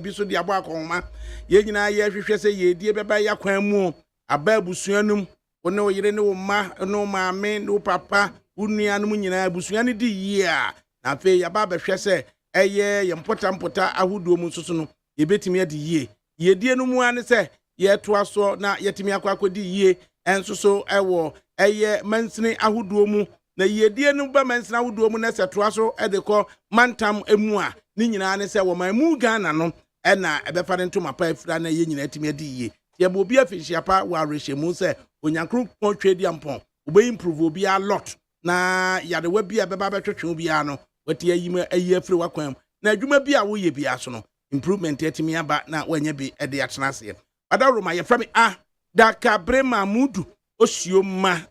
bi so de abo akoma ye nyina ye hwehwe se ye die beba ya kwan mu aba abusuanum one wo yire ne wo ma no maame no papa unuanum nyina abusuan di yie a na fe ya ba behwe se eye ye mpota ahuduo mu nsoso no ye betimi ade yie ye die no mu ane se ye to aso na yetimi akodi yie ensoso ewo eye mansini ahuduo mu na ye die no ba mansini ahuduo mu na se to aso edekọ mantam emu a ni nyina ne se wo man mu Ghana no ena ebefa ne ntoma pa afira na ye nyina timi ade yie ye bo bi afinhia pa wa rehemu se onyankru pon twedi ampon obe improve obi a lot na yade wa bi abeba betwetwe obi a no wati ayima ayi afiri wakwan na adwuma bi a wo ye bi aso no improvement etimi aba na wanya bi ede atena ase adawroma ye frame ADAKABRI Mamudu osioma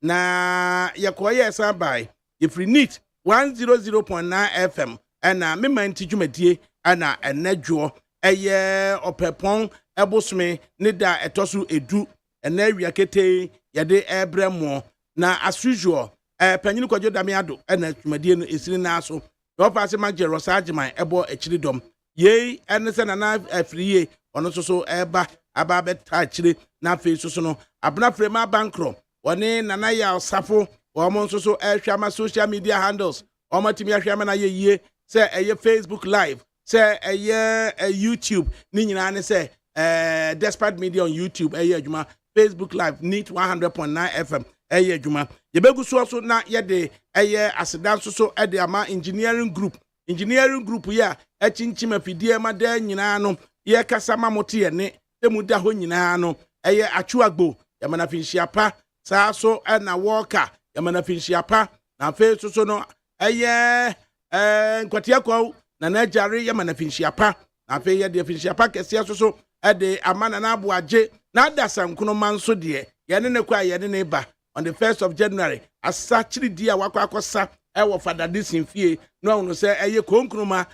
na yekoye sabai ifri neat 100.9 FM na me manti dwumadie ana enadwo eye opepon ebosome ne da etoso edu na wiakete yede ebremo na as usual panyini kwadwo damiado na dwumadie no esiri na aso do paase magero sageman ebo echiridom ye enese na afriye ono so eba aba beta chire na fe so no abna frema bankro woni nana ya safo wo so ehwama social media handles o matimi ahwama na ye se eye Facebook live se eye YouTube ni nyina ne se Despite Media on YouTube eye adwuma Facebook live neat 100.9 FM eye adwuma ye begu so na ye de eye asedan so de ama engineering group ya echinchima fidie ma da nyina no ye kasama mote ye ne temu da ho nyina no eye achuagbo ya mana finhia pa sa so na walker ya mana finhia pa na fe so no eye nkwatia kwa na najare ya mana finhia pa na fe ye de finhia pa kese so de amana na aboaje na dasankuno manso de ye ne kwa ye ne ba on the 1st of January asachiri dia wakwakosa ewo fada disinfie no no se eye konkruma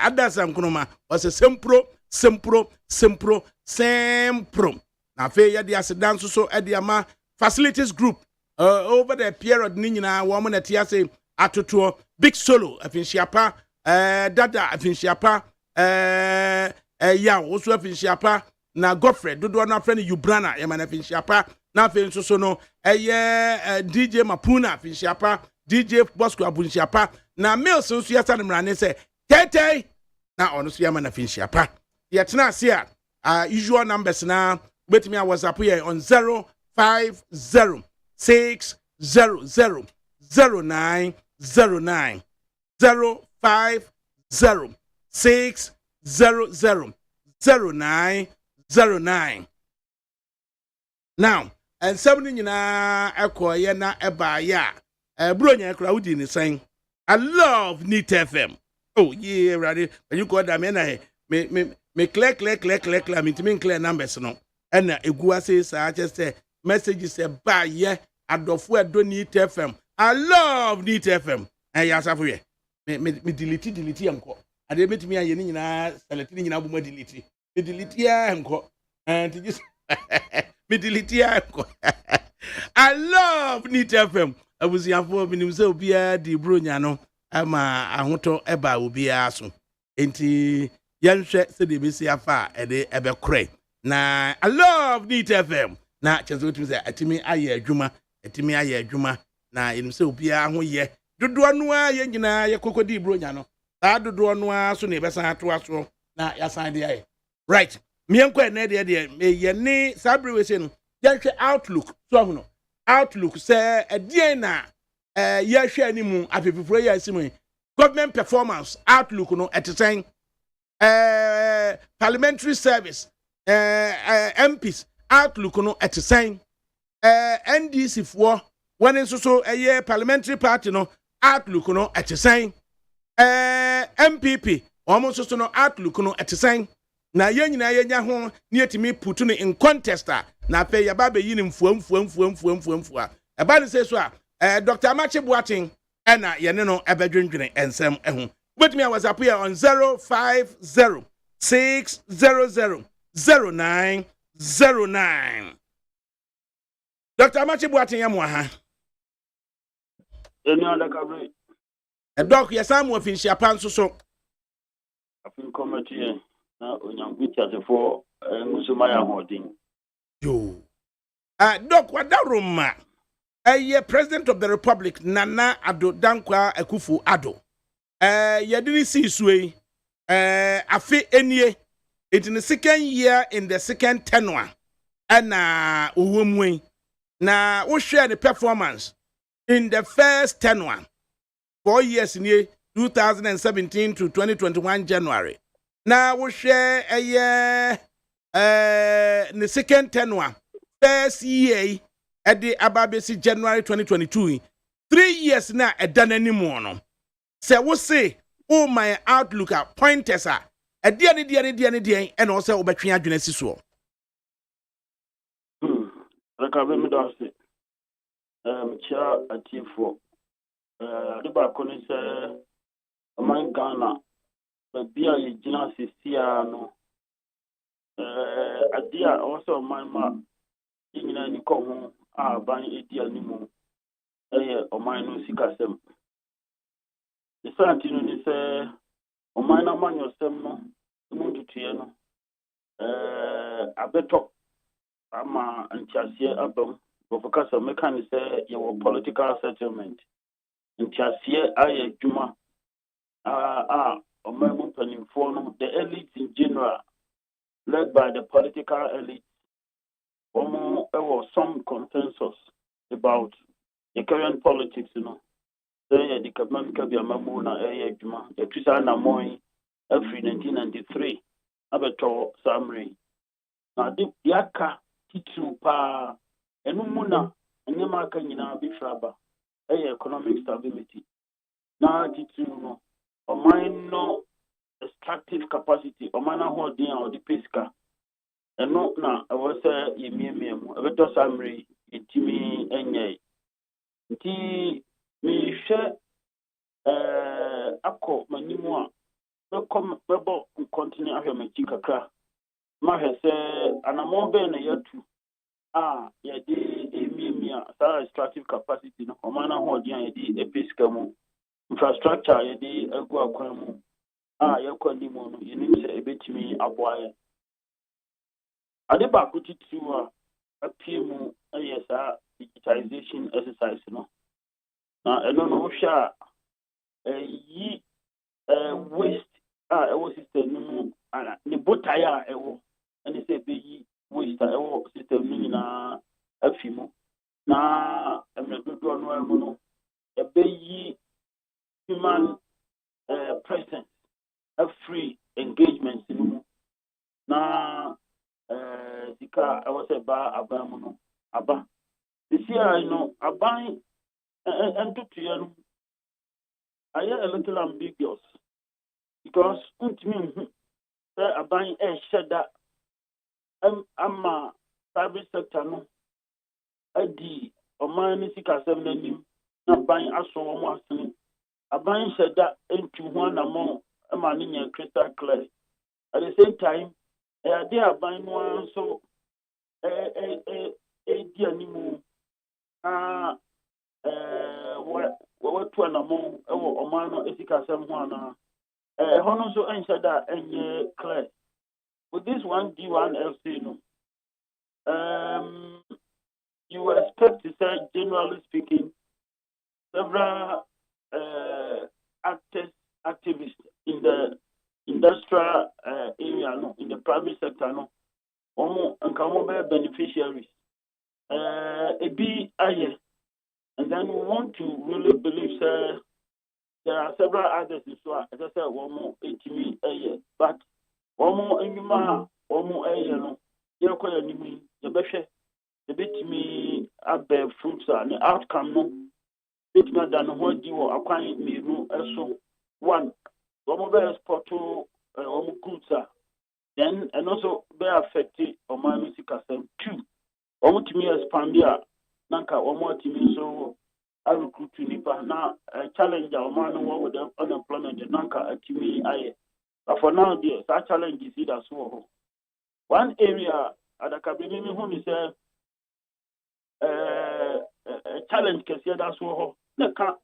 adasankunuma was a sempro na fe ye de asedan so e de ama facilities group over the period ni nyina wo mo na tia se atoto big solo afinshiapa dada afinshiapa ya oso afinshiapa na Godfrey dodo na friend Ubrana ya mana afinshiapa na fe so no DJ Mapuna afinshiapa DJ Bosco abunshiapa na mail so yasa na mrane se tete na ono so yama na finshiapa ya tena ase a usual numbers na betimi a WhatsApp here on 050 600 0909 050 600 0909. Now and 7 nyina ekoye na eba ya bro nya kra wudi ni san I love Neat FM. Oh yeah, ready. When you call them na me clear me clear numbers no. And egu ase sa just say messages say ba ye adofo edo Neat FM. I love Neat FM. And ya safo ye. Me delete enko. Ade metimi aye ni nyina select ni nyina buma delete. Me delete ya enko. And just me delete ya enko. I love Neat FM. Abuziafo binim se obi a di bronya no ama ahoto eba obi aso enti yanhwe se de besi afa ede ebekore na I love Neat FM na chenzo tumi se atimi aye adwuma na enim se obi a ho ye dodo anu a ye nyina ye kokodi bronya no ta dodo anu a so na ebesan ato aso na yasan de aye right mienko na de ye ne sabre we se no yanhwe outlook so ho no outlook say edie na ya hwe animu afefefro ya asimu government performance outlook no etesen parliamentary service MPs outlook no etesen NDC for one so parliamentary party no outlook no etesen MPP almost so no outlook no etesen na ye nyina ye nya ho ne etimi putu no in contest na pe ya ba be yini mfuam eba ne se so Dr. Amache Boating ena ye ne no ebedwendwene ensem ehu betimi a WhatsApp here on 050 600 0909. Dr. Amache Boating ya mo ha eni ADAKABRI doc ya samu afinhia panso so afin committee na onyankuti for musumaya holding. Yo. Doc Wadaruma. President of the Republic Nana Addo Dankwa Akufo Addo. Yadini si suei. Afi enye. It in the second year in the second tenure. And uwumwe. Na we share the performance in the first tenure. 4 years in year 2017 to 2021 January. Now we share a year the second tenure. First year at the Ababesi January 2022. 3 years now a done anymore. No. So we say, oh my outlook at pointers are a dear and also Obetria Genesis. ADAKABRI midase. Chair atifo. Adiba koni se aman Ghana. Bia ye jina sisia no. Adia also my nyina ni ko ho a ban edia ni mu oman no sikasem the santino ni se oman na manyosem no mu tutuye no abeto ama ntiasie abam bofokasa meka ni se ye political settlement ntiasie aye djuma oman mu panimfo no the elite in general led by the political elite there was some consensus about the current politics, you know. The government can be a mamuna, the Trisana Moy, every 1993, Abato summary. Now, the Yaka, Titu Pa, and Muna, and Yamaka Yina Bifraba, economic stability. Now, Titu, or mine no extractive capacity, or mana holding or the pesca. And no, na I was a better summary, intimi enye. Nti me share akọ manimua bebo continue ahwe machi kakra ma hese anamon be na yatu yedi emiemia sa extractive capacity no omana ho odi yedi episka mu infrastructure yedi egu akwan mu yakwani mu no yini se ebetimi aboaye Adiba kutitu apiemu ayesa digitalization exercise no. Na eno no hwa yi waste ewo system no ne botaya ewo ene se be yi waste ewo system no na afimu na emredodo no emu no be yi human presence a free engagement no na Sika I was a bar abamuno aba this year I know aban and to you I a little ambiguous because me aban shed that private sector no adi o man sika 7 nim na ban aso wo asene aban shed that into one among amani crystal clear at the same time they are buying one so dear nimu what to an among or man ethical someone honor so answer that and clear with this one D1 LC no you expect to say generally speaking several activists in the industrial area no in the private sector no and beneficiaries and then we want to really believe there are several others as well as I said one more 80 but one more anima one more no you call enemy the bit me abbe fruits and the outcome no bit more than what you are acquiring me so one export to goods then and also be affected on my music system. 2 to me expand here nanka to me so I recruit to nipa now challenge our man with the unemployment nanka to me but for now that challenge is either so one area ADAKABRI who is a challenge can see that's so they can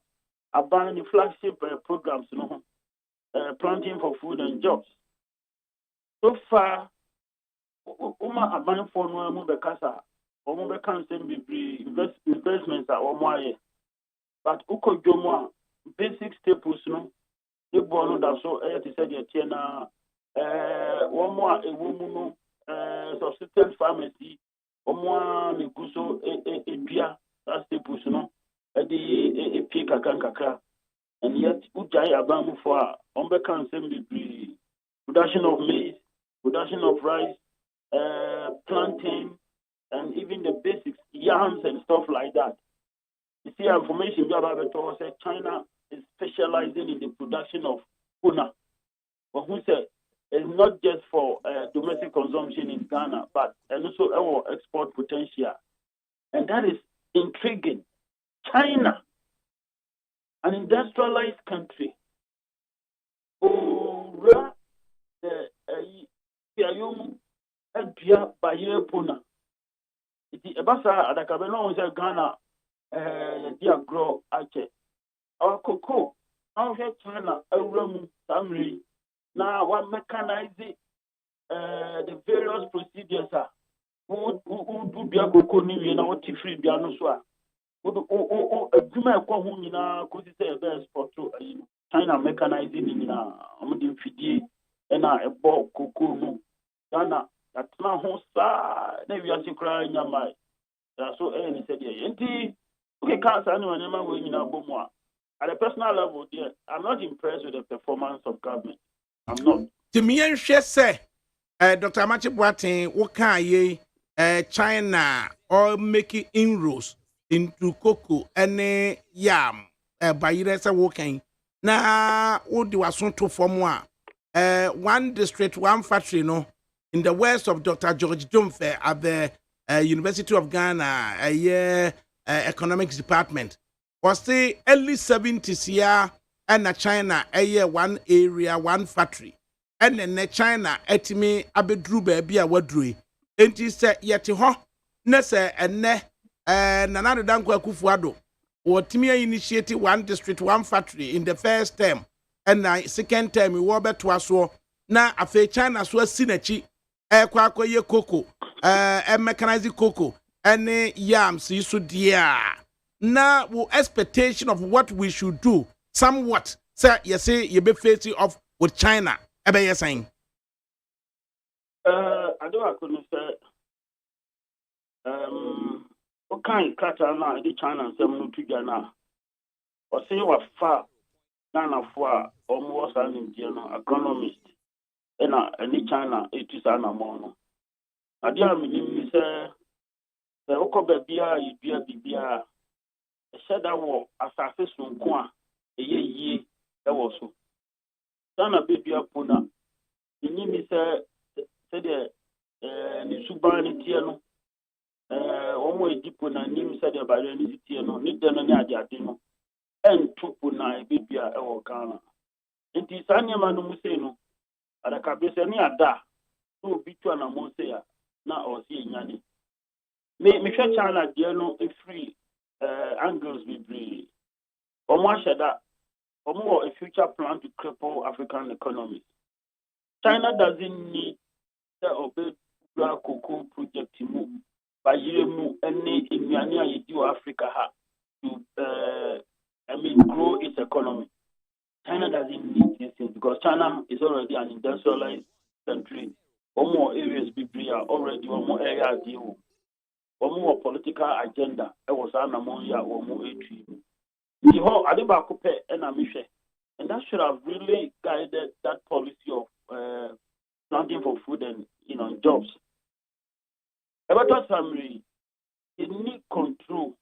abandon the flagship programs no planting for food and jobs. So far, Uma Aban for no Mubekasa, or Mubekan send investments are Omaye. But Uko Jomoa, basic staples, no, the Bono da so air to say the Tiana, one more a woman, subsistence pharmacy, Omoa Mikuso, a beer, that's staples, no, a pika kankaka. And yet, Ujai Abamu for Ombekan send production of maize, production of rice, plantain, and even the basics, yams and stuff like that. You see, information we have said China is specializing in the production of tuna. But who said it's not just for domestic consumption in Ghana, but also our export potential. And that is intriguing. China, an industrialized country, puna. Ebasa ADAKABRI no say Ghana dia grow ache. Our cocoa, now China awuramu samri na what mechanize the various procedures are. Who do bia cocoa ni na what free bia no so a. Who adwuma ekọ ho nyina ko si say be export to China mechanizing ni na amudi fidie na ebo cocoa no Ghana that now who sa na we are secret nyama so any said yeah okay can't anyone we in Abomwa at a personal level there I'm not impressed with the performance of government. I'm not. To me and she say Dr. Amachi Boateng woka ye China or making inroads into cocoa and yam by yire wokan na wo di waso to form one district one factory no in the west of Dr. George Jomfe at the University of Ghana, economics department. Was the early 70s year and China, one area, one factory. And then China, etime abedru baby a wadrui. And he said, yet ho, nese and ne, Nanado Dankwa Kufuado, or Timia initiated one district, one factory in the first term. And second term, we were better to us. Now, after China, so synergy. Kwako ye cocoa, mechanized cocoa, and yams, you should now, expectation of what we should do, somewhat, sir, you say you be facing off with China. Ebe you saying? I couldn't say, what kind of cutter now, the China, some to Ghana, or say what far, none of what almost an Indian economist. Any China, it is an amount. I dear me, say, the Okobe Bia, you Bia, said that war, as I face from Kwa, a ye, that was so. Sana baby Puna, the name is said the Subani Tiano, almost deep on a name said about any Tiano, Nidan and Yadino, and Tupuna, baby, our Ghana. It is Anya Museno. ADAKABRI se ni ada so bitu na mo se ya na o se nyane me hwe China de no free angles be free omo ashada omo a future plan to cripple African economy. China doesn't need the obey cocoa project mu ba yire mu ene enuane a Africa ha to grow its economy. China doesn't need these things because China is already an industrialized country. One more areas are already one more area deal. One more political agenda. It was an ammonia or more entry. The whole Adibakupe and Amishe. And that should have really guided that policy of planting for food and jobs. About that summary, it need control.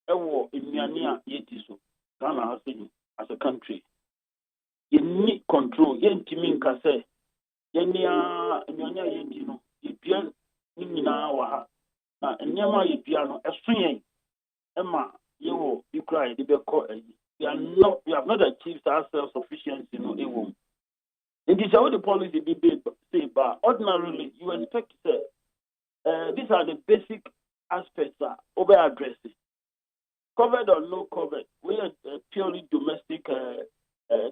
Ewo Imiania Yetiso. Ghana as a country. You need control. Yen timin kase. Yenia nyonya yentino. Ipia nina waha. Na enyama ipia no esunyen. Emma yewo ukrai de beko we have not achieved our self-sufficiency no ewom. It is how the policy be say, but ordinarily you expect to say these are the basic aspects that over addressing. Covered or no covered, we are purely domestic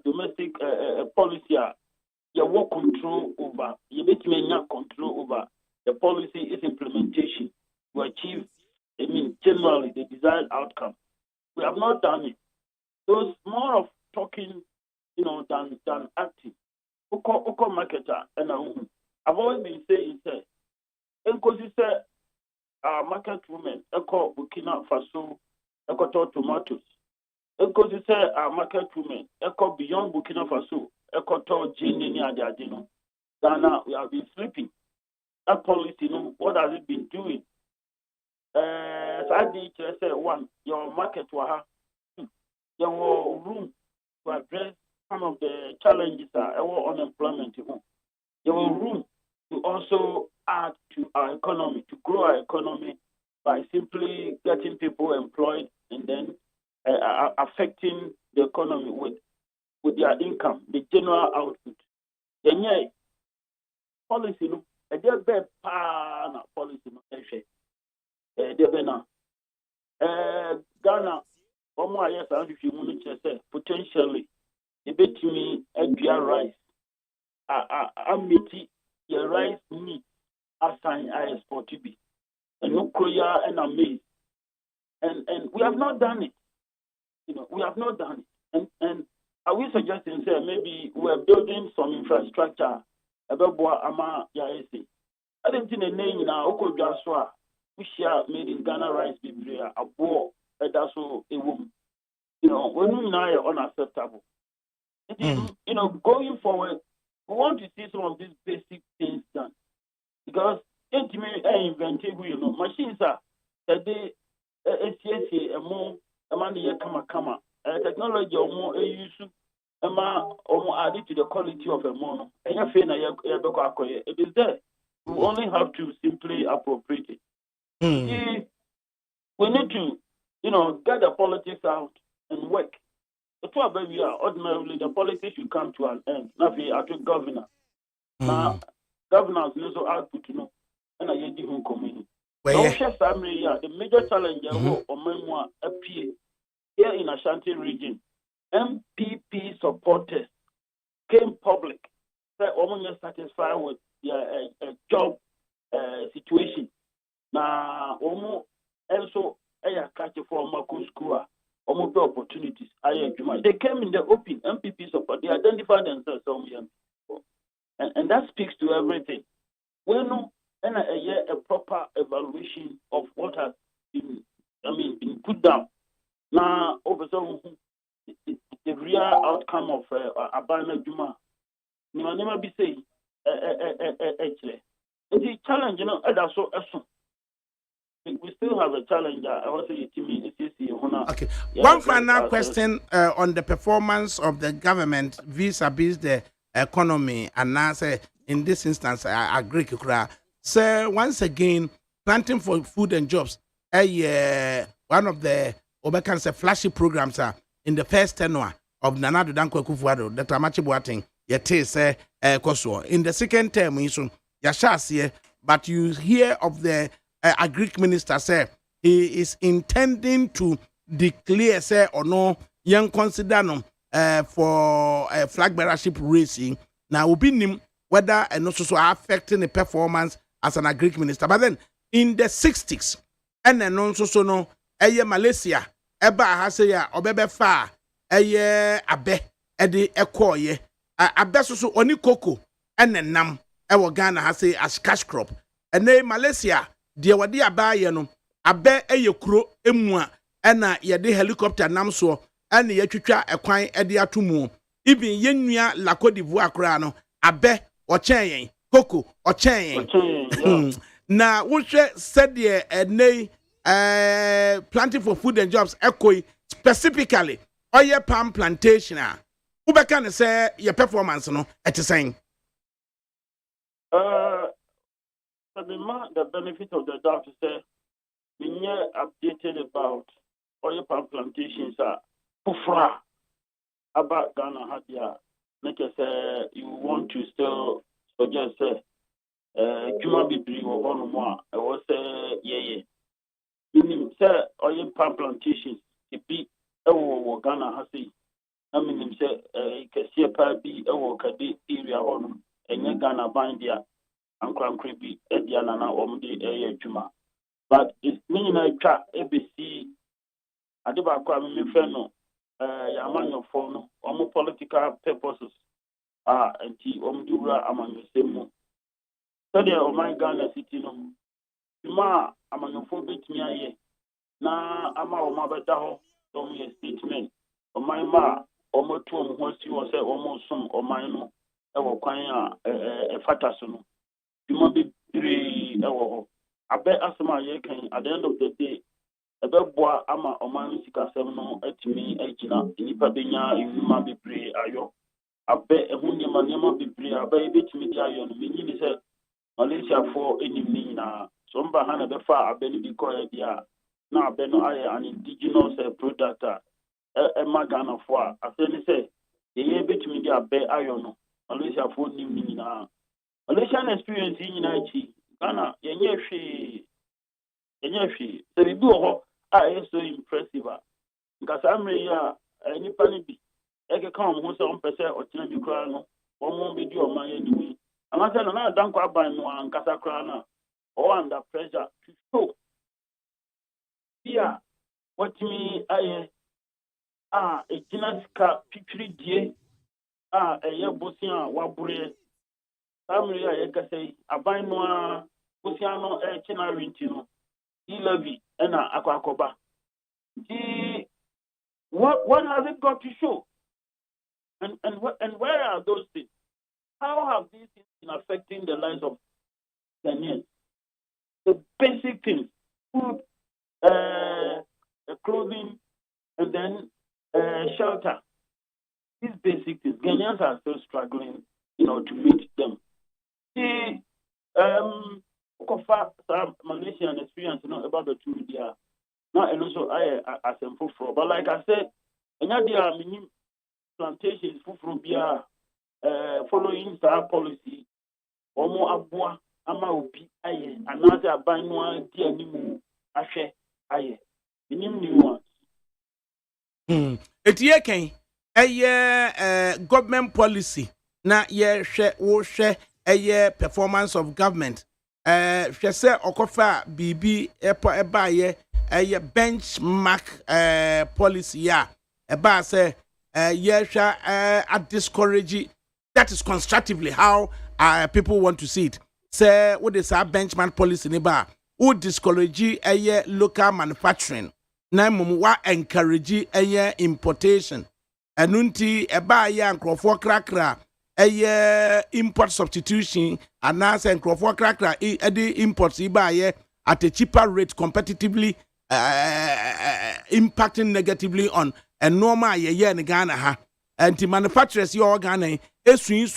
domestic policy, you work control over, you make control over the policy is implementation to achieve, generally the desired outcome. We have not done it. So it's more of talking, than acting. Oko marketer and I've always been saying, say, Enkosi say, market women, Eko Burkina Faso, Eko tomatoes. Enkosi say, market women, Eko beyond Burkina Faso, Eko to Jini Adino. Ghana, we have been sleeping. That policy, what has it been doing? So I did say, one, your market waha, there were room to address some of the challenges that our unemployment. There were room to also add to our economy, to grow our economy by simply getting people employed and then affecting the economy with their income, the general output. Then yeah, policy a dear bad policy Ghana, yes, potentially a bit me a rice. I meet your rice meat assign I export to be and no koya and amaze. And we have not done it. We have not done it. And are we suggesting say maybe we're building some infrastructure about ama yaese. I didn't think a name now Oko Jaswa, which are made in Ghana rice biblia a war that's so a woman. When we now are unacceptable. It is, going forward, we want to see some of these basic things done. Because intimate invented, machines are that they a more money kama technology or more a use or more added to the quality of a mono. It is there. We only have to simply appropriate it. We need to, get the politics out and work. The two we are ordinarily the politics should come to an end. Now we are to governor. Now governors also output, and I get different community. Family, the major challenge or appear here in Ashanti region. MPP supporters came public. They almost satisfied with their job situation. Now, also catch for Marco School. Opportunities. They came in the open MPP support. They identified themselves and that speaks to everything. We know a proper evaluation of what has been been put down. Now over the real outcome of Abana Juma. You never be saying it's a challenge, that's so we still have a challenge. Okay. One final question on the performance of the government vis-a-vis the economy, and now say in this instance, I agree. So once again, planting for food and jobs, one of the Obekan's flashy programs in the first tenure of Nana Addo Dankwa Akufo-Addo, Dr. Amachi Boateng, say Koso. In the second term, but you hear of the a Greek minister say he is intending to declare say or no young consider no for flag bearership racing. Now will be him whether and also affecting the performance as an Greek minister. But then in the 60s and then also no Malaysia eba haseya obebe fa abe edi ekoye abe so oni koko and then nam ewo Ghana hase as cash crop and then Malaysia de wade abaye no abe kuro emu a na yede helicopter nam so na yatwitwa ekwan ede atomu even yenua la Côte d'Ivoire kra no abe ochen koko ochen na wohwe said the planting for food and jobs ekoi specifically oye palm plantation ubeka ne say your performance no etisen the benefit of the doubt is that we are updated about oil palm plantations Pufra about Ghana Hadia. Make us you want to still suggest Juma Bibri or one more. I was yeah. Meaning say oil palm plantations to be Ghana Hasi. I mean, say, Cassia be a worker, the area on, and you're gonna bind there, and cram creepy, Ediana, the Juma. But it's meaning I try ABC. I do back me friend no, among your phone, almost political purposes. And tea, Dura among the same. So there, oh my Ghana city no. Juma among your phone bit me na ama o mabeda ho so me statement o man ma o motu o ho si wo se o mo sum o man no e wo kwan a fata so no Juma be three e wo ho abe asema ye kan at the end of the day e be boa ama o man sika sem no atimi agina nipa benya enuma bebre ayo abe ehu nyema bebre abe ebetimi di ayo no menyi ni se Malaysia for any na so mba ha na be fa abe ni bi ko e dia na abe no aye an indigenous product e magana for afeni say ye betumi di abe ayo no Malaysia for ni na Malaysian experience ni na chi Ghana yenye hwe so bi ho is so impressive nka sa mre ya nipa ni bi e ke kan mo so mpese o tina bi kra no o mo bi di o man ya ni amasa na dan kwa ban no ankasa kra na or under pressure to show here what me aye a ejinaska pipiri die eye bosia wabure samri aye kasei aban no a bosia no china winti no levy na akwakoba what has it got to show and where are those things? How have these things been affecting the lives of Ghanaians? The basic things, food, clothing, and then shelter. These basic things, Ghanaians are still struggling, to meet them. The Malaysian experience, about the two media. Now, and also I as a full, but like I said, another mini plantations full beer. Following our policy, omo abua ama obi aye anaze aban no di animu ahwe aye minim ni one etie ken government policy na ye hwe performance of government hwe se okofa bibi eba ye benchmark policy ya eba se ye hwe at discourage. That is constructively how people want to see it. Say what is our benchmark policy neba who discourage local manufacturing. Na wa encourage importation. Enunti eba ya nkrofo krakra import substitution and now say nkrofo krakra imports iba at a cheaper rate competitively impacting negatively on a normal ye in Ghana ha. And the manufacturers your Ghana swing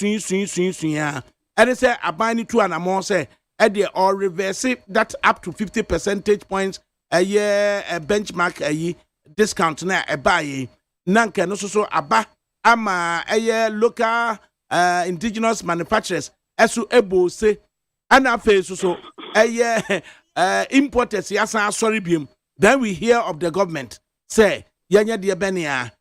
ya. And they say abani to an amount say or reverse it that up to 50 percentage points a year a benchmark a year discount na a buy nanka no so aba ama a year local indigenous manufacturers esu ebo say ana face so a year importers yasa sorry bim. Then we hear of the government say yanya de benia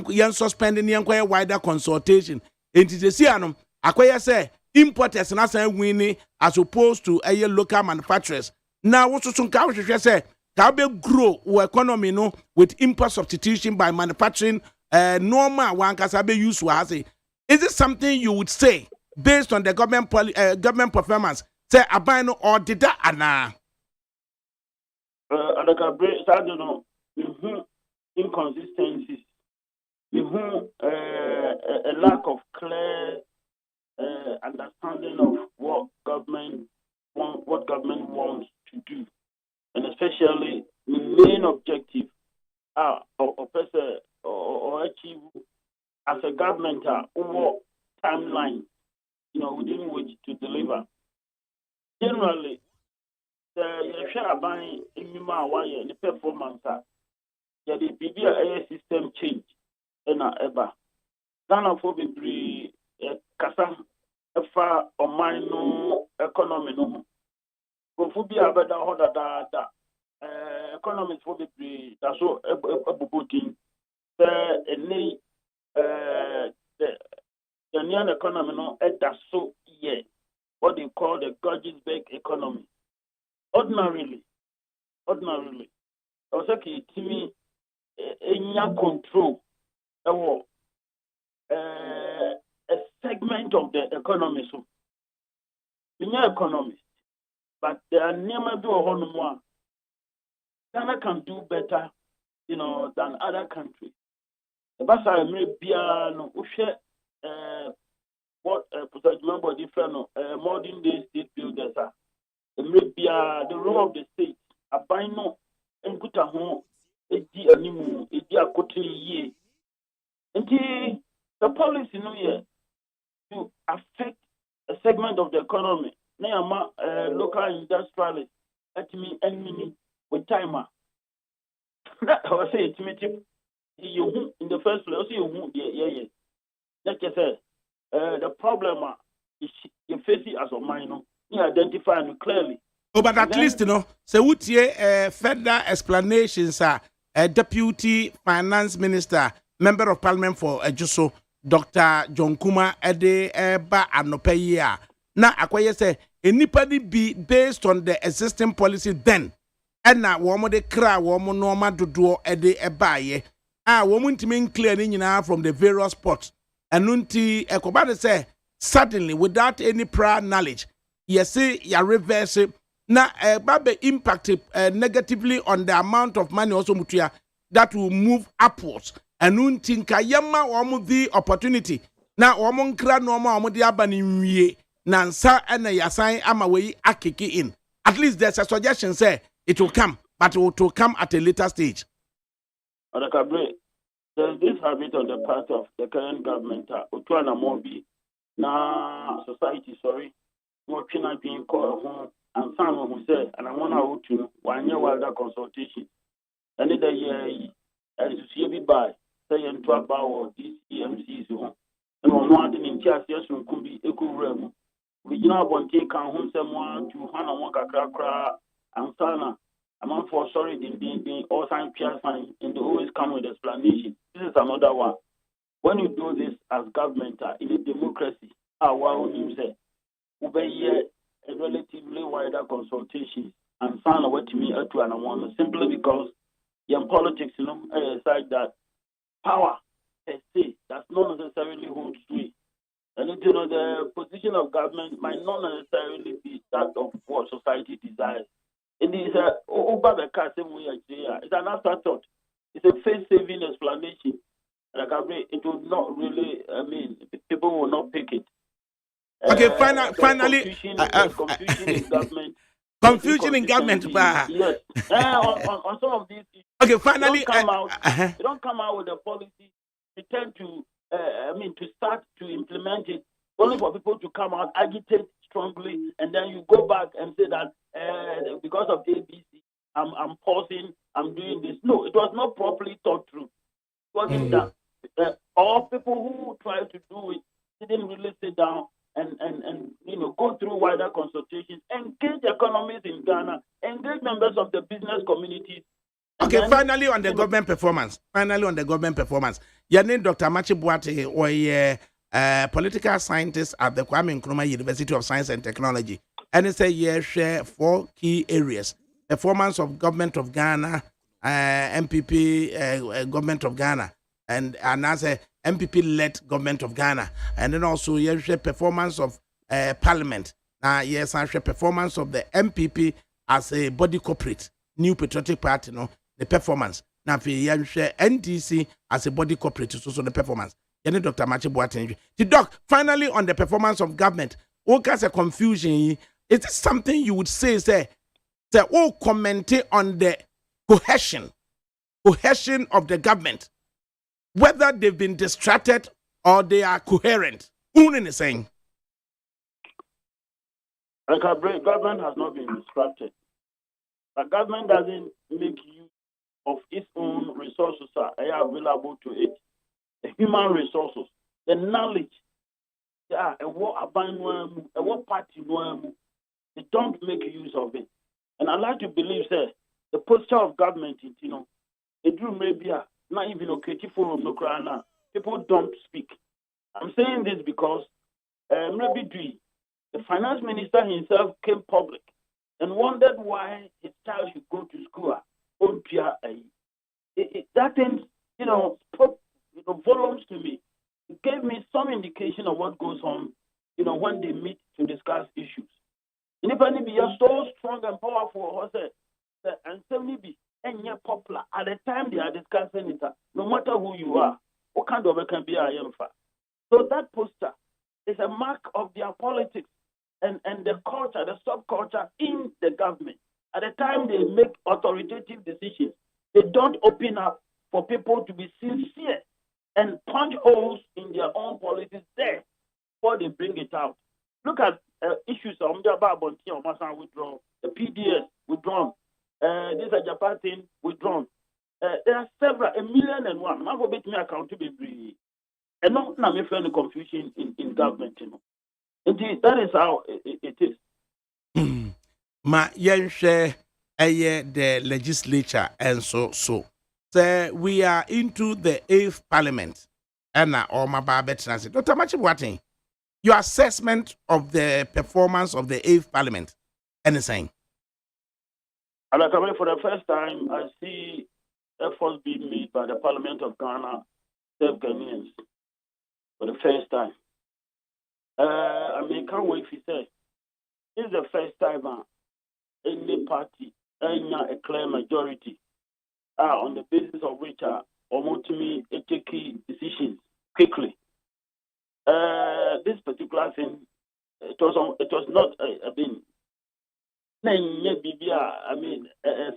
yen suspending yen wider consultation enti se anom akoye say importers na san winning as opposed to local manufacturers now what so nka hwehwe say ka be grow our economy no with import substitution by manufacturing normal one kasa be use was is it something you would say based on the government performance say abano or did that ana ADAKABRI I don't know inconsistencies, a lack of clear understanding of what government wants to do, and especially the main objective or achieve as a government what timeline within which to deliver. Generally, the share buying in the performance. The BBA system change eba Ghana for be kasa efa omai no economy no go fu bi abeda ho da economists for the that's so a any the Ghanaian economy no that's so yeah what they call the Georgesburg economy. Ordinarily, I was like to me in control a segment of the economy. So, we are economists, but there are never do a whole more. Ghana can do better, than other countries. The Basa may be no what remember different modern day state builders are. The role of the state, a bino and put a home, a year. And the policy no year to affect a segment of the economy. Now, local industrialists, let me enemy with timer. I was saying to you in the first place, yeah. Like I said, the problem is you face it as a minor. You identify it clearly. Oh, but at least, so would further explanations are Deputy Finance Minister, Member of Parliament for Ejuso, Dr. John Kuma Ede Eba Anopeya. Now, I say, anybody be based on the existing policy then. And now, woman de cry, woman normal to do Ede Ebaye. Woman to mean clearing from the various spots. And Nunti Ekobade say, suddenly, without any prior knowledge, you see, you reverse it. Now, Babe impacted negatively on the amount of money also mutuya that will move upwards. And Nunti Kayama or the opportunity. Now, Omon Kra Norma or the Abani Nansa and Yasai Amaway Akiki in. At least there's a suggestion, say it will come, but it will come at a later stage. ADAKABRI, there's this habit on the part of the current government, Utuana Mobi, na society, more China being called home, and some who say, and I want to 1 year wilder consultation. And in the year, as you see, by saying to about these EMCs, and on one in Chas, yes, could be a good realm. We now want to take home someone to Hana Waka and Sana. I'm for sorry, being all sign, peer sign, and they always come with explanation. This is another one. When you do this as government in a democracy, our you say, obey a relatively wider consultation and sign what to me to an one simply because in politics, aside that power per se does not necessarily hold sway. And the position of government might not necessarily be that of what society desires. It is it's an afterthought. It's a face-saving explanation. It will not really, people will not pick it. Okay, finally, confusion in government. Confusion in government, yes. On some of these issues. Okay, finally, they don't come out with a policy. They tend to, to start to implement it only for people to come out, agitate strongly, and then you go back and say that because of ABC, I'm pausing, I'm doing this. No, it was not properly thought through. It wasn't done. All people who tried to do it didn't really sit down and go through wider consultations, engage economists in Ghana, engage members of the business community. Okay, finally on the government performance. Your name Dr. Machi Boate, or political scientist at the Kwame Nkrumah University of Science and Technology. And it's a share 4 key areas: performance of government of Ghana, MPP government of Ghana, and as a MPP-led government of Ghana, and then also share performance of Parliament. Yes, I share performance of the MPP as a body corporate, New Patriotic Party, the performance. Now, share NDC as a body corporate, so the performance. Dr. Machi Boateng. The doc, finally on the performance of government, what kind of confusion? Is this something you would say, commenting on the cohesion of the government, whether they've been distracted or they are coherent? Who is saying? Government has not been distracted. The government doesn't make use of its own resources that are available to it. The human resources, the knowledge, what party, they don't make use of it. And I like to believe, the posture of government, it drew maybe not even a creative forum, no crana. People don't speak. I'm saying this because maybe the finance minister himself came public and wondered why his child should go to school. That thing, spoke volumes to me. It gave me some indication of what goes on, when they meet to discuss issues. And if any be so strong and powerful, and certainly be and yet popular at the time they are discussing it, no matter who you are, what kind of a can be I am for. So that poster is a mark of their politics and the culture, the subculture in the government. At the time they make authoritative decisions, they don't open up for people to be sincere and punch holes in their own policies there before they bring it out. Look at issues of withdrawn, the PDS withdrawn, this is Japan thing withdrawn. There are several, 1,000,001. I'm going to be accountable. And not me friend confusion in government. Indeed, that is how it is. Ma yen share the legislature and so. So we are into the 8th parliament. And all my Babet transit. Dr. Machibuatin, your assessment of the performance of the 8th parliament. Anything? ADAKABRI, for the first time, I see efforts being made by the Parliament of Ghana, serve Ghanaians. For the first time. Can't wait if he says, this is the first time any party, a clear majority, on the basis of which ultimately take decisions quickly. This particular thing, it was not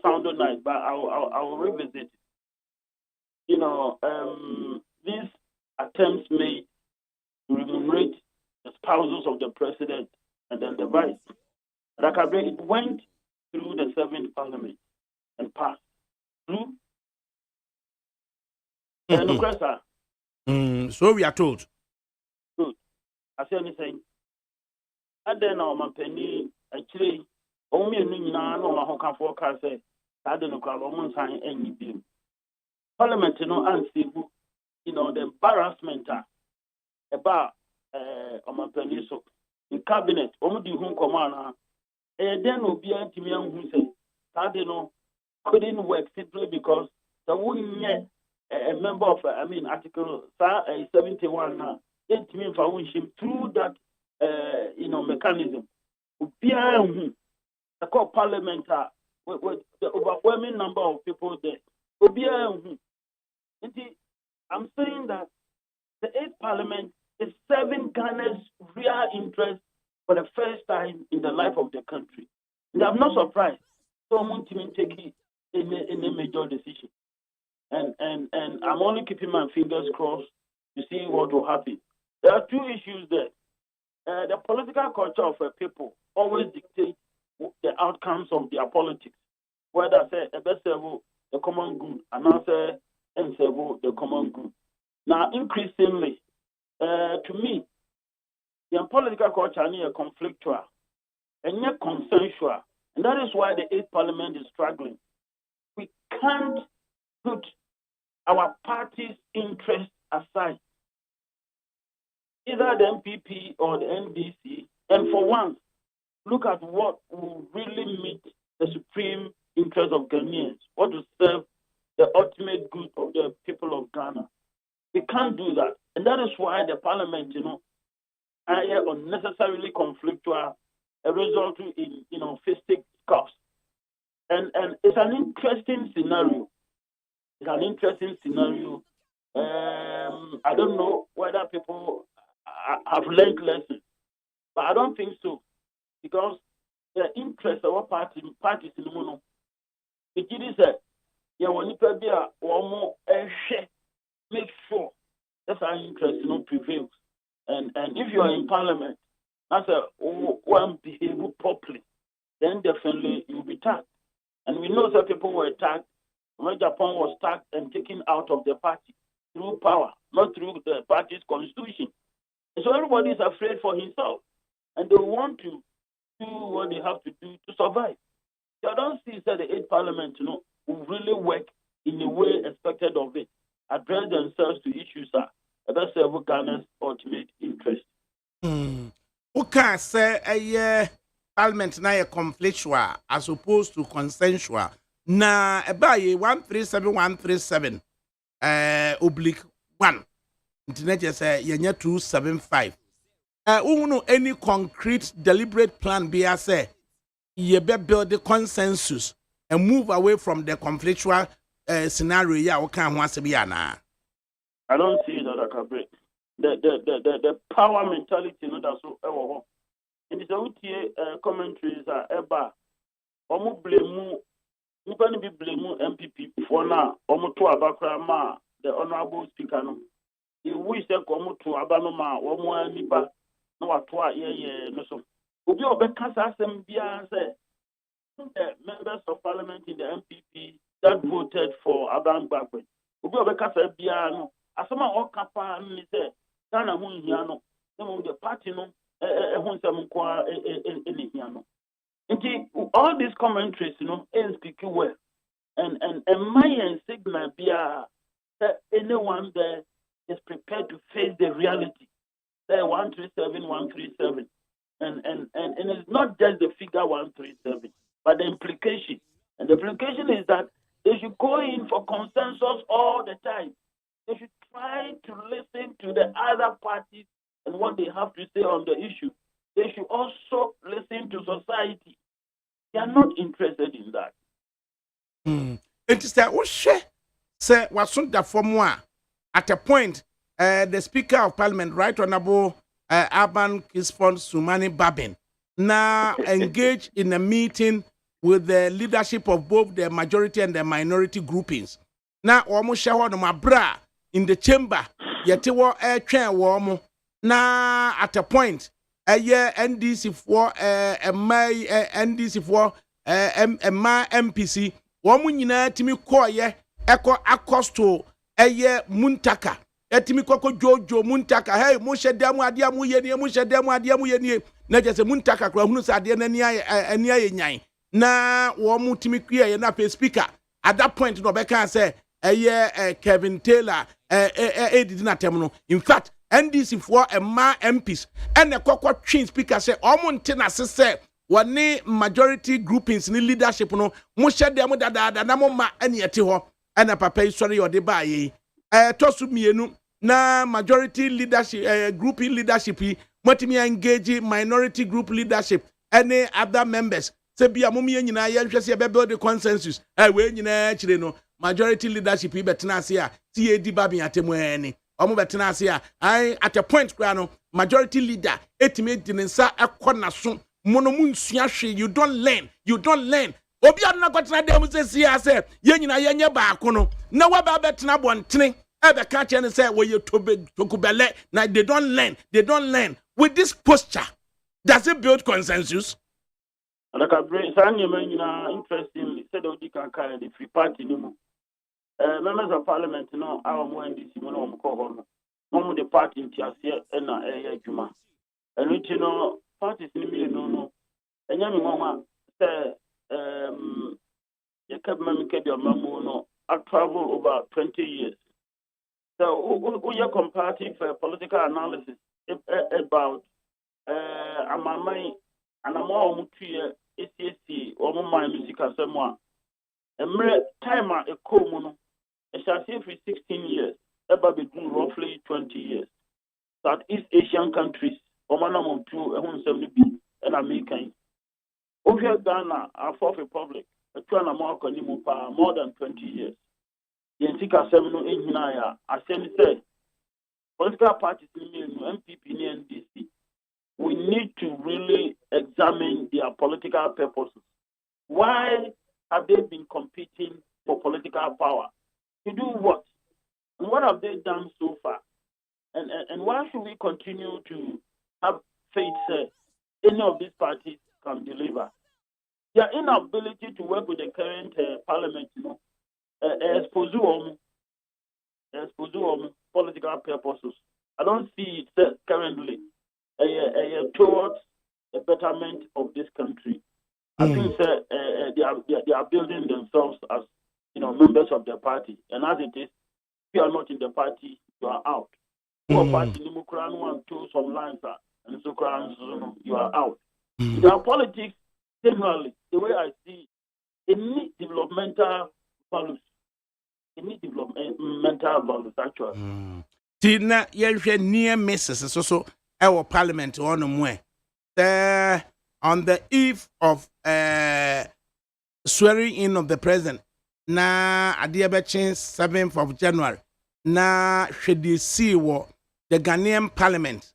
sounded nice, but I'll revisit. These attempts made to remunerate the spouses of the president and then the vice. It went through the 7th parliament and passed through. So we are told. Good. I say anything. And then my penny actually only no my home forecast say I don't know sign any bill. Parliament and the embarrassment about so in cabinet di hun command then obi antimi anhu say couldn't work simply because the wouldn't a member of article 71 now antimi fa him through that mechanism obi anhu the call parliament with the overwhelming number of people there obi anhu. I'm saying that the 8th parliament is serving Ghana's real interest for the first time in the life of the country. And I'm not surprised someone to take it in a major decision. And I'm only keeping my fingers crossed to see what will happen. There are 2 issues there. The political culture of a people always dictates the outcomes of their politics. Whether say a best level, the common good, and also the common good. Now, increasingly, to me, the political culture is conflictual and yet consensual, and that is why the 8th parliament is struggling. We can't put our party's interest aside, either the MPP or the NDC, and for once, look at what will really meet the supreme interest of Ghanaians, what will serve the ultimate good of the people of Ghana. We can't do that. And that is why the parliament, are unnecessarily conflictual, resulting in, fistic scuffs. And it's an interesting scenario. I don't know whether people have learned lessons, but I don't think so. Because the interest of our parties in the mono, it is when you make sure that's our interest prevails. And if you are in parliament, that's one behave properly, then definitely you'll be tagged. And we know that people were tagged when Japan was tagged and taken out of the party through power, not through the party's constitution. And so everybody is afraid for himself, and they want to do what they have to do to survive. I don't see that the 8th Parliament, will really work in the way expected of it, address themselves to issues that serve Ghana's ultimate interest. Who can say a Parliament na conflictual as opposed to consensual? Na about 137137 oblique 1. Internet just say 275. Any concrete deliberate plan be as say you be build the consensus and move away from the conflictual scenario ya okan ho asebia na. I don't see that ADAKABRI. The power mentality that's so and it's out here commentaries are ever almost blame nobody be blame MPP for now almost to abakra ma the honorable speaker no he wish that come to abano ma omo nipa no wato ye no so obi obeka asem bia say the members of parliament in the MPP that voted for Abraham Bakwe obi obeka say bia no asema o kapa ni say Ghana hu hia no the party no all these commentaries, ain't speaking well. And my signal be that anyone there is prepared to face the reality. Say 137, 137. And it's not just the figure 137, but the implication. And the implication is that they should go in for consensus all the time. They should try to listen to the other parties and what they have to say on the issue. They should also listen to society. They are not interested in that. It is that say was the form at a point the Speaker of Parliament, Right Honorable Aban Kispon Sumani Babin, now engaged in a meeting with the leadership of both the majority and the minority groupings. Now almost show on my bra in the chamber, yet air train warm. Na at a point NDC for NDC for MPC woman nyina timi koye eko akosto muntaka etimi koko jojo muntaka hey mo hyedam ade amu ye ne mo hyedam ade amu ye ne na je se muntaka kra hunu se ade na ni aye nyan na wo mu timi kuye na pe speaker at that point no be kan say Kevin Taylor did not no in fact NDC for MPs and the Coco Twin speaker say Omontina say one majority groupings in leadership no musha dem dada na moma ene ete ho and papa sorry or de baye tosu mienu na majority leadership grouping leadership motimi engage minority group leadership any other members say bia mum ye nyina ye hwese be build the consensus we nyina chire no majority leadership betena ase a TAD babin atemu eni omo betena ase a at a point kra no majority leader etime dinensa ekona so monomu nsua hwe you don't learn obi aduna kwatena dem se ase ye nyina ye nye baako no na wa ba betena bontene ebe ka che ne say we ye tokubele na they don't learn with this posture. Does it build consensus? ADAKABRI sanya interestingly said odi kan the free party no members of parliament our NDC no ko no the party ntiase na adwuma enu parties ni no enya me mama say Yakab Mamikedio no I travel over 20 years. So we are comparative political analysis about amamai and I'm all ACSC or my music as someone. And time a common, I shall say for 16 years, about between roughly 20 years. Southeast Asian countries, Omanam 2, 170 and American. Over Ghana, our fourth republic, a more than 20 years. The Antika Seminole in Hinaya, as said, political parties, MPP, and NDC, we need to really examine their political purposes. Why have they been competing for political power? To do what? And what have they done so far? And why should we continue to have faith that any of these parties can deliver? Their inability to work with the current parliament, expose political purposes. I don't see it currently towards the betterment of this country. I think they are building themselves as members of the party, and as it is, if you are not in the party, you are out. Party want to some lines and so you are out. In our politics, generally, the way I see, it needs developmental values. It needs developmental values actually. Tina yenhwe near misses so our parliament on on the eve of swearing in of the president na adiabechin 7th of January na hwede see wo the Ghanaian parliament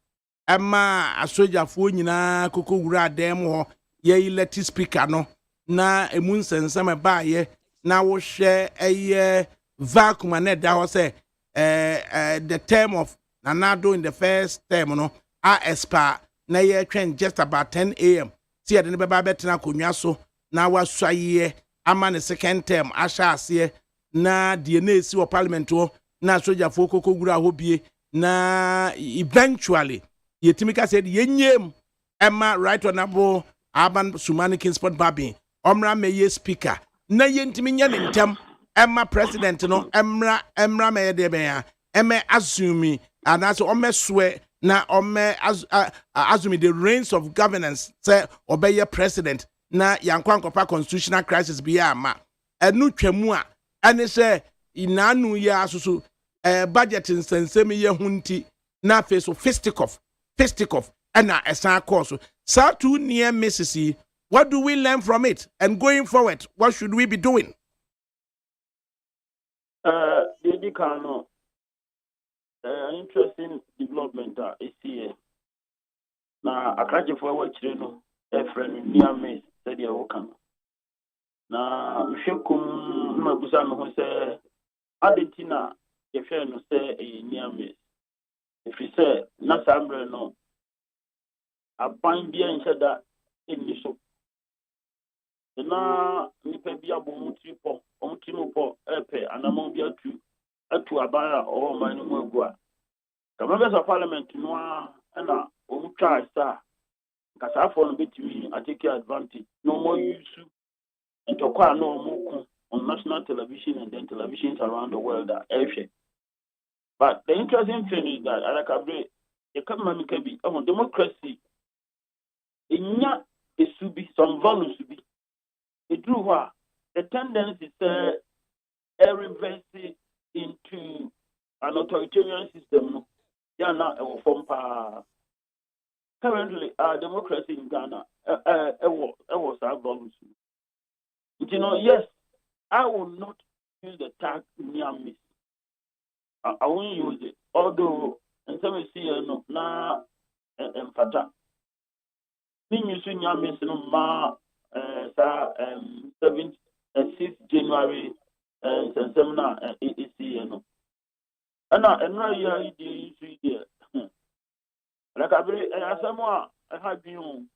ama asojafo nyina kokowura dem ho ye elect speaker no na emu nsensem ba ye na wo hwe eye vacuum na da ho say the term of Nanado in the first term no expire na ye twen just about 10 a.m. see ade ne beba betena konwa so na waswaye ama ne second term asha ase na de na esi wo parliament wo na sojafo kokogura ho bie na eventually yetimika said yenyem Emma right honorable Aban Sumani Kingsport Babin omra meye speaker na yentimi nya ne ntem Emma president no emra me de be ya emme assume and as ome swear na ome assume the reins of governance say obey president na yankwankopa constitutional crisis bi ya ma enu twemu a ene say inanu ya asusu budget nsensem ye hunti na face of fisticuff and na esan course so too near Mississippi. What do we learn from it, and going forward what should we be doing? The Kano, interesting development is here. Now, I can't forward to a friend near me, said the Okan. Now, Shekum Mabusan, who said, Argentina, if you no say a near me. If you say, Nasambre, no, I bind being said that in the soup. Na nipa bia bo mutimo po epe anamo bia atu abaya o man mu agua ka members of parliament no na o try star kasa for no betimi take advantage no more use and to kwa no mo on national television and then televisions around the world but the interesting thing is that ADAKABRI economic be on democracy inya esubi some values be it drew the tendency is reverse into an authoritarian system. Yeah, now a form currently our democracy in Ghana was our values. Yes, I will not use the tag near miss. I won't use it. Although and some see no na and fata. Mean you see near miss no ma 6th January and seminar is no. And now you are there. Like I believe, I have been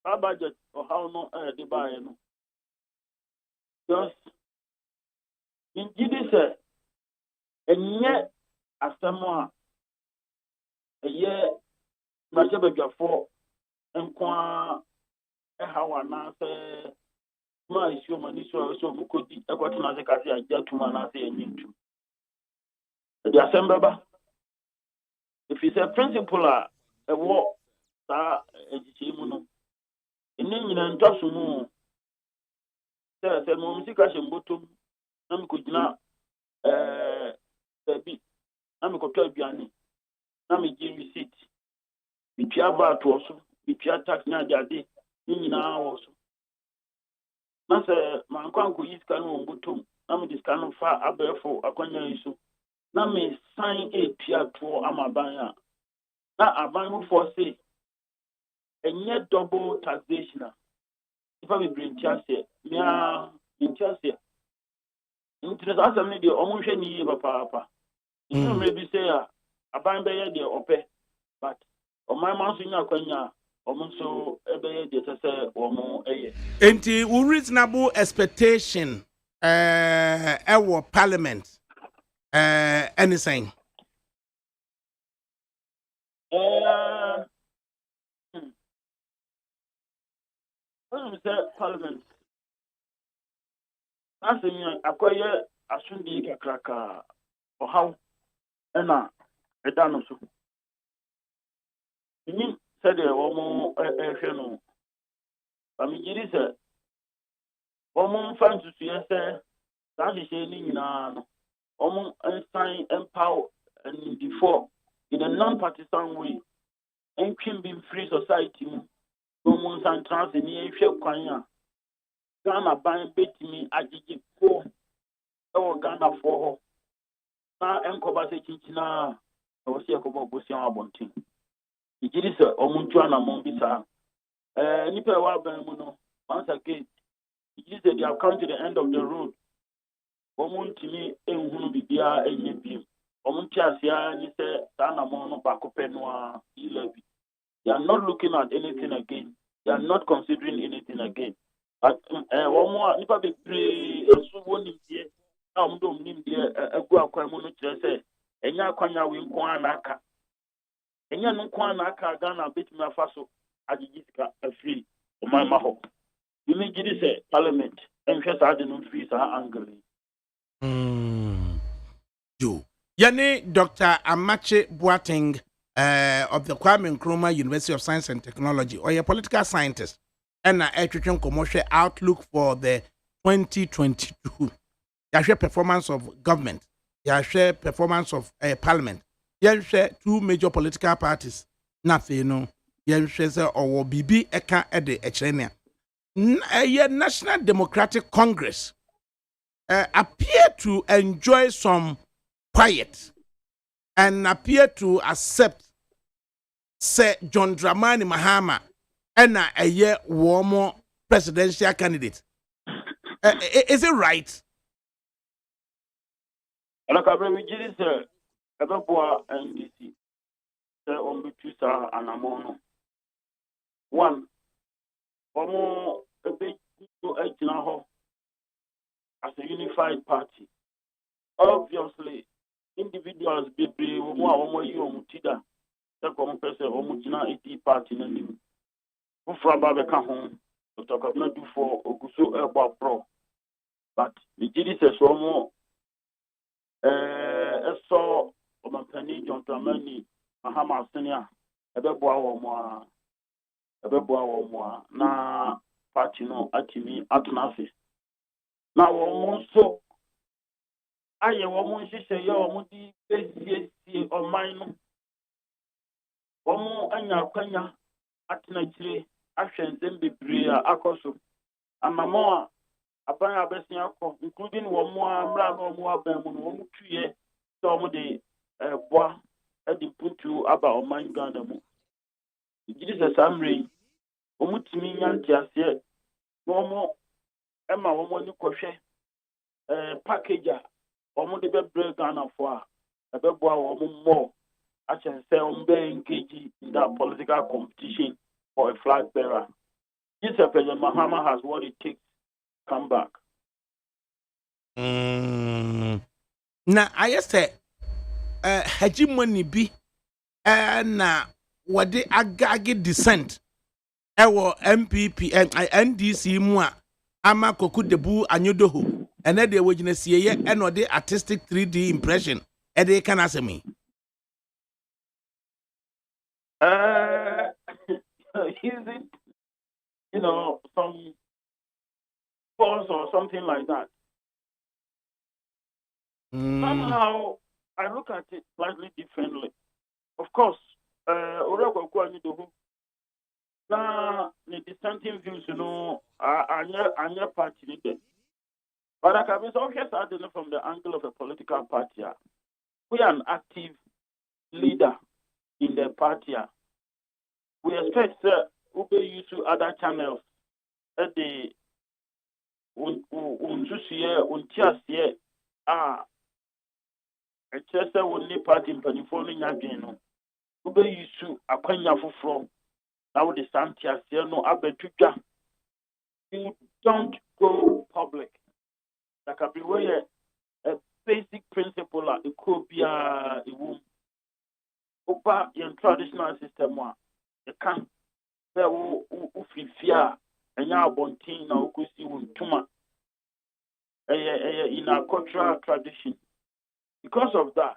our budget or how no the buy no. Just in this and yet as someone a year much of a for and how I say my human is so could be a question as a cassia gentleman as a new the assembly. If it's a principle, a war, a in England, just more. There's a music as a bottom, and could not be. I'm a hotel piano. I'm a give receipt. If you have to also, if you are tax now, day. Also, Master, my uncle is cannon bottom. I'm this cannon far above for a corner issue. Now, me sign a peer to Amabaya. Now, I buy for say, and yet double taxation. If I will bring Chelsea, in Chelsea. Into the other media, almost any year, papa. You maybe say, I buy by the ope, but on my mouse in your conya. Enti reasonable expectation our parliament anything when we say parliament, that's in acquire asundi kakraka or how ena edano so. Ni said the woman no. Amigiri say woman fan to see say that is any na woman sign empower and before in a non-partisan way and can be free society. Women and trans in the Asia Kwanya. Ghana buying bet me agigi for our Ghana for now and conversation now. I was here about Bussian Abontin. It is a Omuntuana Mombisa. Nipa Wabamuno, once again, it is that they have come to the end of the road. Omun to me, and who be there a year. Omuntia, you say, Dana Mono Bacopenua, 11. They are not looking at anything again. They are not considering anything again. But one more, if I be pray, so one in here, I'm doing him there, a go aquamono say, and ya quanya win quanaka. And ya no quanaka, Ghana bit me a faso, Ajiska, a free, or my maho. You may get this parliament, and just I didn't freeze her angry. You. Yani Dr. Amache Boateng. Of the Kwame Nkrumah University of Science and Technology, or a political scientist, and a commercial outlook for the 2022. You share performance of government, you share performance of parliament, you share two major political parties. Nothing, you know, you share or BB Eka at the Echenia. National Democratic Congress appear to enjoy some quiet and appear to accept say John Dramani Mahama and a year warmer presidential candidate. Is it right? ADAKABRI, we did this, Ebeboa NDC, on Bitusa and Amono. One, Omo, a bit to Ejinaho as a unified party. Obviously, individuals be more Mutida. The person Omujina 80 party name. Ufraba beka home, Dr. Kabina do for Oguso Elba Pro. But the GD says one saw Omampani John Dramani Mahama Senior, Ebeboa na party no Atimi Atnafi. Now, also, I am one say, Yo, Mudi, SCSC or mine. Omo anya kwanya atenachire ahwe nzembe bria akoso amamo aban abesia akọ including womo amra no omo aban mu no omo tuye so omo de boa edi putu aba oman Ghana mu igidi se samre omo timi nyanti ase omo ema omo ni kohwe package a omo de be Ghana for a ebe boa omo more. I can say engaged in that political competition for a flag bearer. This President Mahama has what it takes to come back. Now, I say, hegemony be na what the agagi descent. Ewo MPP NDC mua ama koku debu anyodoho. And then they were gonna see ye and or the artistic 3D impression. And they can answer me. Is it, some force or something like that? Somehow, I look at it slightly differently. Of course, now the dissenting views, are party needed. But I can be so starting from the angle of a political party. We are an active leader in the party. We expect Ube use other channels at the a chester only party in California again. Ube use a quenya from now the Santia no abetuka. You don't go public. That can be where a basic principle it could be a womb. Opa in traditional system one. You can't fear and ya bontin na ukusi wuntuma in our cultural tradition. Because of that,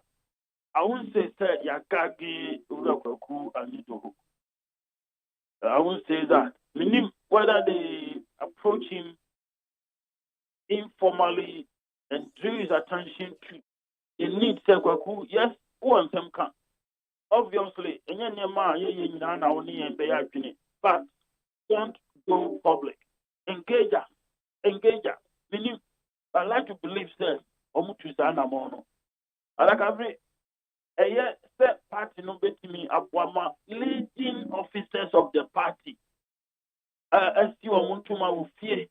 I won't say that yakagi urakoku anidoho. I won't say that. Meaning whether they approach him informally and draw his attention to the need sekwaku, yes, one some can. Obviously, but don't go public. Engage her. Meaning, I like to believe that Omutusana Mono. ADAKABRI, a set party no betimi Abwama, leading officers of the party. As you Omuntuma will fear,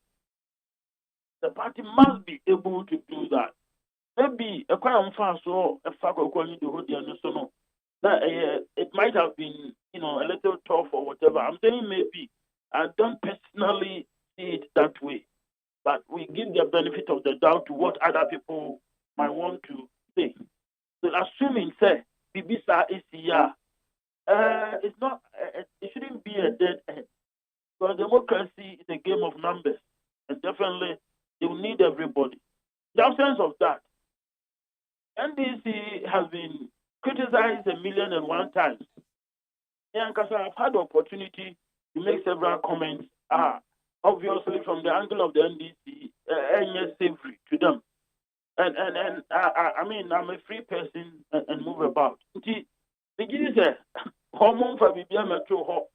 the party must be able to do that. Maybe a crime fast or a fact according to Hodian Sono. That it might have been, a little tough or whatever. I'm saying maybe. I don't personally see it that way. But we give the benefit of the doubt to what other people might want to say. So assuming, say, Bibisa is here, it's not, it shouldn't be a dead end. Because democracy is a game of numbers. And definitely, they will need everybody. In the absence of that, NDC has been criticized 1,000,001 times. And I've had the opportunity to make several comments. Obviously, from the angle of the NDC, savory to them. And I mean, I'm a free person and move about. The is a hormone for BBM metro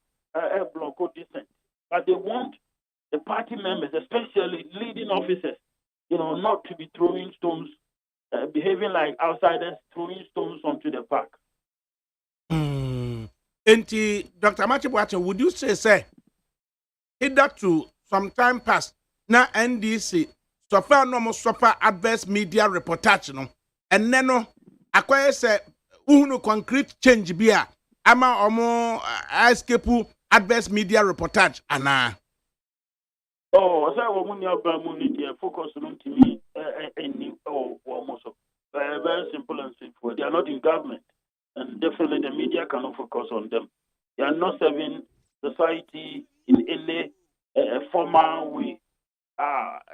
block dissent. But they want the party members, especially leading officers, not to be throwing stones, behaving like outsiders, throwing stones onto the park. Enti, Dr. Machibuache, would you say, hitherto some time past, na NDC, suffer no more suffer adverse media reportage, no, and then acquire say, no concrete change beer, ama omo escape adverse media reportage, ana. Oh, I said, well, focus on to me, almost very simple and simple. They are not in government, and definitely the media cannot focus on them. They are not serving society in any formal way.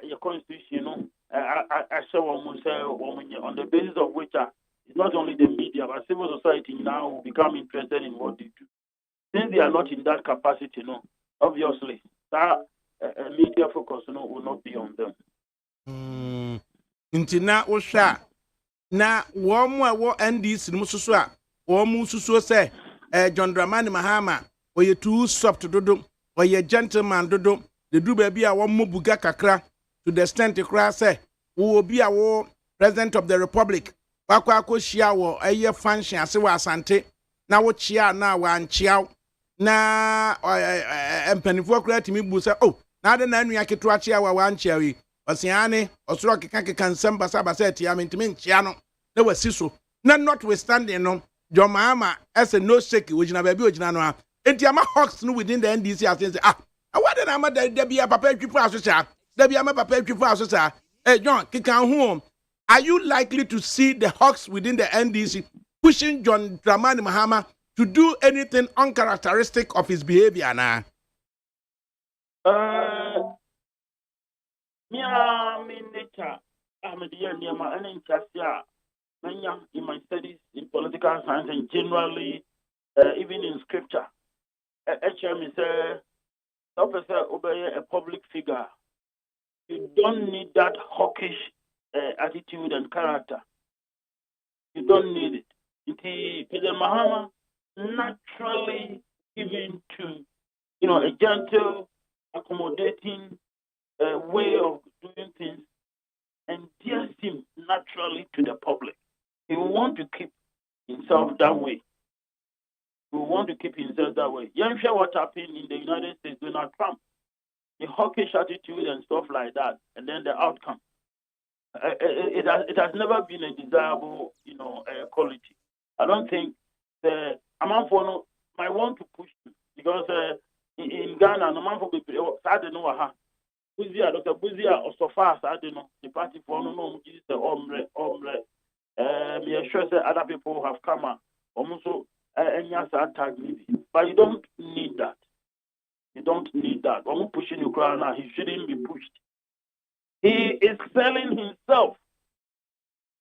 Your constitution, I say on the basis of which it's not only the media, but civil society now will become interested in what they do. Since they are not in that capacity, obviously, that media focus will not be on them. Intina Osha na wo NDC mususu a wo mususu say John Dramani Mahama oye too soft dodo oye gentleman dodo the do baby a wo buga kakra to the extent kra say wo bi a wo president of the republic wakwa akohia wo eye function ase wa asante na wo chia na wa anchia na empanifo kra timi bu say oh na de na anu aketo achia wa anchia wi osiane osoro keka nsem basa etia mentimi nchia no na wasiso na notwithstanding no John Mahama as a no shake ojina baby ojina no enti ama hawks no within the NDC as say what na ama there be a papa twipo asosa there be ama papa twipo asosa John keka ho are you likely to see the hawks within the NDC pushing John Dramani Mahama to do anything uncharacteristic of his behavior now? Nature, I'm a dear near my in my studies in political science and generally, even in scripture. HM is a public figure. You don't need that hawkish attitude and character. You don't need it. President Mahama naturally given to, a gentle, accommodating way of doing things, and endears him naturally to the public. He will want to keep himself that way. You sure what happened in the United States, Donald Trump, the hawkish attitude and stuff like that, and then the outcome. It has never been a desirable, quality. I don't think the Amanfono might want to push him because in Ghana, no man for people, Buzia, Dr. Buzia, or so far, the party for no, the ombre. Me sure that other people have come almost any answer tag maybe, but you don't need that. You don't need that. I'm pushing you crowd now. He shouldn't be pushed. He is selling himself.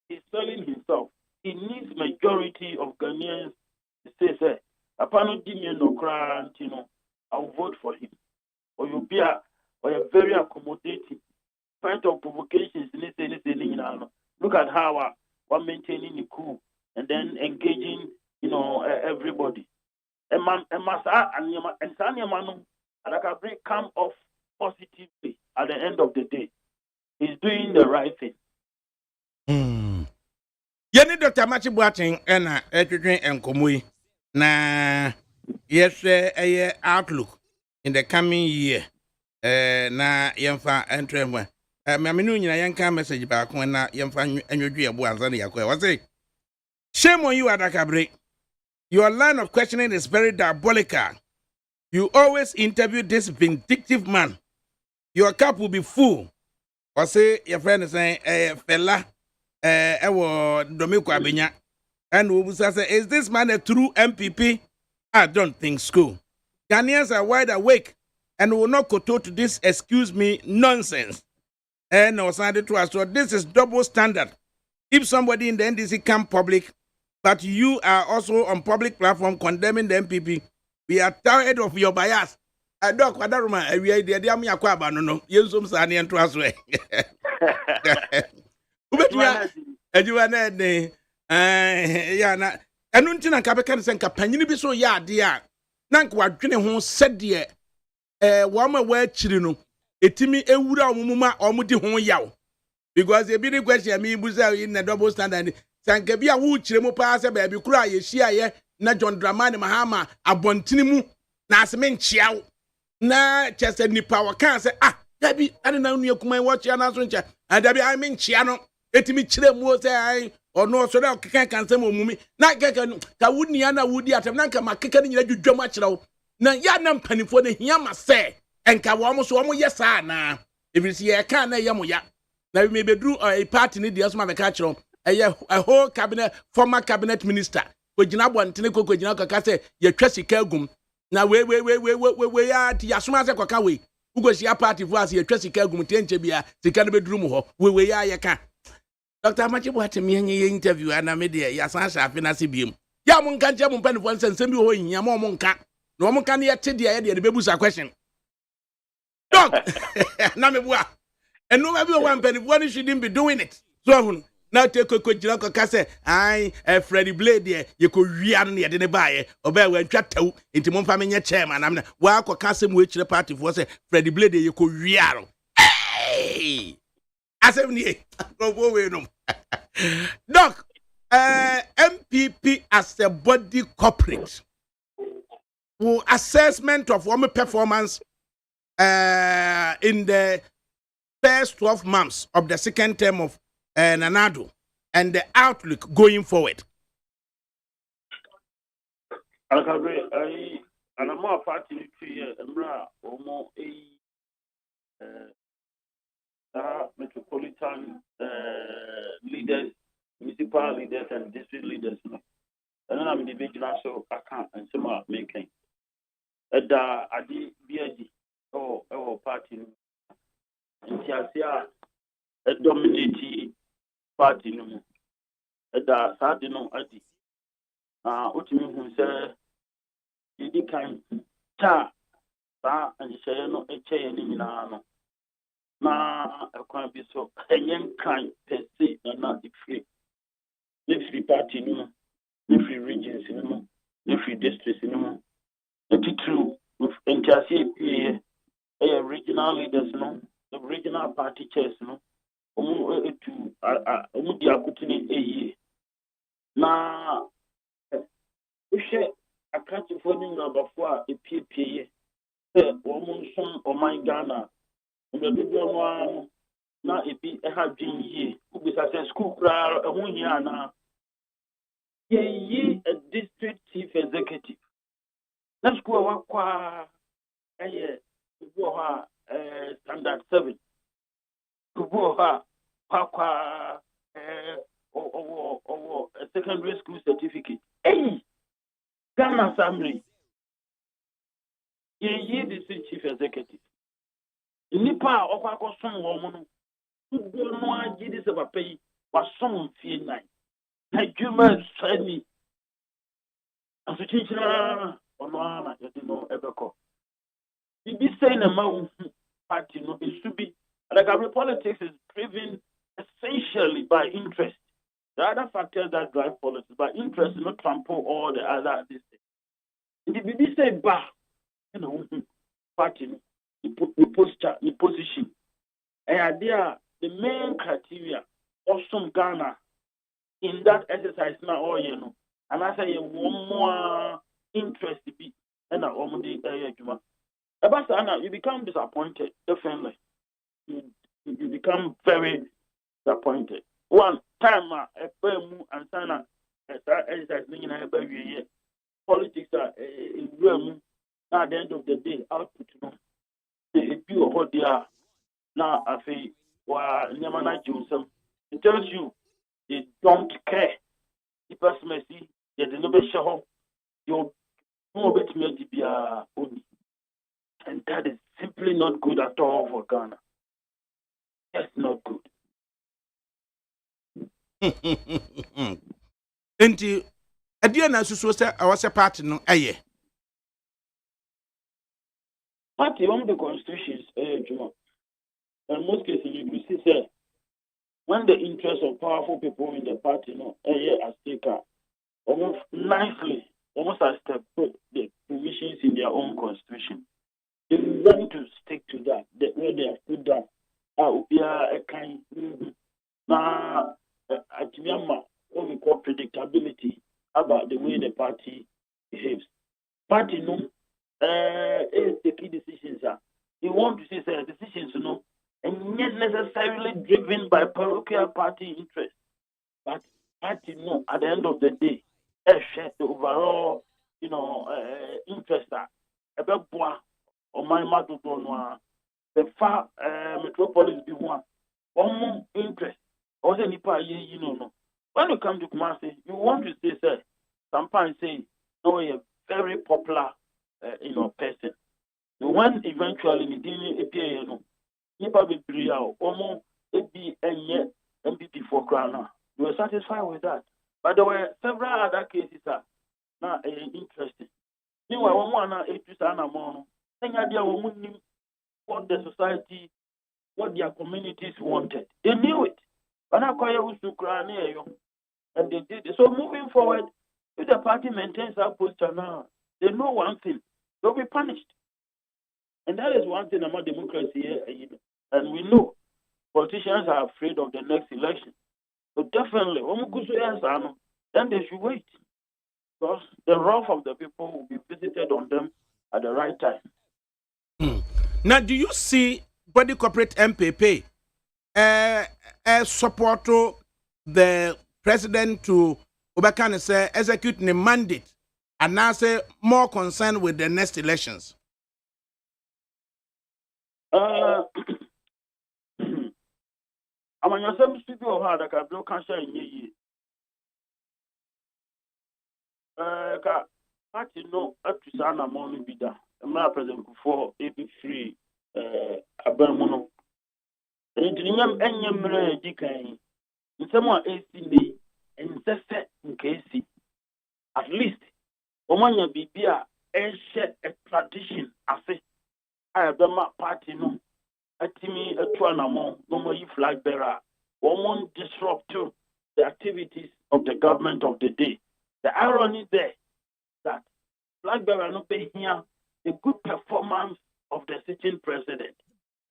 He's selling himself. He needs majority of Ghanaians to say, "Apano Dimian no crowd, I'll vote for him." Or you'll be very accommodating. Point of provocations. Look at how we're maintaining the coup and then engaging, everybody. And ADAKABRI come off positively at the end of the day. He's doing the right thing. Yeni Dr. Machi Boateng ena etwetwen enkomoi na yes outlook in the coming year na yemfa entremwa me amenu nyina yenka message ba ko na yemfa anwodwe ebo anza na yakwa wase shame on you ADAKABRI. Your line of questioning is very diabolical. You always interview this vindictive man. Your cup will be full. Or say your friend is saying fella ewo Domiko Abenya. And Ubusa say, is this man a true MPP? I don't think so. Ghanaians are wide awake and will not kowtow to this excuse me nonsense. And no sounded to us. So this is double standard. If somebody in the NDC come public, but you are also on public platform condemning the MPP, we are tired of your bias. I don't know. We are the Ami Aquaba. No, you some Sani and Trustway. You are not yeah, and Untina Cabacan and Capani be so ya, dear. Nank what Jenny Hon said, dear. Wama where chilino. Etimi Ewura Muma or Muti Hon Yaw. Because the big question me was in the double standard. Sankabia wood chimo pass a baby cry, ye na John Dramani Mahama, a bontinimu, na semen chiao. Na chest ni power can say, Debbie, I don't know you come watch your announcement. And Debbie, I mean Chiano, etimi chile mo say, or no, so that can say mummy. Na kakan, ka wouldn't yana woody at Nanka, my kicking you do much low. Na yanam penny for the yama say, and Kawamos, yes, na. If it's ye can, yamoya. Now we may be drew a party in the Osman catcher. A whole cabinet, former cabinet minister. We Jinabo and Tineko Jinaka say, ye trusty Kelgum. Now we are Yasuma Kwakawe. Who goes your party for us, ye trusty Kelgum, Tenchebia, the Canada bedroom. We are ya can. Dr. Machi Boateng me interview and I made the Yasansa Finasibium. Yamun can't jam pen once and send you in Yamonka. No one can yet tell the idea the baby's a question. Dog, Namibua. And no everyone penny one shouldn't be doing it. So now take a Jinaka Casse, Freddie Blade, there, you could read near the buy, or bear when chateau into Monfamia chairman. I'm walk or Cassim, which the party was a Freddie Blade, you could read. Hey, as Doc, MPP as a body corporate, who assessment of woman performance in the first 12 months of the second term of Nanado and the outlook going forward. ADAKABRI, and I'm more party to Emra or more metropolitan leaders, municipal leaders, and district leaders. And then I'm the regional, so I can't and some are making. Ada Adi BID or party. And Tiasia a dominating party no da sadino adi utimi hu se yidi kan ta ba anhyɛ no ɛkyɛ ne nyinaa no na ɛkwan bi so ɛnyɛ kan pɛsi na ifri party no ifri regions no ifri districts no ɛtitru ntiasie regional leaders no the regional party chairs no di akutini eye na uhwe akatifo ni ngabafo a epiepie se wo nson oman Ghana ndododo no ano na ebi ha dwen yie ubisa se school kra ho hia na ye a district chief executive na school wa kwa wo ha standard 7 kubo ha kwa secondary school certificate. Hey, Ghana Assembly. Ye the chief executive. Nipa okwa son wo mo no. Ugo no agi this papa yi wa son fie nine. Na dwuma sani. Aso chinchira ono ana yedi no ebeko. Bibi say na ma party no it should be ADAKABRI politics is driven essentially by interest. The other factors that drive politics, but interest not trample all the other things. The BBC say bah, you know, party, the posture, the position. And there, the main criteria of some Ghana in that exercise now, all you know, and I say one more interest to be, and I want the about Anna, you become disappointed, definitely. You become very disappointed. One time, a and Sana, exercise, politics are in room. Now, at the end of the day, output, you know, if you are what they are now, I say, well, it tells you they don't care. The person may see, they didn't be sure you're more bit me to be only. And that is simply not good at all for Ghana. That's not good. Enti adia na susu se awase party no eye. Party on the constitutions, in most cases you see say when the interests of powerful people in the party at stake almost nicely, almost as the provisions in their own constitution. They want to stick to that, where they have put down. A kind now what we call predictability about the way the party behaves. Party is the key decisions. You want to see decisions, and not necessarily driven by parochial party interest, but party at the end of the day, the overall, interest or my matter the far metropolis be one interest or any party, when you come to Kumasi, you want to say, sir, sometimes say, no, you're a very popular, person. When eventually you didn't appear, you probably be almost MPP for Ghana. You were satisfied with that. But there were several other cases that now interesting. Meanwhile, one what the society, what their communities wanted. They knew it. But now and they did it. So moving forward, if the party maintains that posture now, they know one thing, they'll be punished. And that is one thing about democracy here. And we know politicians are afraid of the next election. So definitely, then they should wait. Because the wrath of the people will be visited on them at the right time. Now, do you see body corporate MPP support the president to say execute the mandate and now say more concerned with the next elections? I'm on your same studio of ADAKABRI cancer in ye. Party no up to Sana Monu Bida. I'm present for AP3 Abermono. And Enyam Dikai. In someone AC and set in KC. At least, Omanya Bibia and shed a tradition. I say, I have done my party no. Atimi Tuanamo, no more flag bearer. One disrupt the activities of the government of the day. The irony there that flag bearer no pay here the good performance of the sitting president.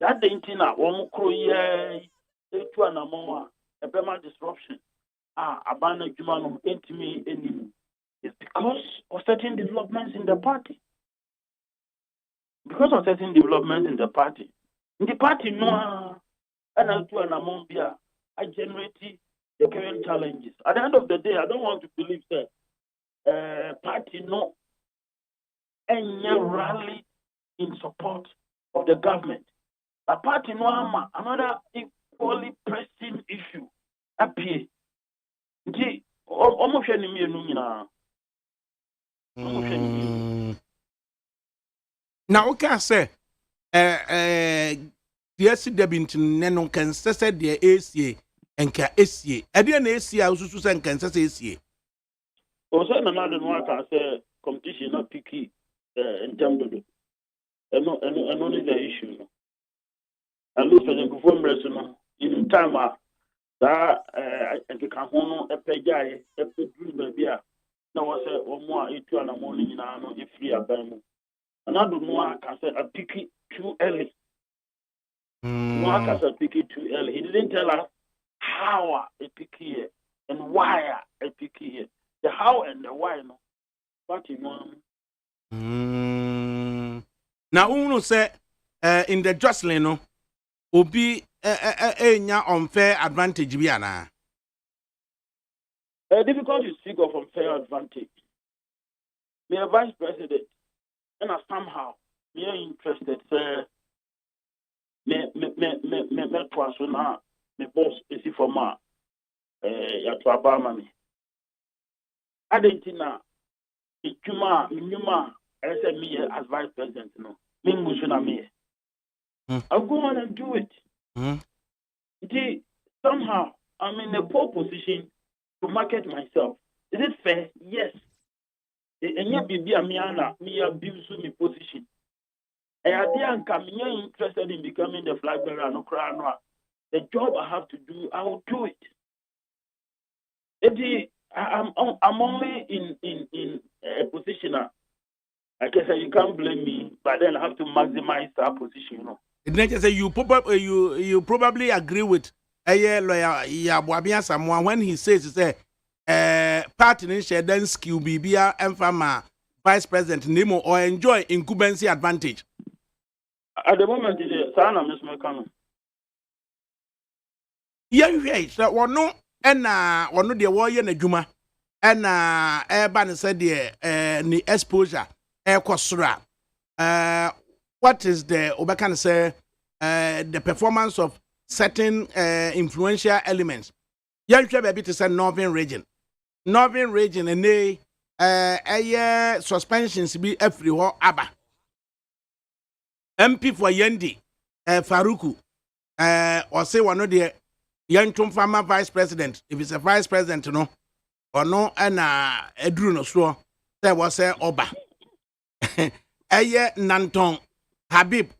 That the intina one croye Tuanamo a Bema disruption. Abana Jumano intimi enemy. It's because of certain developments in the party. Because of certain developments in the party. In the party, no, and I generate the current challenges. At the end of the day, I don't want to believe that party no any rally in support of the government. A party no another equally pressing issue appear. Almost any Now okay say the AC debintin neno can say the ACA and ka ACA. Ade na ACA ususu say can say ACA. O say na na no aka say competition na picky in terms of no is the issue. And look for the performance no in time that can ho no epegyae epedru ba bia na wo say omo a etu anamo ni nyina no e free aban mu. Another no aka say a picky too early. No aka say picky too early. He didn't tell us how a picky here and why a picky here. The how and the why no. What you know. Now uno say in the Jocelyn no obi enya unfair advantage bi ana. Difficult to speak of unfair advantage. Me a vice president and somehow me interested say me twaso na me boss esi for ma ya to abama me. Adentina Minuma, I said me as vice president, no. Mingushuna me. I'll go on and do it. Somehow, I'm in a poor position to market myself. Is it fair? Yes. And yet, be a miana, me abuse me position. And I didn't come interested in becoming the flag bearer, no crown. The job I have to do, I will do it. I'm only in a position. I guess you can't blame me, but then I have to maximize that position. You know. It say you probably agree with lawyer Yabuabia Samoa when he says party in share then skill bibia and vice president Nemo or enjoy incumbency advantage. At the moment, it's Sana Miss McConnell. Yeah, so one no. And one no the warrior na juma and ban said the exposure kosura what is the obakan say the performance of certain influential elements yanhwe baby to say northern region and suspensions be every ho aba MP for Yendi Faruku or say one of the young former vice president, if it's a vice president, no, or no, and Edru no so there was a Oba. Nanton Habib,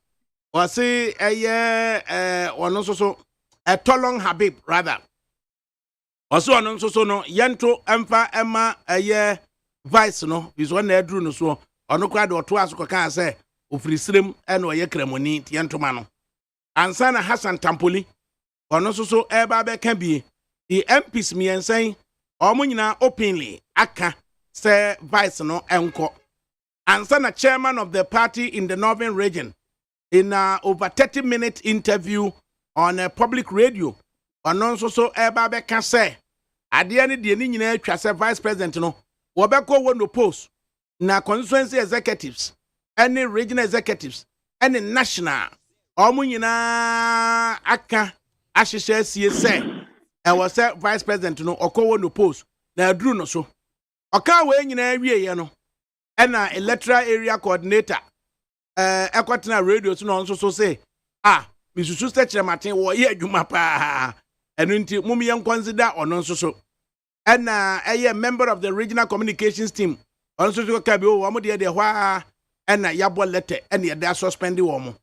or say or no so a Tolong Habib, rather. Also, on so no, Yanto Emfa Emma vice no, is one Edru no so, or no crowd or two as can say, Ufrisrim and or Yekremoni, Yantomano. And Sana Hassan Tampoli. Ono so eba be can be the MPs me and saying nyina openly aka say vice no enko and a chairman of the party in the northern region in over 30-minute interview on a public radio ono so eba be can say ade ani de ni nyina atwa say vice president no wo be ko wo no post na constituency executives any regional executives any national nyina aka Ashisha say I was vice president no okowo no post na adru no so oka we nyina wie no e na electoral area coordinator ekwatena radio so no so say misusu sechere maten wo ye adwuma pa enu nti mum ye consider ono so e na member of the regional communications team ono so ka bi wo mo de hwa e na yabo letter e na dey suspend wo mo.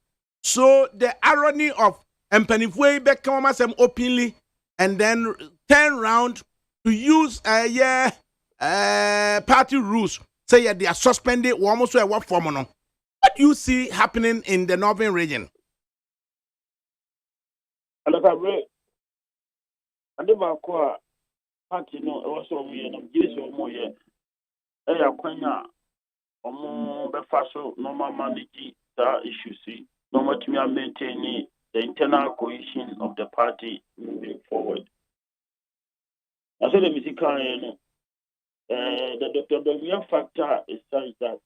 So the irony of Empanifwe become masem openly and then turn round to use party rules. Say they are suspended or almost a work form. What do you see happening in the northern region? ADAKABRI, and the party no also we and Jesus or more yet. Quenya or befaso normal manage that issue. See, no matter me maintaining the internal cohesion of the party moving forward. I said the musical, the Dr. Domian factor is such that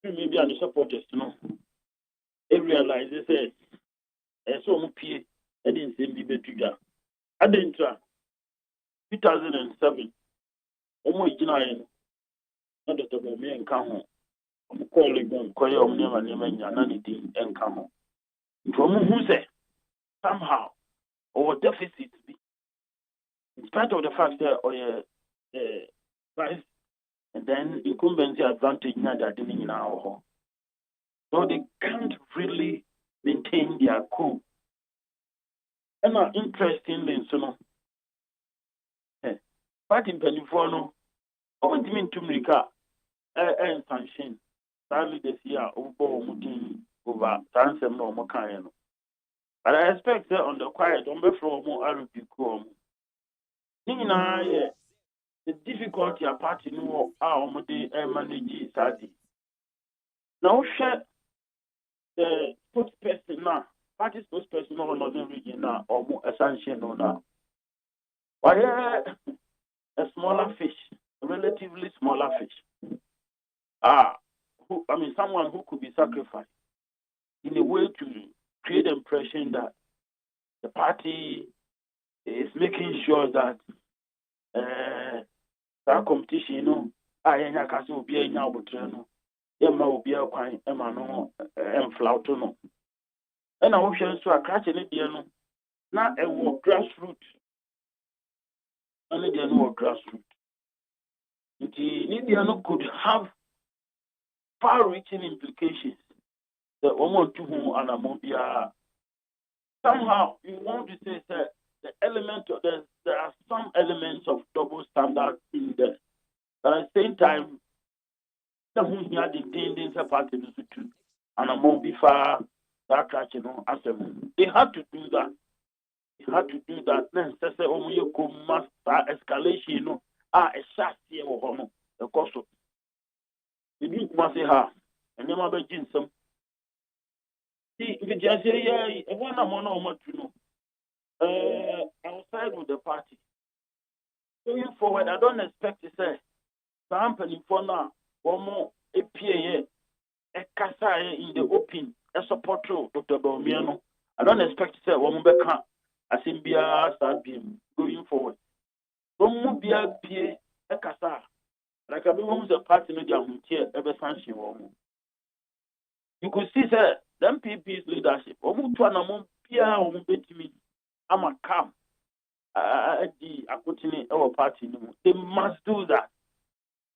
maybe the supporters, they realize they say, so P. I didn't see me better. I didn't try 2007. Almost Dr. Domian come home. Colleague, Koya Omnia Nemanja, Nanity, and Camo. From who say somehow or deficit be, in spite of the fact that price and then incumbency advantage now that in our home. So they can't really maintain their cool. And not interestingly, so no. But in Peniforno, I want to mean to make and sanction. Sadly, this year, over Sansem no Mokayano. But I expect that on the quiet, on the floor, more Arabic. The difficulty a party no our manage Sadi. Now, share the spokesperson now, party spokesperson no northern region now, or more essential now. But a smaller fish, a relatively smaller fish. Someone who could be sacrificed in a way to create the impression that the party is making sure that that competition, I ain't a castle be a now, but Emma will be a quine, Emma no, and Flautono. And I wish to a crash in Indiana, not a war grassroots. And Indiana war grassroots. Indiana could have far-reaching implications. The woman to whom Anamobia somehow you want to say that the element of there are some elements of double standard in there. But at the same time, the who had the tendons apart in the two Anamobia that as they had to do that. They had to do that. Then say you could master escalation, a chassis or the cost of the new must say her and never be some. See, the just say, one amount of what you know. Outside of the party. Going forward, I don't expect to say, company for now, one more APA, a casa in the open, a support to Dr. Baumiano. I don't expect to say, one more back, as in Bia start being going forward. One more Bia a casa. Like I mean, the party no down here ever sanction woman. You could see that the MPP's leadership, Omutuanamon Pia Ombetimi, I'm a camp. The Akutini our party. They must do that.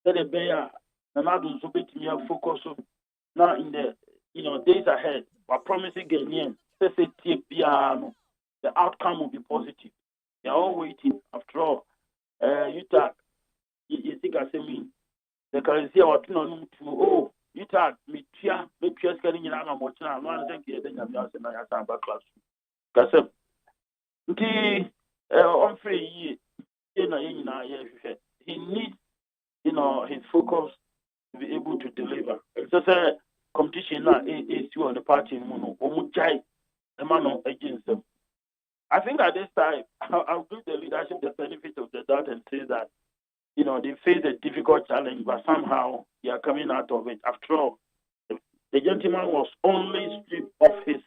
That the bear and I don't so me focus on now in the days ahead. But promising Ghanaian, piano, the outcome will be positive. They are all waiting. After all, you think I say me. The currency our to you talk me scanning in our watching. I want to thank you. Then I'm just in my class. Because on free he needs his focus to be able to deliver. It's just a competition now is on the party in Mono Omujai Emano against them. I think at this time I'll give the leadership the benefit of the doubt and say that they face a difficult challenge, but somehow they are coming out of it. After all, the gentleman was only stripped of his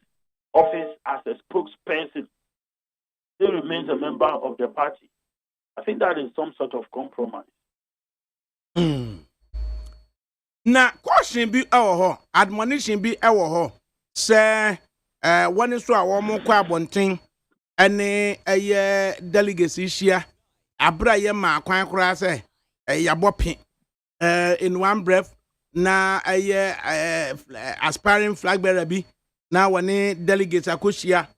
office as a spokesperson. Still remains a member of the party. I think that is some sort of compromise. Na caution be our admonition be our say one is to our more quabonting and a delegacy share. Abra ye ma kwan kura se ya bopi in one breath na aspiring flag bearer bi na wone delegates akoshia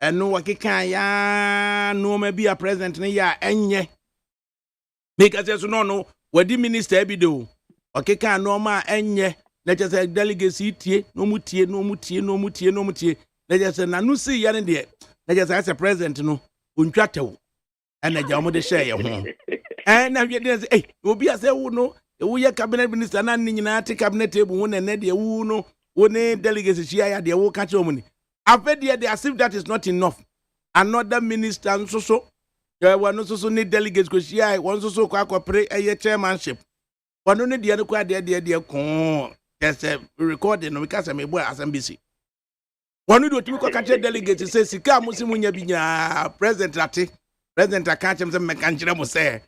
eno wakeka ya no ma bi a president ne ya enye make us no wadi minister bi do wakeka no ma enye na just delegates tie no mutie na just na no see ya ne de na just as a president no ontwatew and a jam de share home. And now you say, hey, will be as a no, we are cabinet minister and in cabinet table one and Nedia Uno, one delegates share their work at money. I've heard they as if that is not enough. Another minister and so there were no so need delegates because share one so cooperate a chairmanship. One only the other quite dear con. There's a recording because I'm a boy as NBC. One do to catch a delegate to say, Sika Musimunya Binya, President Rati. President Akachem se mekanjira mo se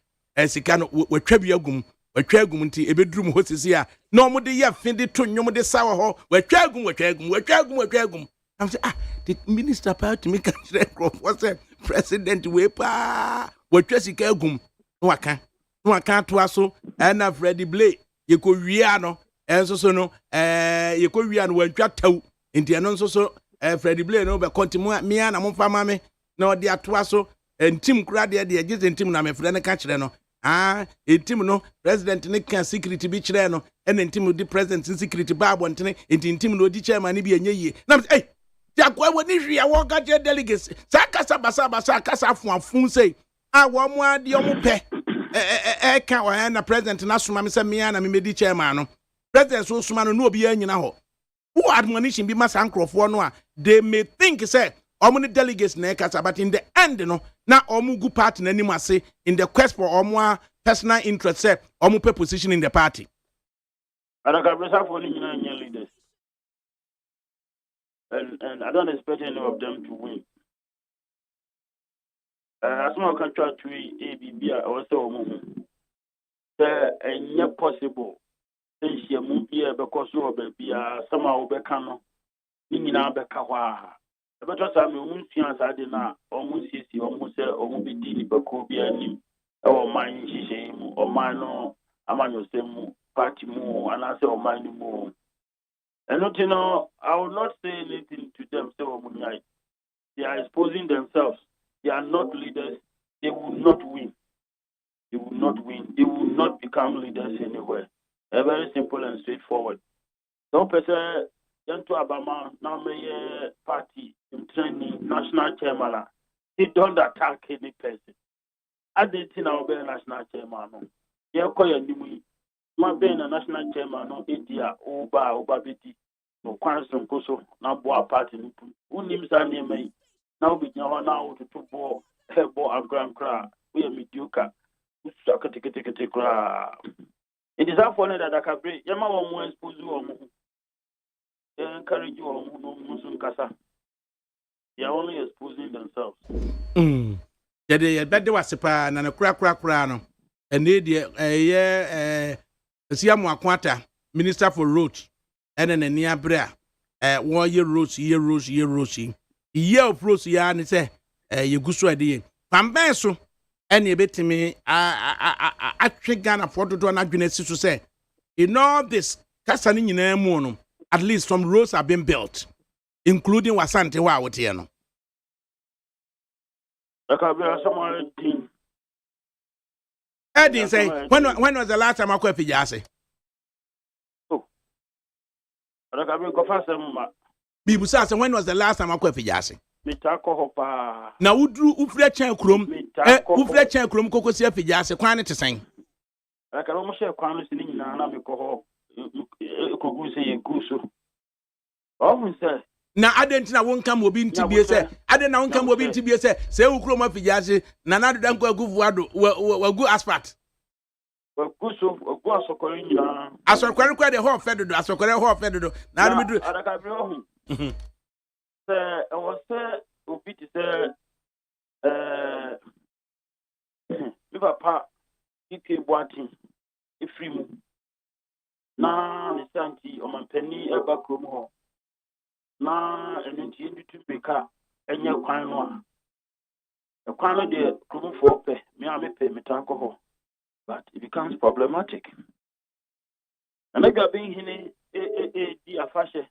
sika no we twabia gum watwa agum nti ebedrum ho sisi a na omo de ye fin de to nwom de sawa ho watwa agum I'm say the minister party me kan kire crop say president we pa watwa sika agum no aka to aso na Freddie Blay ye ko wia no enso so no ye ko wia no watwa taw nti eno nso so Freddie Blay no be continue me na mo fa ma me na odi ato aso ntim kura de gye ntim na me frɛ ne ka kire no ntim no president ne ka security bi kire no ene ntim di president security ba abontene ntim no di chairman bi enye yie na hey jakwa woni hwia wo ga je delegates sa kasa basa kasa afuafun sei wo mo ade o mo pɛ ka wa na president na soma me se me na me medi chairman no president so soma no obi anyina ho who admonition bi masa nkrofo no a they may think say omo delegates na kasa but in the end no na omo gu party na nim ase in the quest for omo personal interest say omo pe position in the party ADAKABRI for any leaders and I don't expect any of them to win. As my country to ABB also omo and possible since you move here because you be somehow be can nyina be ka hwa but what am we see as I did now almost see almost say omo be di be ko bi anim e o man hihye mu o man no amanyo semu party mu and I say o man mu and not I will not say anything to them say omo nyai they are exposing themselves they are not leaders they will not win they will not become leaders anywhere very simple and straightforward don't person to Obama now my party in training national chairman. They don't attack any person. I didn't know be national chairman. Yeah, call your name. My being a national chairman no India oba beti no kwanson koso na boa party no. Unim sa name now be now to ball and grand we are mediocre. Usaka kra. It is that for that ADAKABRI. Yama wa mo expose you encourage you on Kasa. They are only exposing themselves. They better was a na kura no. And they Siamu Akwata, Minister for Roads, and then near Brea. 1 year roads, year of roads, and say, you go so idea. Pambeso, and you bet me, I think Ghana for to do an argument to say, in all this, Casanin in Mono. At least some roads have been built, including Wasante Wawatiano. I didn't say, when was the last time I could Fijase? Oh, Bibusa, when was the last time I could Fijase? Mitako now, Ufrechan Krum, Ufrechan Krum Cocosia Fijase, quantity to sing. I can almost share quantity in Anamico. Na adent na won kam obi ntibie se adent na won kam obi ntibie se se ukuro ma fijase na na dan ko agufu ado wagu asphalt wagu asokore nyina asokore kwa de ho fedodo asokore ho fedodo na adu midu ADAKABRI ohu se e was obi ti se mi papa ike boatin efrimu na nisanti omampani eba krom ho na enenti endutu beka enye kwan no a kwan no de krom fo pe me amepe metanko ho but it becomes problematic and I got being hini di afashe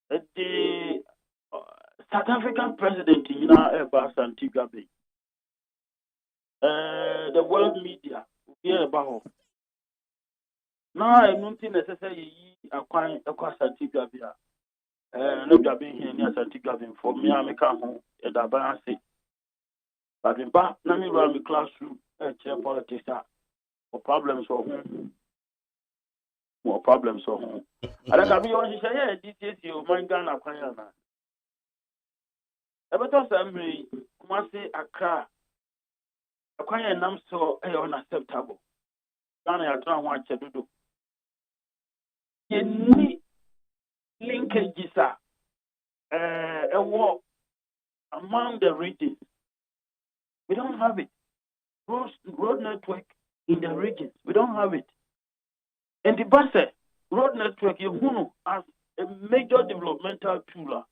the South African president eba Santigua Bay the world media here about na enunti necessary akwan Santigua Bay no job here near Santigua Bay for me ameka ho e da ban ase but ba na me run the classroom chair politics or problems for whom more problems for whom ADAKABRI on say DTC o man Ghana kwan ya na e beto samri kuma say Accra akwan ya nam so unacceptable Ghana ya try ho achedodo any linkages a war among the regions. We don't have it. Road network in the regions. We don't have it. And the bus road network, you know, as a major developmental tool.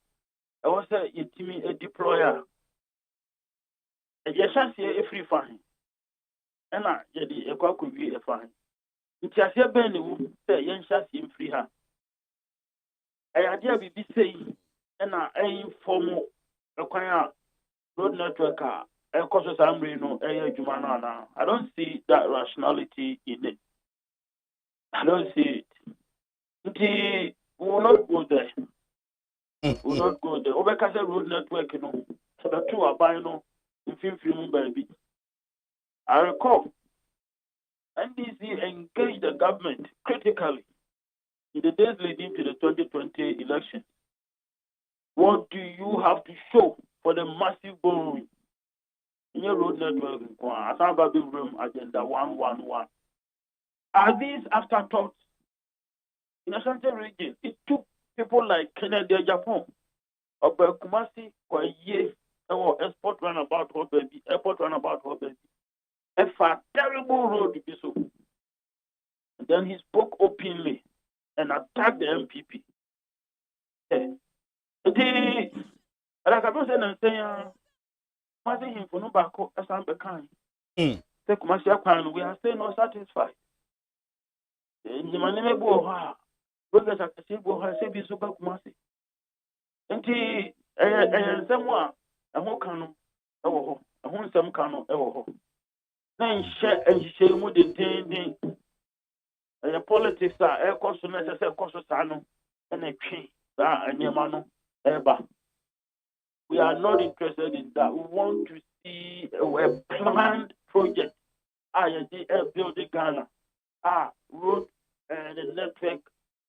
I was a deployer. A chance a free fine. And I did a quack could be a fine. It's a benny who say, young chassis free her. I idea be saying, and I aim for more acquire road network. I don't see that rationality in it. I don't see it. We will not go there. We will not go there. Overcast road network, you know, so the two are buying in film baby. I recall NDC engaged the government critically in the days leading to the 2020 election. What do you have to show for the massive borrowing in your road network? Asamba room agenda 111. Are these afterthoughts? In a certain region, it took people like Canada, Japan, or Kumasi for a year, or export runabout, or baby, airport runabout, or baby. A terrible road to be so. And then he spoke openly and attacked the MPP. The ADAKABRI and saying, "Mazing him for no backo as I'm kind." Take Kumasi, we are still not satisfied. The man go progress at the table has said this about Kumasi. And someone a whole canoe, a whole some canoe, then share and share with the the politics are a cost necessary cost of Sano and a tree and Yamano Eba. We are not interested in that. We want to see a planned project. Building Ghana, road and the network,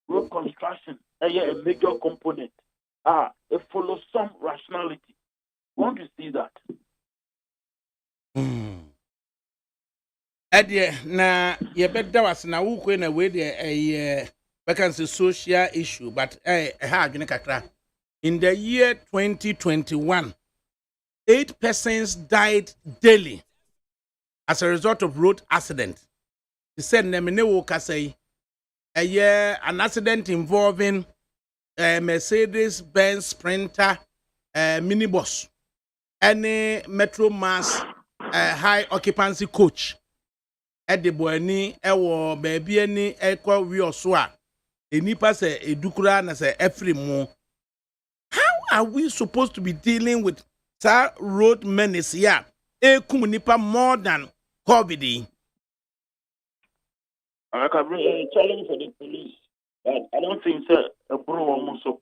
road construction, a major component. It follows some rationality. We want to see that. Edia na yebeda was na wo na we de vacancy social issue but ha adwene kakra in the year 2021 8 persons died daily as a result of road accident. He said nemene wo kasai an accident involving Mercedes Benz Sprinter minibus any Metro Mass high occupancy coach Edeboani ewo baby ani ekwa wi so a enipa se edukura na se FRIMPONG. How are we supposed to be dealing with road menace here? Ekum nipa more than COVID. ADAKABRI a challenge for the police, but I don't think a bro almost so.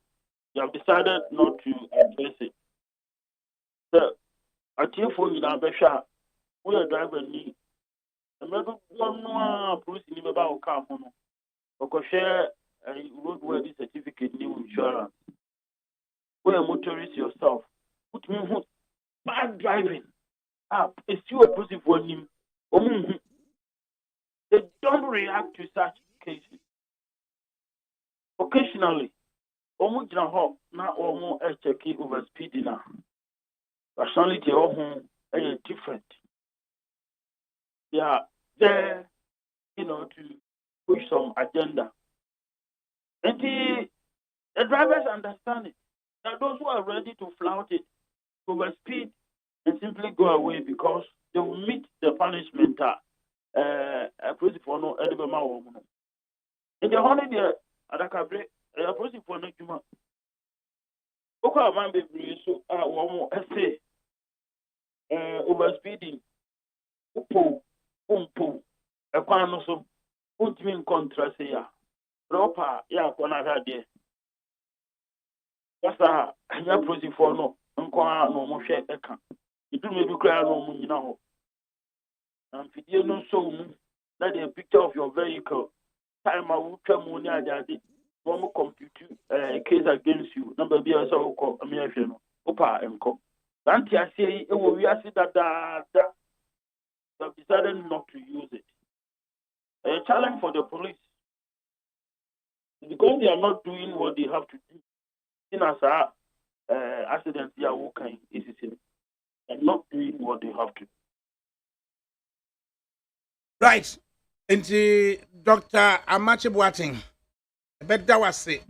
You have decided not to address it. So, I think for you now, Besha, we are driving. The medical one police in the about car or share a roadworthy certificate new insurance. We are motorist yourself. Put me bad driving. It's still a positive for him. They don't react to such cases. Occasionally, almost now almost checking over speeding now. Rationality is different. They are there, to push some agenda. And the drivers understand it. There are those who are ready to flout it, overspeed, and simply go away because they will meet the punishment. For no Edema woman. In the holiday, ADAKABRI, a process for no human. Oka man be so one more essay overspeeding. Umpo, a quan so put me in contrast here. Proper, kona had that's a process for no, no more share. You do maybe cry no more. And if you don't show that a picture of your vehicle, time I will come on one compute case against you. Number be a so called American Opa and Co. Santi, I say, we are that have decided not to use it. A challenge for the police because they are not doing what they have to do. In as accidents, they are walking, and not doing what they have to do. Right. And Dr. Amachi Boateng, better was say.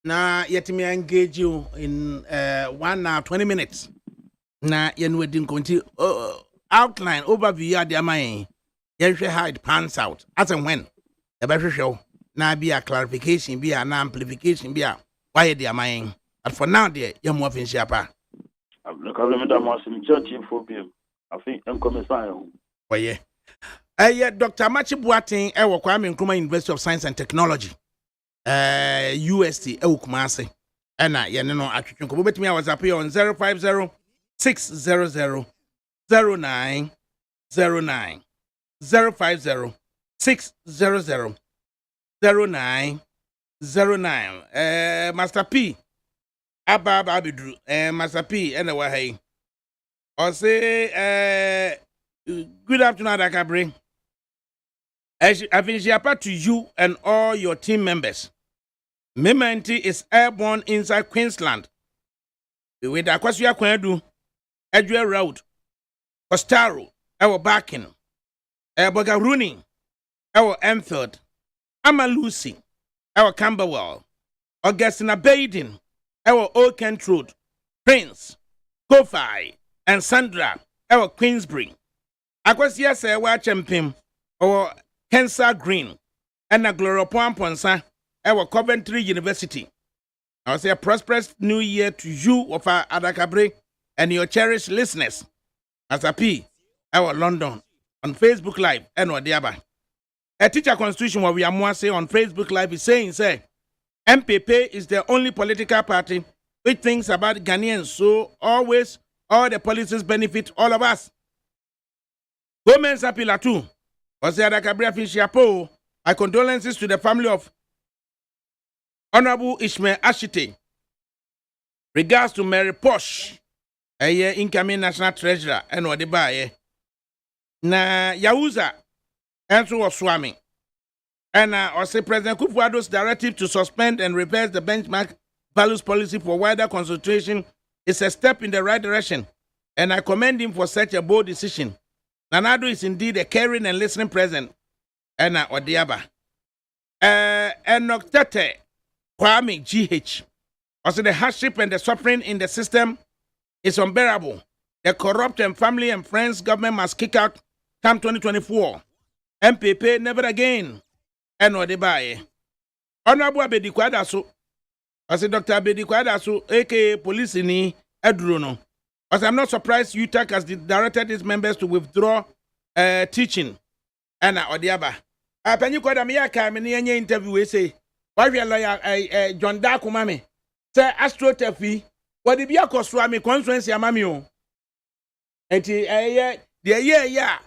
Now, yet me engage you in 1 hour 20 minutes. Now, you wedding continue outline overview at the amine. You should how it pans out as and when the better show. Now, be a clarification, be an amplification, be a why the amine. But for now, dear, you're more in Shapa. The government must in church for him. I think I'm coming. Why, yeah. Dr. Amachi Boateng, Kwame Nkrumah University of Science and Technology. UST Kumasi. Ena no atwetwe ko betimi was up here on 050 600 0909 050 600 0909 Master P Abba Abidru Master P ena wa hai o say good afternoon ADAKABRI. I finish apart to you and all your team members. Mementi is airborne inside Queensland. With Akwasua Kwedu, Edgware Road, Ostaro, our Barking, Bogaruni, our Enfield, Amalusi, our Camberwell, Augustina Baden, our Old Kent Road, Prince, KO FIE, and Sandra, our Queensbury. Akwasua say wa champion, our Kensa Green, and a Gloropon Ponsa, our Coventry University. I say a prosperous new year to you of our ADAKABRI and your cherished listeners. As a P, our London, on Facebook Live, and what the other. A teacher constitution where we are more say on Facebook Live is saying, say, MPP is the only political party which thinks about Ghanaians, so always all the policies benefit all of us. Women's appeal too. Was the ADAKABRI official. My condolences to the family of Honorable Ishmael Ashite. Regards to Mary Posh, a incoming national treasurer, and what they buy. Na Yahuza, answer was Swami. And I say President Kufuor's directive to suspend and reverse the benchmark values policy for wider concentration is a step in the right direction, and I commend him for such a bold decision. Nanado is indeed a caring and listening president. And Odiaba. And Noctete Kwame GH. Also, the hardship and the suffering in the system is unbearable. The corrupt and family and friends government must kick out come 2024. MPP never again. And Odiba. Honorable Abedi Kwadaso. Also, Dr. Abedi Kwadaso, aka Police in Edruno. As I'm not surprised UTAC has directed its members to withdraw teaching. And Odiaba. Penny Kwada Miyaka, many interview, we say, why we are lawyer John Darko Mami. Say, Astrotephy, what the Biako Swami conference Yamamio. And the yeah.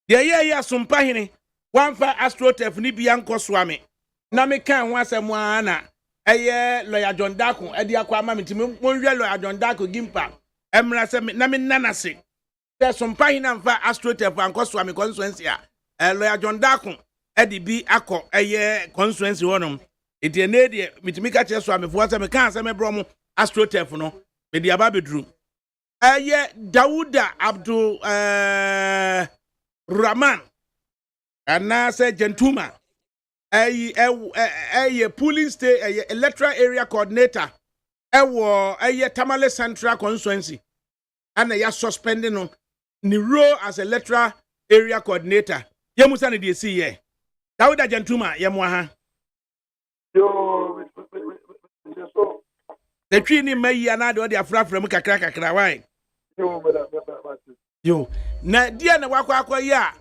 The Sumpahini, one for Astroteph Nibianko Swami. Namikan once a moana. Lawyer John Darko, Ediaqua Mammy, one lawyer John Darko Gimpa, Emra Namin Nanasi. There's some pahina for Astroteph and Coswami consuencia. Lawyer John Darko, Eddie B. Ako, consuency honum. It is a nadia, Mitimika Cheswami, for some can't say me bromo, Astroteph, no, with the Ababidru. Dawuda Abdul Rahman, and now say Gentuma. A polling state, electoral area coordinator, a Tamale Central constituency, and a suspending on the role as electoral area coordinator. Yamusani DC, yeah. Dawuda Gentuma, Yamwaha. The tree may another the Afra from Kakra, why? Yo, na dear na wakwa ya.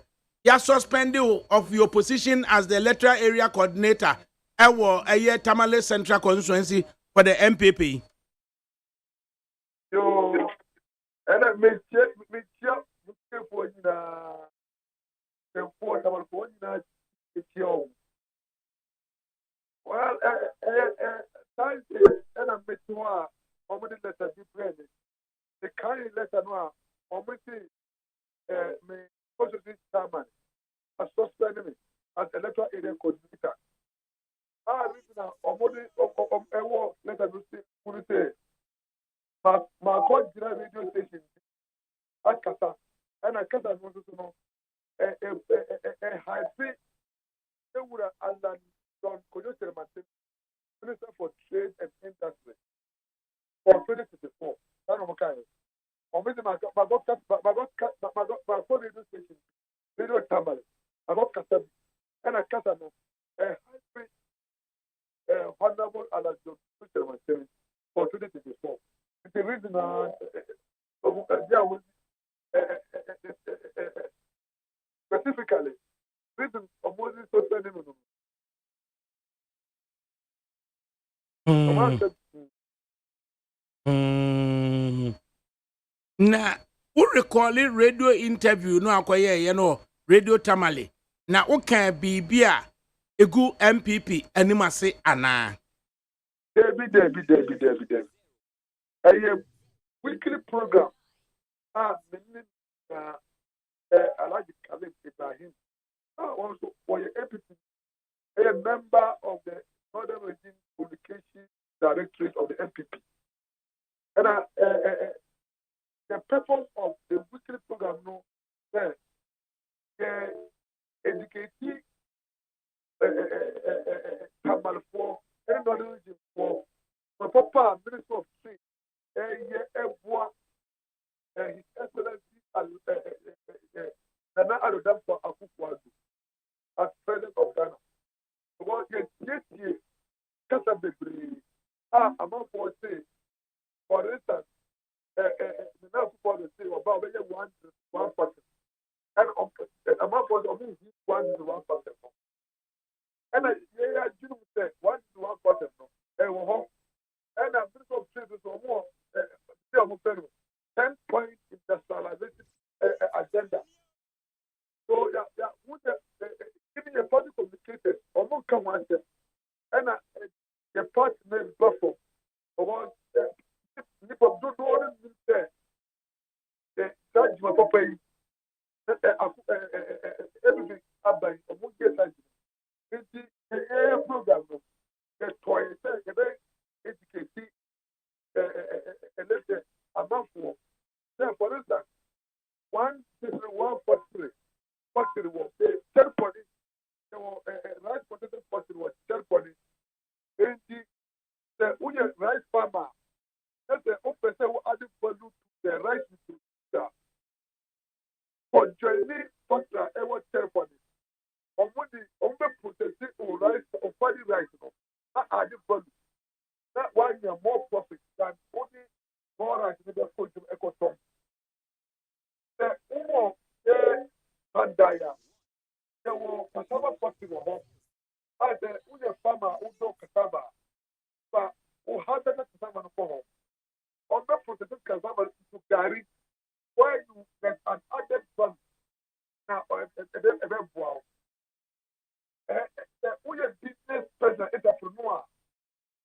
Ya suspended of your position as the electoral area coordinator a Tamale Central constituency for the MPP. Yo, and I make check for you. Well, time and I met you are already letter different. The kind letter no already me also this chairman as suspended me as electoral area coordinator. Now already letter to say my court radio station at Kasa and I can't also know a high fee. They would have under John Koyote Minister for Trade and Industry for 2024. That's what I'm saying. On me, my phone radio station, radio Tamale, I got Kasabi, and I Kasano, a high fee, honorable Alajon for 2024. It's the reason specifically, reason of Moses so sending na wo recalling radio interview no akoye ye no radio Tamale na wo kan bibia egu MPP animase ana Debbie. A weekly program. I like Khalid Ibrahim. Also, for your MPP, a member of the Northern Region Communication Directorate of the MPP. And the purpose of the weekly program, no, educating Kamal for any Northern Region for my papa, Minister of State, His Excellency Nana Adodampo Akufo-Addo as President of Ghana. Because yes, Kasabebri, among for say, for instance, the now for the say about 1%, and among for the 1%. And I do say 1%, and I'm Minister of Trade is more 10-point industrialization agenda. So giving a public communicated or more come one step, and the partner platform or people don't know the judge my papa everything about or more get like the program the toy educate amount for instance 143 factory was 10 point rice potato factory was 10 point the rice farmer that's the open who added value to the rice distributor for joining factory it was 10 point on the processing of rice or fatty rice not added value that one year more profit than only more rice in the food to ecosystem. The Mandaya, there were cassava possible. As the farmer who do cassava, but who had the cassava for home. On the processing cassava to carry, where you get an added value. Now, wow. The business person, entrepreneur,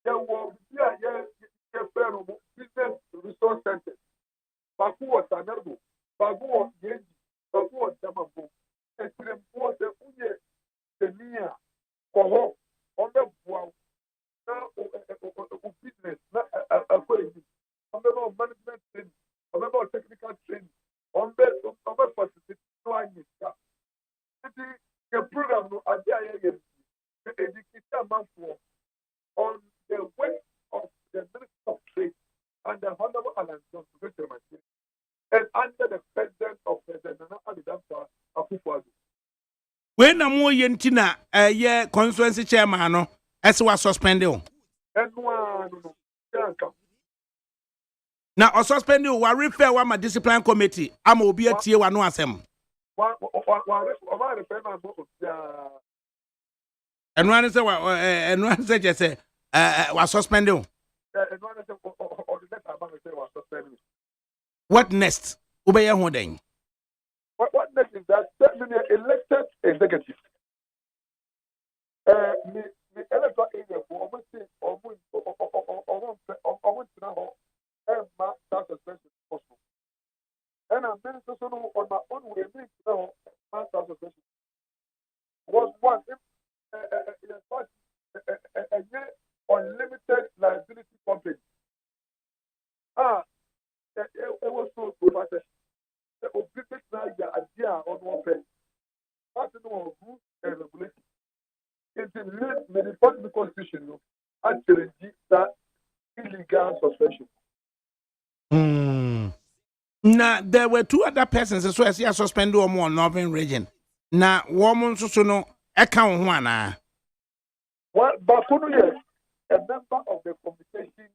there will be a business resource center. Baku was Sanarbo, Baku was Yeji, Baku was Damabo, and to was the Nia, Koho, on the wow, now business, not a quality, on the management training, on the technical training, on the facility, no I need that. The program, no idea, the education month on the way of the Minister of Trade and the Honorable Alan Johnson, and under the president of the Nana Adodampo Akufo-Addo. when na mo yentina ye constituency chairman no ese wa suspend o No. na o suspend o wa refer wa ma discipline committee ama obi atie wa no asem eno an se je se wa suspend o what next obey ho den What next is that elected executive. The electoral area for almost possible. And I'm very on my own way, was one unlimited liability company. It was so good. Business now It's the part the constitution actually that illegal suspension. Now there were two other persons as well as suspended or more Northern region. Now woman so no account one. Well, but for yes, a member of the communication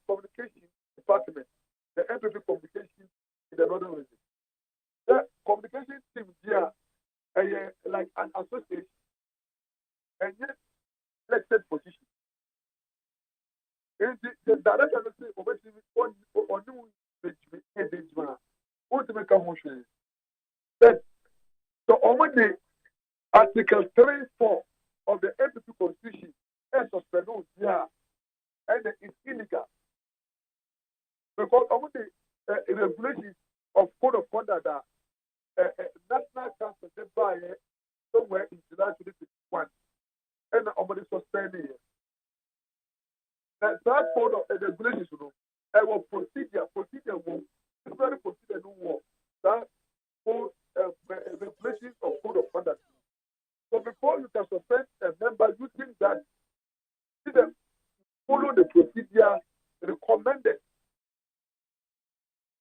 communication department, the MPP communication in the Northern region. The communication team here, like an association, and yet elected position. And the director of the on new ultimate motion. That so on the Article 3-4 of the MPP Constitution is suspended here, and it's illegal because of the regulations of code of conduct that National Council said by somewhere in July 2021, and the suspended here. That code of regulations, was procedure will very procedure no war. That code regulations of code of conduct. So before you can suspend a member, you think that you follow the procedure recommended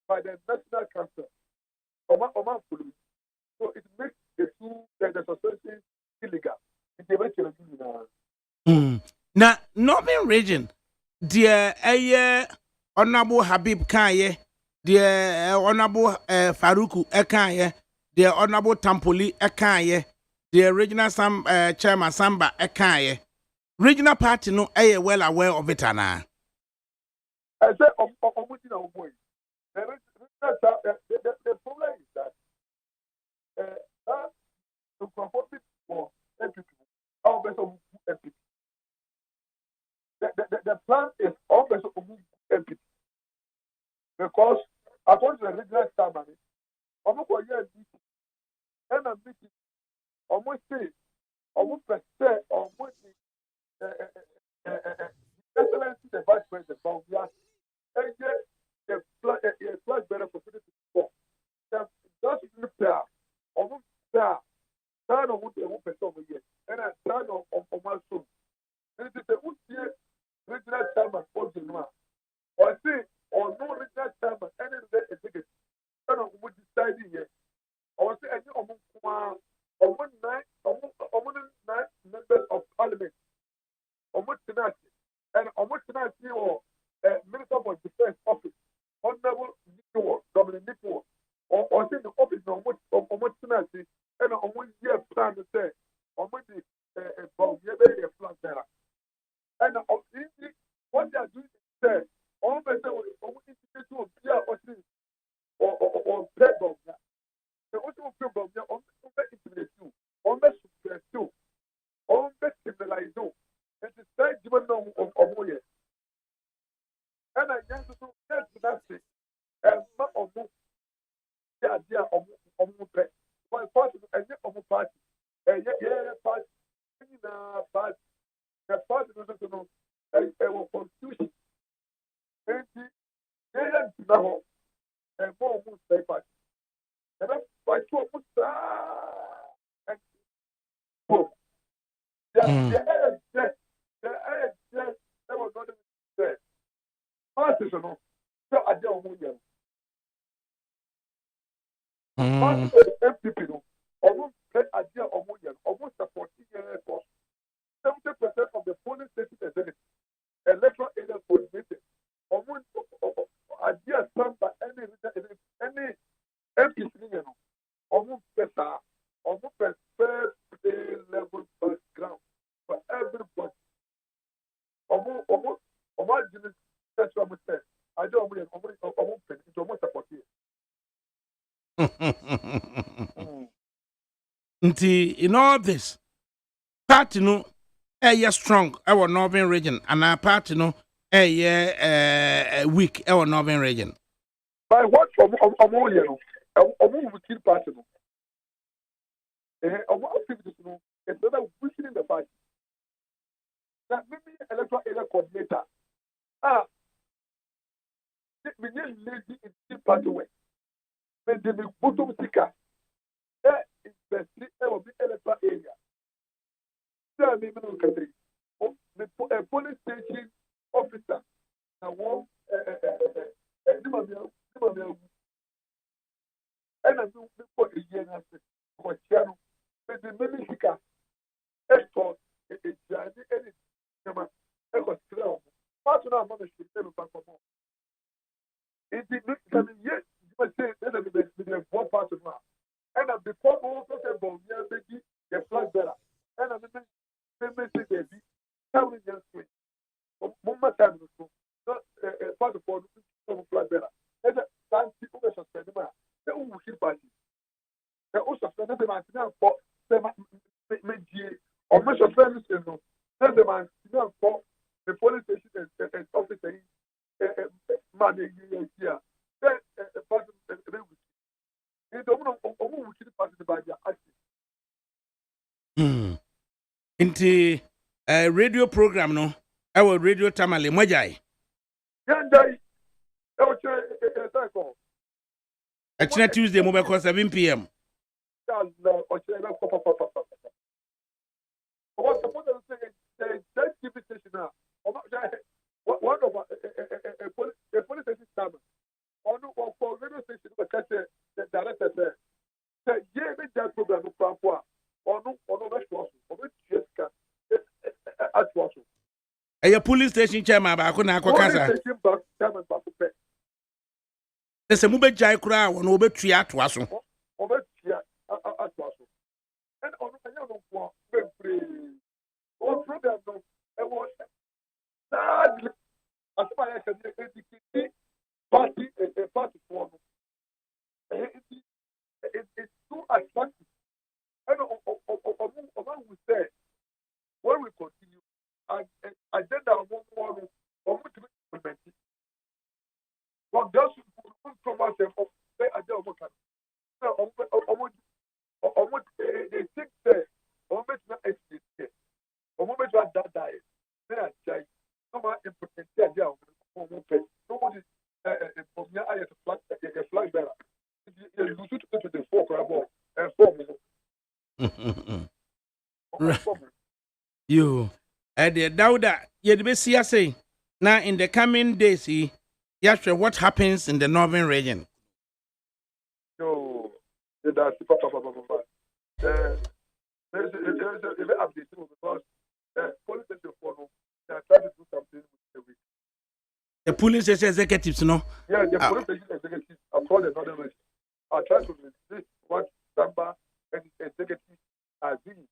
by the National Council. So it makes the suspension illegal. Now Northern region, dear Honorable Habib Kaye, dear Honorable Faruku Ekaye, dear Honorable Tampoli Ekaye, the regional chairman Samba Ekaye. Regional party no well aware of it now. I said, the problem is that the conformity for MPP, our best of MPP. The plan is all best of MPP because according to the regional chairman, almost for years, and a meeting almost say almost percent almost excellency the vice president but we are the flash better opportunity for just repair almost there turn of the 1% over here and a turn of my soul and it is a regional chairman for the noir or say or no regional chairman any executive turn of what deciding here or say any almost almost nine members of parliament, almost tonight, and almost tonight, Minister for Defense Office, Honorable Nico, Dominic Nico, or say the office almost tonight, and almost year plan to say, almost the plan there. And what they are doing is say, almost institutional beer or bread of that. The also people on intimidate you, on the suppress you, on the criminalize you, and the side given of Omoye. And I guess to get to that thing, and not of the idea of Omope. My party, and yet of a party, and yet, party, the party doesn't know, and constitution. And they had now, and more say party. And that's why two of us and that was not there. Parties are not. So I don't know. Parties of MPP, almost idea of million, almost supporting airport. 70% of the polling station executive, electoral area coordinated, almost idea some by any MPP, almost better, almost fair level background for everybody. Almost that's what I'm saying. I don't almost support you. In all this, party no strong our Northern region, and our party no weak our Northern region. By what we kill party no. It's not weakening the party. That maybe electoral area coordinator. We need lazy in the party way. When they make bottom ticker, will be electoral area. me no country. A police station officer. Now one and I do before a year after what channel. But the Mexica export a journey any number. I was slow. Part of our money should tell back for more. It did not come yet. You must say that the four parts of now. And before also say about the flag bearer. And I'm the baby. Tell me just wait. Mumma time so part of the flag bearer. And that people are suspended. They will keep party. They also suspended the man for the or most of them is no. Then the man for the police station and officer money here. Then person they don't know who keep party by their action. Inti radio program no our radio tamale mojai Yandai I was a cycle. Actually Tuesday mo be 7 p.m. What the TV station now? One of a police station staff. On for radio station, the director said, "Yeah, make that program no problem. Or no response. Or just at what? A police station chairman ba ko na akokasa. Police station back chairman back to pay. Ese mu be jai kura won obetua to aso. Obetua at what? And on the young one, very program no was sadly as far as the party a party form. It's too attractive. And we say when we continue agenda more implement it. But those who come out and say agenda they think that almost not exist. Almost not that diet. They are saying no more important idea. Nobody from here I have a flag bearer. You should go to the four and form. You the Dauda you'd be see say now in the coming days yes what happens in the northern region. No, that's there's an update because police are trying to do something with the week. The police executives no. Yeah, the police executives across the northern region are trying to resist what Samba and his executives are doing.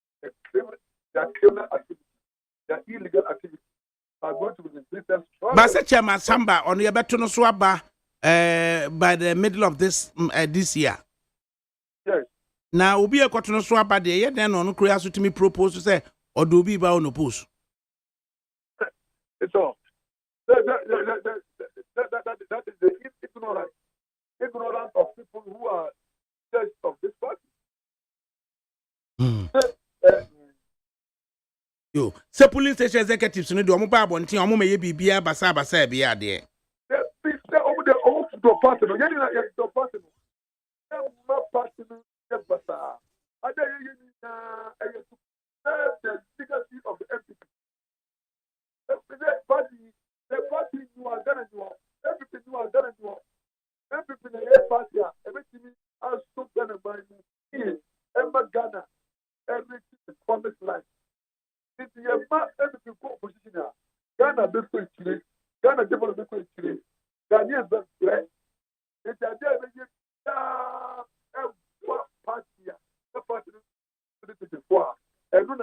Their criminal activity, their illegal activity are going to resist them strongly. But such Chairman Samba on your better no swaba by the middle of this year. Yes. Now obi e kotono so abade ye den no kura so timi propose say odo bi ba on oppose. It's all. That is the ignorance of people who are just of this party. Yo, say police station executives no do omo ba abontin omo meye bibia basa e bia de. The over the party no ye the party no. My party no get basa. Ada ye the legacy of the MPP. The party you are done you are everything you are done you are MPP the party everything has so done by me. Emma Ghana everything is promised life. It's your man MPP position Ghana be for Chile. Ghana develop be Chile. Ghanaians be great. It's a day when you party the party before. And when I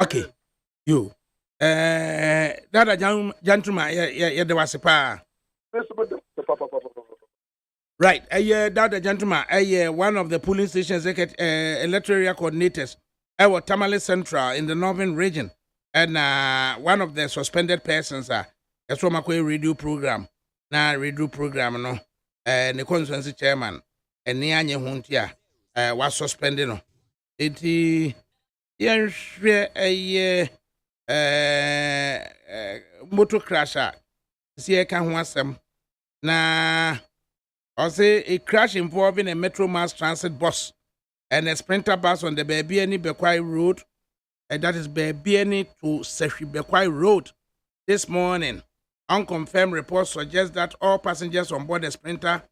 Okay. You. That gentleman, yeah, there was a pa. Right. That gentleman, one of the polling station electoral coordinators, our Tamale Central in the northern region, and one of the suspended persons, that's what my radio program. Now, radio program, no, the constituency chairman, and Nianya Huntia, was suspended. No, it motor crasher. See, I can't want some. Nah, I say a crash involving a Metro Mass Transit bus and a sprinter bus on the Bebiani Bekwai Road, and that is Bebiani to Seshi Bekwai Road this morning. Unconfirmed reports suggest that all passengers on board the sprinter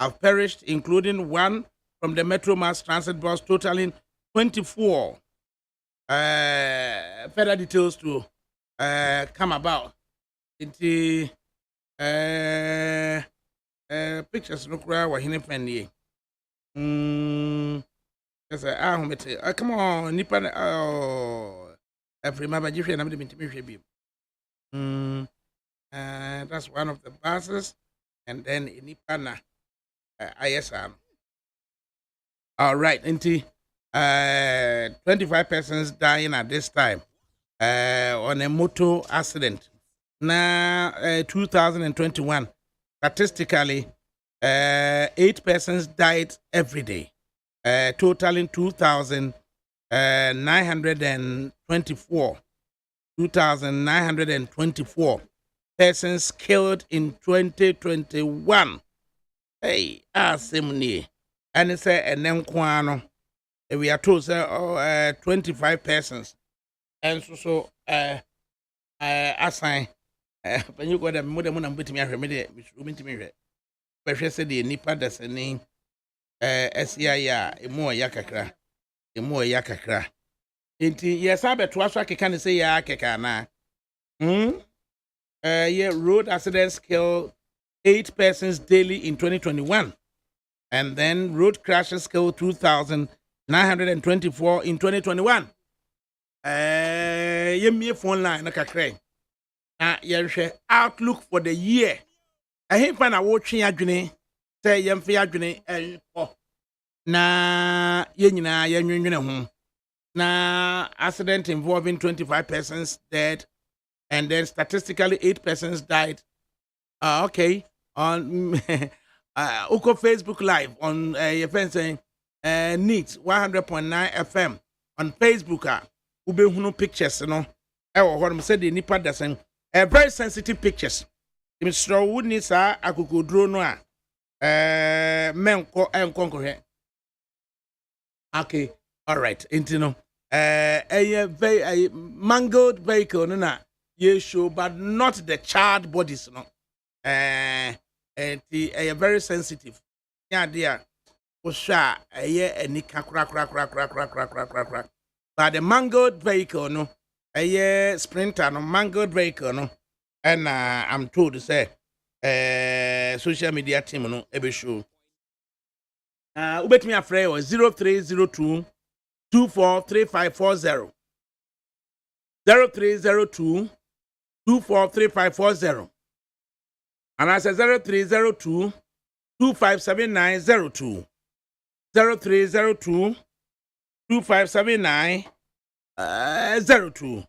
have perished, including one from the Metro Mass Transit bus, totaling 24. Further details to come about. Into pictures look right where he penny. Yes, come on, Nippon. Oh, every member, you should have been to me. That's one of the buses, and then in Nippana, ISM. All right, into 25 persons dying at this time on a motor accident. Now, 2021, statistically, 8 persons died every day, totaling 2,924. 2,924 persons killed in 2021. Hey, asimni. And it's a Nenquano. We are told 25 persons. And so assign. When you got a mother, I'm putting me a remedy, which will mean to me. But she said the Nipa that's a name. SCIA, a more yakakra. A more yakakra. Inti yes, I bet was I can say yakaka na. Yeah, road accidents kill 8 persons daily in 2021. And then road crashes kill 2,924 in 2021. Yeah, me phone line, okay. Yeah, outlook for the year. I hate when I watching Adjuni, say, Yam Fiadjuni, and na yenina, home. Now, accident involving 25 persons dead, and then statistically 8 persons died. Okay, on Uko Facebook Live on your friend saying NEAT 100.9 FM on Facebook. Ube pictures, you know. What I'm saying, the Nipa doesn't very sensitive pictures. Mr. Woodney, sir, I could go drone. Men conquer. Okay, all right, intino. A very mangled vehicle, no, yes, sure, but not the charred bodies, no. A very sensitive. Yeah, dear. Osha, a year and nick crack. But the mangled vehicle, no, a year sprinter, no mangled vehicle, no. And I'm told to say, social media team, no, every show. Bet me a frame 0302 243540 0302 243540 and I said 0302 257902 0302 257902.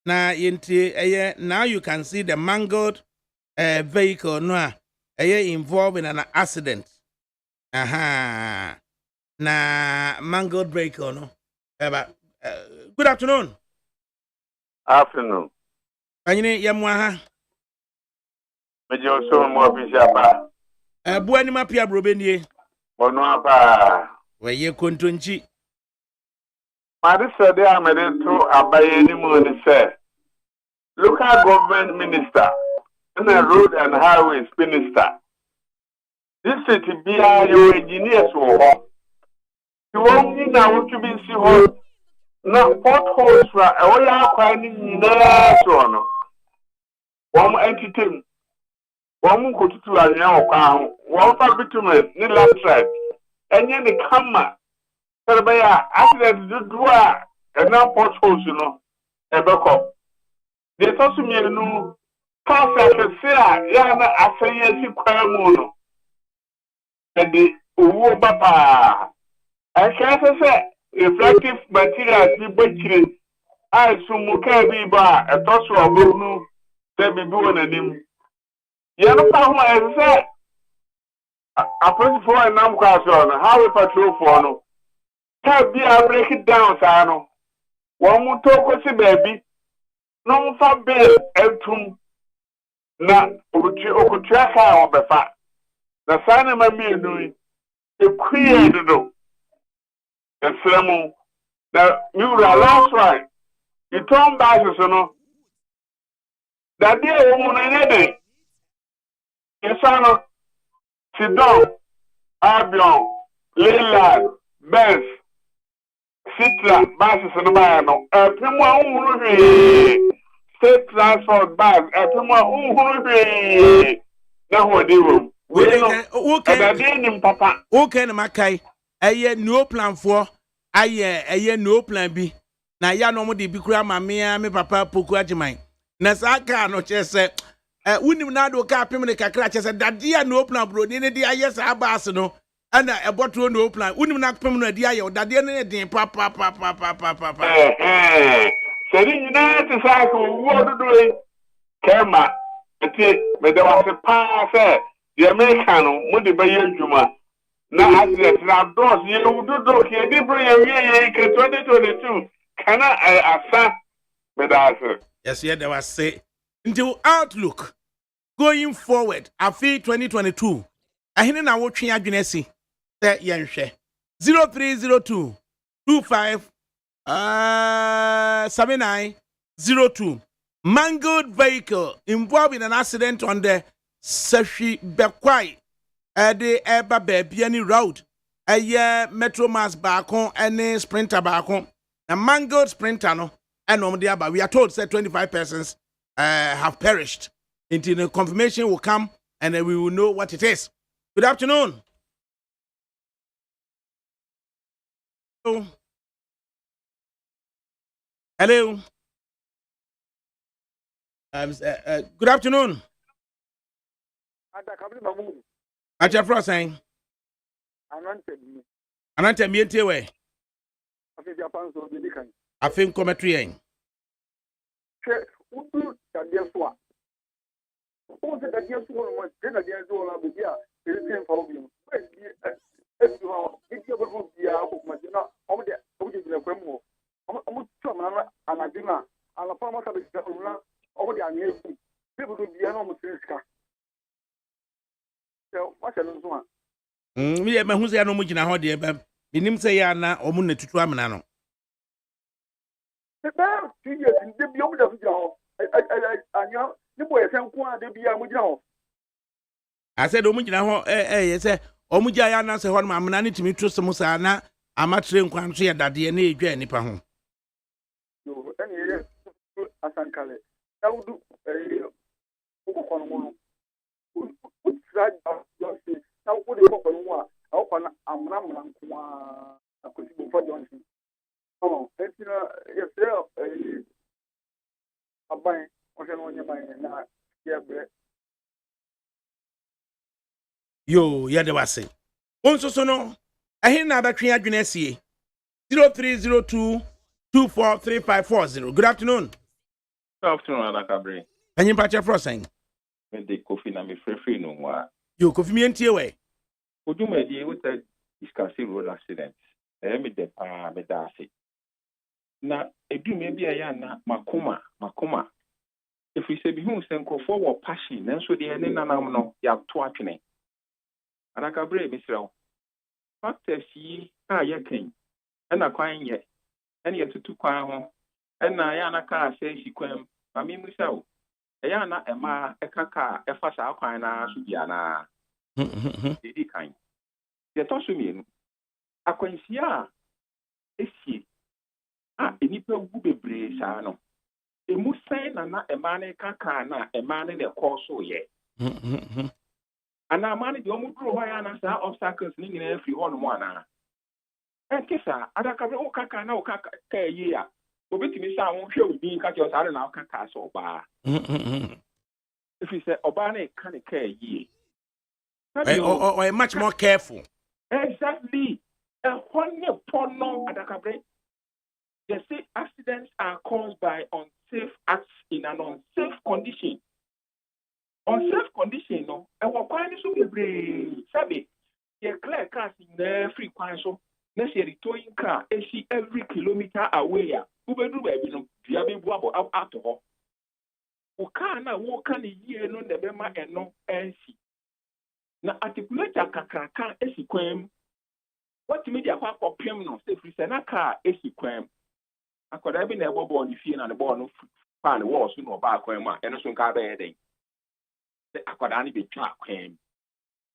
Now you can see the mangled vehicle involved in an accident. Na mangled vehicle, no. Good afternoon. Afternoon. Anyine yamwa. Mejo so mo official ba. Buani mapia brobenie. Ono apa. Weye kontonchi. Mari said they are made to abaye ni mo ni say. Local government minister and a road and highways minister. This city be your engineers wo. You won't need now to be see home. Now potholes for all your finding there so one entity. One go to a young one for bitumen, ni latrite. And then the camera. So by accident do and now potholes, you know. A backup. They told me no cars I can say, Yana, I say yes, you cry mono. And the Papa. I can't say reflective materials be butchered. I assume be bar a toss of blue, there be born and him. Yellow power, I said. I put for a number on how we patrol for no. Can't be I break it down, Sano. One more talk with the baby. No for bill and tum. Na Okutraka or Befa. The sign of my meal doing. The queer to do. Efremu. Now you last right. You turn back to sono. That day woman anything. You son Sidon, Albion, Leyland, Benz, Citra, buses and Bayano. State transport bus. Now what do we know? Okay, Papa. Okay, Makai. Aye, no plan for. Aye, no plan B. Na ya no mo de bi kura ma me papa poku agimai. Na saka no chese unim na do ka pem ne kakra chese dade no plan bro ni ne de aye sa bas no ana eboto no plan unim na pem no de aye dade ne den papa. Seri na te sa ko wo do kema eti me de wa se pa se the American mo de ba ye djuma na accident na dos ye do ke di bro ye ke 2022 kana asa me da ase. Yes, yeah, there was say until outlook going forward afi 2022 ahine na wo twe adwene si se ye nhwe 0302 25 7902 mangled vehicle involved in an accident on the Sashi Bekwai the eba baby any road metro mass baako any sprinter baako na mangled sprinter no and we are told that 25 persons have perished. Until the confirmation will come and then we will know what it is. Good afternoon. Hello. Hello. Good afternoon. Acha Fro saying. Anante miente we. I think commentary yen. Udu tadia soa. O se tadia soa mo se tadia soa la bia. Ele fa obi. Esu ha. Iti obo bia ko ma na o de o de le kwemu. O tu ma anadina. Ala fa ma ka be ka na o de anya efu. People do bia na mo se ska. So what shall we do? Me ma hu se ya no mo gina ho de ba. Binim se ya na o mo na tutu amena no. The 2 years in the Bible of John. You boy, some quantity be a mujo. I said, Omujina ho, yes, Omuja ya na se ho ma mena ni timi to so musa na amatre nkwanso ya dade na edwa nipa ho. Yo, any asankale. That would do uko no. Try to say, now what the cocoa one, open amram kwa akusibu for Johnson. Oh, it's yes, a buy, or na yeah, Yo, ya de wase. Onso so no, ahin na batwe adwene sie. 0302 243540. Good afternoon. Good afternoon, ADAKABRI. Anyi pacha frosen. Me de Kofi na me free no wa. Yo, Kofi mi entie we. Oduma di we said discussing road accident. Me de pa me da ase. Na eduma bi aya na makoma. If we say bi hu se nkofo wo passion, nanso de ene nanam no ya to atwene. ADAKABRI me srawo. Factors yi a ye kan. Na kwan ye. Ene yetutu kwan ho. Na ya na ka ase sikwam. Mami musawo. Eya na ema ekaka efa sa kwan na so bia na. Dedi kan. Ye to so mienu. Akwansia esie. Enipa gu bebre sa no. Emu sen na ema ne kaka na ema ne so ye. Ana ama ne de omu duro ho ya na sa obstacles ni nyina free ho no mo ana. Enkesa ADAKABRI o kaka na o kaka ka ye ya. Obetimi sa won hwe odin ka je sare na o kaka so ba. If you say Obana can care ye. Or much more careful. Exactly. A honey porno ADAKABRI. They say accidents are caused by unsafe acts in an unsafe condition. Unsafe condition, no. And what kind of so be sabi? Ye clear cars in the free kwan so. Next year the towing car is every kilometer away. Ubedu baby no. Diabe buabo out to ho. Ukana woka ni yie no nebema eno ensi. Na articulator kakraka esikwem. what media kwa pem no say free na car esi kwam akoda bi na ebo ball ni fie na the ball no fan walls no ba kwam a eno so nka ba yeden the akoda ni be twa kwam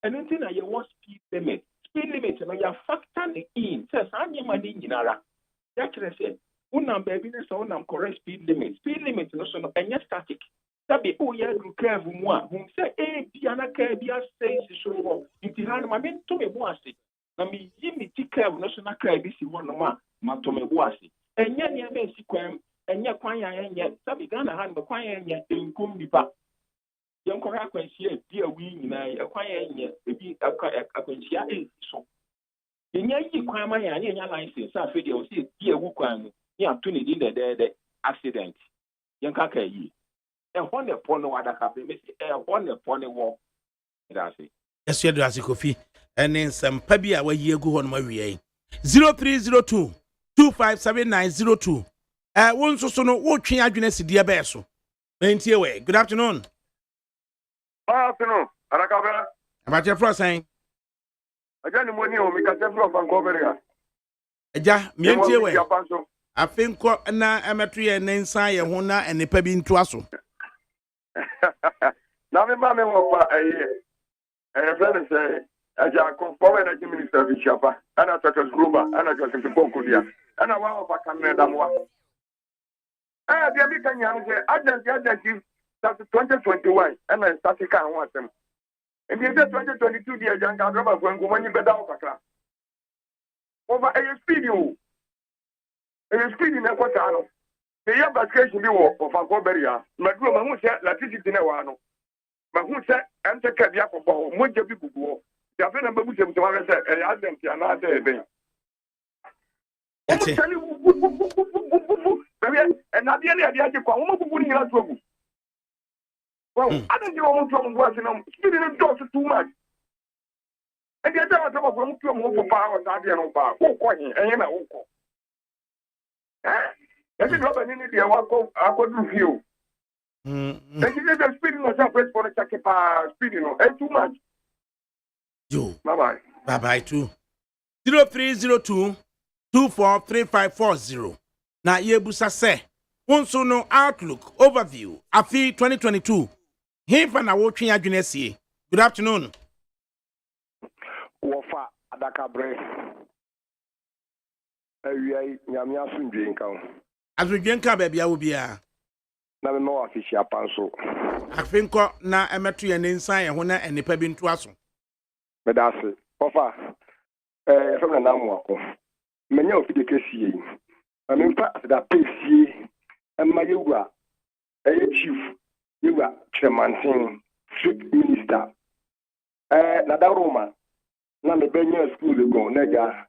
eno tin na ye was speed limit no ya factor in say anya ma ni nyinara ya kire say unam baby na so unam correct speed limit no so no enya static sabi o ya du curve mu a hum say bia na ka bia say so wo nti han ma me to me bo ase na me yi me ti curve no so na ka bi si wo no ma to me bo ase enya ne ma si kwam enya kwan ya enya sabi Ghana han be kwan ya enya enkum nipa yen ko ra kwansia bia wi nyina kwan ya enya ebi akwansia so enya yi kwan ma ya enya license afi de o si bia wu kwan no ya to ne di de accident yen ka yi ehon ne pon no ADAKABRI me si ehon ne pon ne wo ndase Yes, you do as Kofi. And then some pabi a wayi egu hɔ no mawie 0302 257902 won so no wo twe adwene sidie be so ntie we good afternoon. Afternoon, ADAKABRI. Abache fro san Aja ni mo ni o mi ka se fro fan ko bere. Aja mi ntie we afenko na emeto ye nensan ye ho na enipa bi nto aso. Na me ma me wo pa friend say aja ko power energy minister bi chapa ana Dr. Gruba ana Joseph Bonkodia ana wa pa Canada mo dia bi kan yan say agent that 2021 ana static an wa tem and the 2022 dia janga drama ko ngo mani beda o kakra over a speed na ko ta no the year basket bi wo for ko beria maduro ma hu say electricity na wa no ma hu say ante ka bia ko bo mo je bi gugu ya fe na babu se mutwa say e agent ya na dey ben ati and na dia dia je kwa mo gugu ni la tugu well I don't know what to was no speed no just too much and the other one from to mo for power that dia no ba ko hin enye na wo ko esi drop ni dia wa ko akodu fio and you just speed no just press for the check speed no too much yo bye bye too 0302 243540 na yebusa se wonso no outlook overview afi 2022 hefa na wo twe adwene sie good afternoon wofa ADAKABRI awiai nyame asundwe nka azudwen ka ba bia wo bia na me no afishia panso afenko na emeto ye nensan ye ho na enipa bi nto aso medase wofa from na mo ako menya ofide kesie na me mfa da pesie emma yewa chief yewa chairman strict minister na da Roma na me benya school go na ja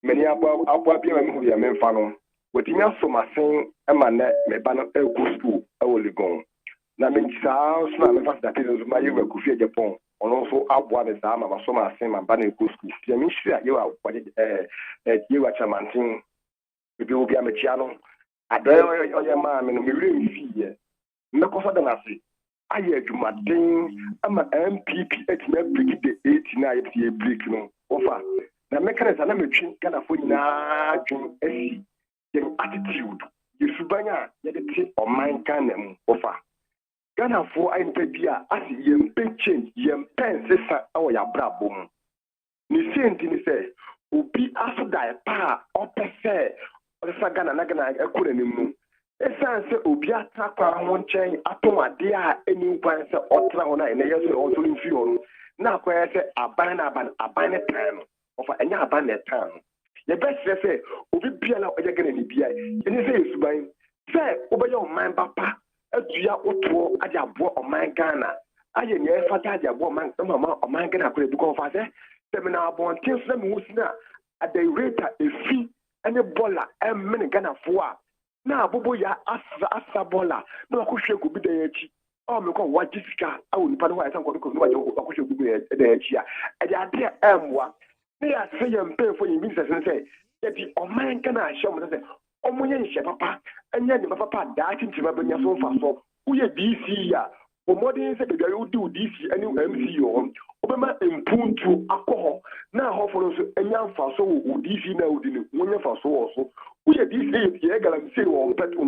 many abua bia me hu ya me mfa no wetinya somasen emma na me ba no go school awoligon na me saa so na me fa da pesie ma yewa ku fie Japan ono so abua de saa ma so ma sen ma ba na go school ya me hwia yewa yewa chairman bi obi amechia no adan oye ma me no me wure mfie me ko so da na se aye adwumaden ama MPP etima break the 8 na ye break no ofa na me kan sa na metwi Ghana fo nyina dwun asi yen attitude yesubanya ye de ti oman Ghana mu ofa Ghana fo ayi nta bia asi yen pe change yen pen sesa awo ya brabo mu ni senti ni se obi asoda pa opese esa Ghana na Ghana ekure ni mu esan se obi atakwa ho nchen atomade a eni kwan se otra ho na ene yeso onso nfi ho na akwa se aban na aban ne tan ofa enya aban ne tan ye best se obi bia na oje Ghana ni bia eni se esuban se obeya oman papa atua oto aja abo oman Ghana aye ne fata aja abo oman mama oman Ghana akure bi ko fa se na abontin se me husina at the rate efi ene bola emene Ghana fo a na abobo ya asa bola na wakuhwe gubi da yachi o me ko wajisika awu nipa no wa san ko no wakuhwe gubi da yachi a e de ade amwa na ya se yem pefo yin bi se se e di oman Ghana ahye mo se omunye nhye papa enya ni papa da atintima benya so fa so uye DC ya Omodi say the you do this any MCO obema impuntu akọ na ho for so enya mfa so wo DC na odi ne wonya fa so wo so wo ye DC ye galamsey wo pet so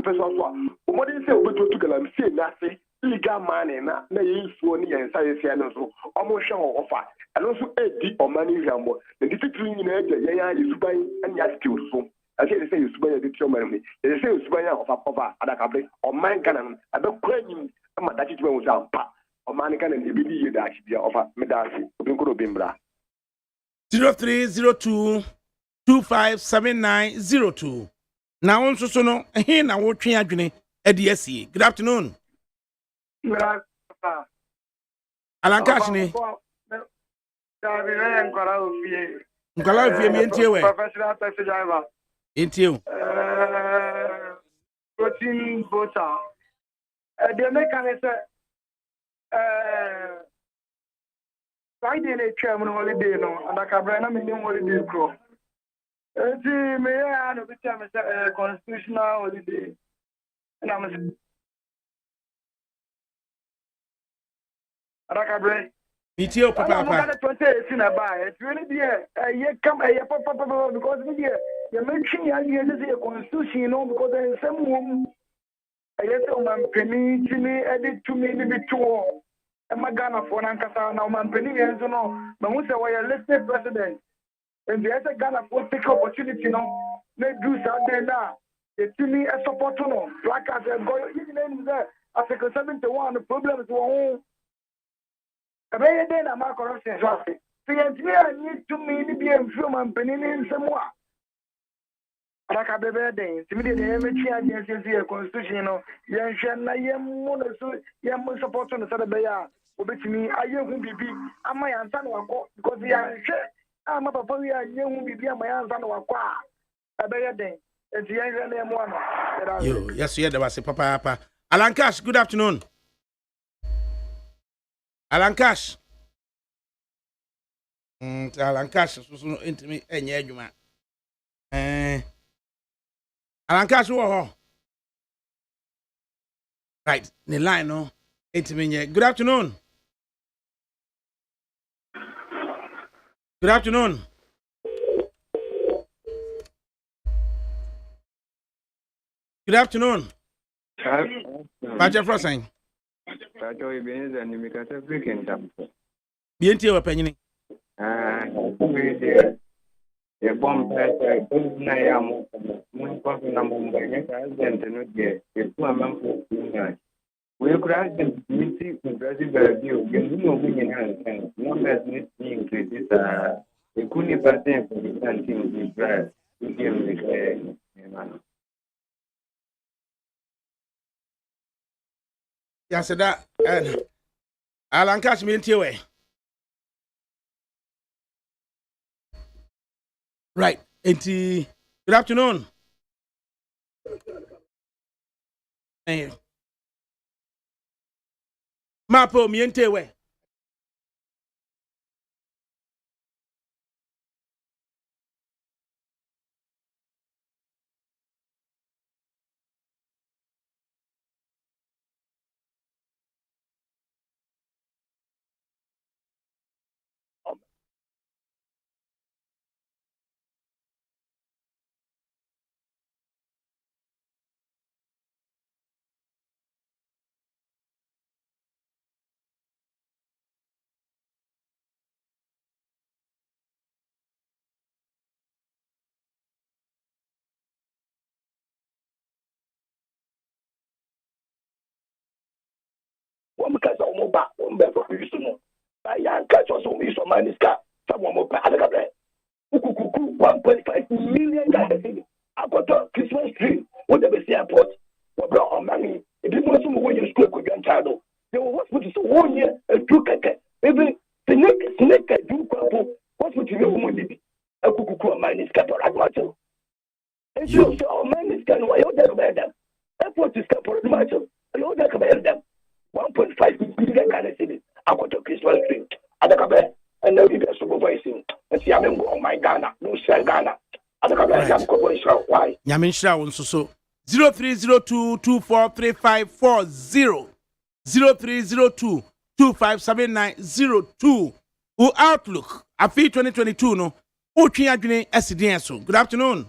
omodi say obeto galamsey na se legal man na ye nsuo ne yensa ye no so omo hwe ho ofa eno so edi omani hwambo the discipline nyina eje ye ya yesuban anya skill so I say yesuban ye ditio mani they say yesuban ya ofa adakabri oman kana abe kwanyim ama dachi tiba wo zampa omani kana ne bidi ye dachi bia ofa medasi obinkoro bimbra 0302 257902 na wonso so no he na wo twe adwene ade good afternoon Alankash ni Nkala ofie mi entie we professional taxi driver entie o protein butter the mechanic Friday they try on holiday no ADAKABRI na me holiday bro me ya no be time constitutional holiday and I'm ADAKABRI entie o papa I'm going to 2018 buy it really there you come papa because me there you mention you this is constitution you know because there is some room yes man penny me edit to me be two Magana for Nankasa now man penny enzo no but who say we elected president and the other Ghana for take opportunity no they do Sunday now the team a support no like as go in there as a 71 the problems were Abey dey na ma corruption so say need to me ni be enfio man penny nsemo a ADAKABRI dey timi dey na me twa agency constitution no ye nhwe na ye mu no so ye mu support no say be ya obetimi aye hu bibi ama ya nsa na wako because ya nhwe ama papa wi aye hu bibi ama ya nsa na wako a abey dey enti ye nhwe na ye mu ano yo yes ye dey was papa Alankash good afternoon Alankash Alankash so intimi enye adwuma Alankash wo ho right the line no intimi nye good afternoon Pacha Frosin Pacho ibeni and mikata freaking jump. Bientie wa panyini A bomb na ya mo kwa na bomba ne president no de e ku amamfo kunya we could meeting with president bio genu no munye na numbers need to increase e kuni percent for the team in Israel game Yaseda Alankash bientie we right enti good afternoon hey Mapo miente we because of Moba, I catch us on this man is car. Someone more ADAKABRI. 1.5 million guys. I got a Christmas tree. What the best airport? What brought on money? If you want some way you school with your child, they will hospital so 1 year and 2 keke. Every snake do couple. What would you know money? A cuckoo man is cat or a macho. And so man is can why you there them. Airport is cat or a macho. And all that about them. 1.5 million Ghana cedis. I got a Christmas tree. ADAKABRI, and now you are supervising. And see, I'm going my Ghana, no sell Ghana. ADAKABRI, I'm going to why? Yamin Shra won so 0302243540 0302 257902. Who Outlook afi 2022 no utwi adwene asidien so. Good afternoon.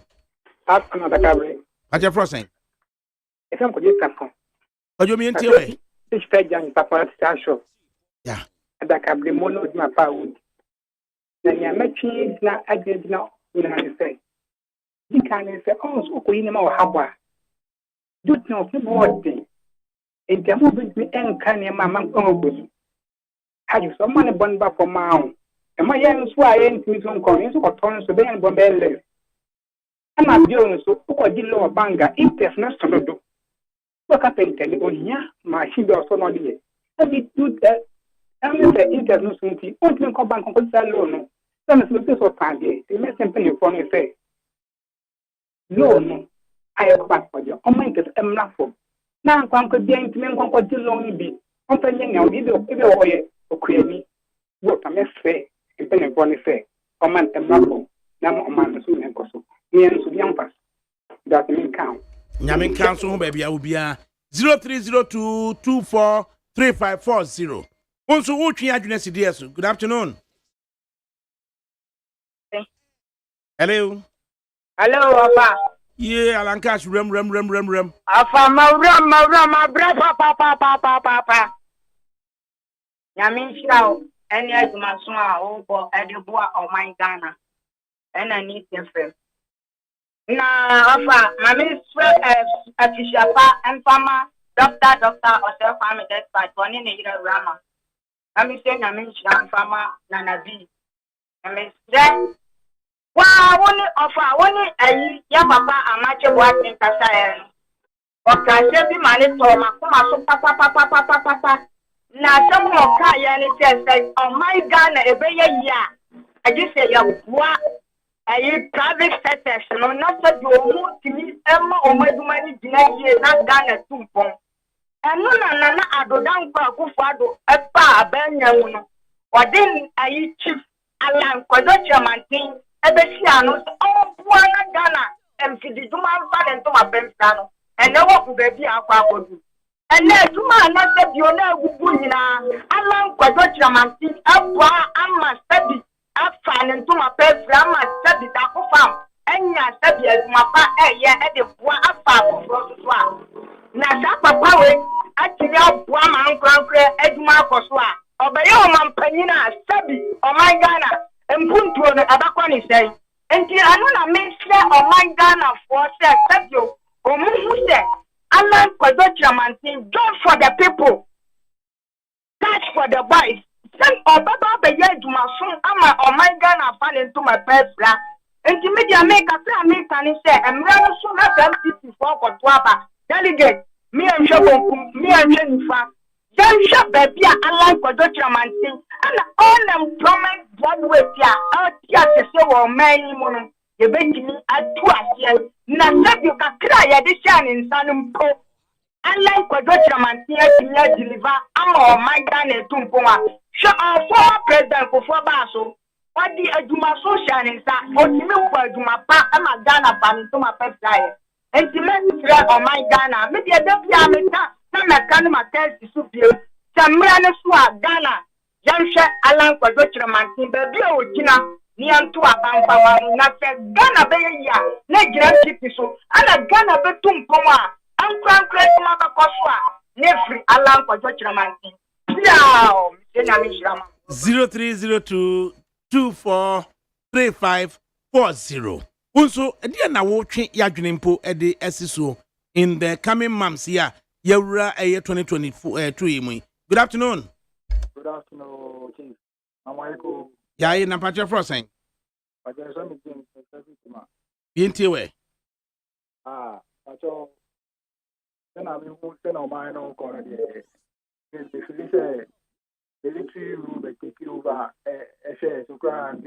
Afternoon, ADAKABRI. Aja Frosen. If I'm going to come, Ojo mi ntie we. this Fed Papa Stasho. Yeah. ADAKABRI mono my power. Then you make cheese na agent now. You say. You can say, oh, so we know how haba. Do not know what thing. In the movie, we ain't canny mamma go. Had you someone born back from Mount? And my young swine ain't me some coins or tons of them bombelli. I'm not doing so. What did lower banga? If not to do. Look up and tell you, yeah, my she does not be. I did do that. I'm not the international. Only come back on the loan. Some of the so far, they may simply for me say. No, I have back for you. Oh my God, I'm not for. Now I'm going to be intimate on what you long be. I'm telling you, give away. Okay, what I may say, depending upon the say, command and marble, now on my soon and coso. Me and so young pass. That mean count. Nyamin council baby I will be 0302 243540. Also utwi adwene asidien so. Good afternoon. Hello. Hello, Papa. Yeah, Alankash rem. Afa ma papa. Nyamin shao, any adjumason a obo edeboa o man Ghana. And I need them. Na afa, mami swe official pa and farmer, doctor or self farming expert one in the Rama. Mami say nyamin shao farmer nana B. Mami say wow, one ya papa amache working kasa okay, be money to makuma so papa. Na some of Kaya say, oh my Ghana, a bay ya. I just say, what a private sector, no, not that you want to meet Emma or my money, not Ghana 2 pong. And no, I go down for Fado, a pa, Benyamuno, or then I eat chief alarm, Kodocha Mantin, a Bessiano, oh, one Ghana, and for the Duman Fan to my Bensano, and no one could be a and then you man not said you know Bubuna, Alan Quadocha Mantin, Abwa, Amma study, up fan and to my pet grandma study that farm, and ya study as my pa, at the bois up farm for the swamp. Nasa Papa, actually, Buama and Cracker, Edma Coswa, or by your man Penina, study, or my Ghana, and Punto the Abaconi say, and till I know a minister or my Ghana for said, you, or Musa. Allah Kodocha Mantin, do for the people. Catch for the boys. Send or Baba the year to my son, Ama or my Ghana fall into my bed flat. And the media make a plan, make and say, and rather soon as MCC for Kotwaba. Delegate, me and Shabon, me and Jennifer. Then shop baby, Allah Kodocha Mantin, and all them promise one way, out here to say, or many. You bet me at 2 years. Now, you can cry at the shine in Sanum Po. I like what Dr. Mantia to deliver. I'm all my Ghana Tumpoma. Show our former president for Basso. What the Aduma social in that? What you mean for Aduma Pa? I'm a Ghana fan to my pet diet. And to make me on my Ghana, maybe a deputy, some mechanical test is superior. Some man of Ghana. Jamsha Alan for Dr. Mantin, baby, Ojina. Niam to a bamba, not said Ghana Bay, na grand so, and a Ghana Betum Poma, and Crown Craig Mother Coswa, Nefri alarm for Dr. Mantin. Now, 0302 243540. Also, a dear now watching Yadrinpo at the SSO in the coming months here, Yura a year 2024. Good afternoon. Good afternoon, King. Amaiko. Yeah, in a patch of frosting. I just want to Into way. Pacho. Then I will send on my own corner. The military rule that take over a share to grant.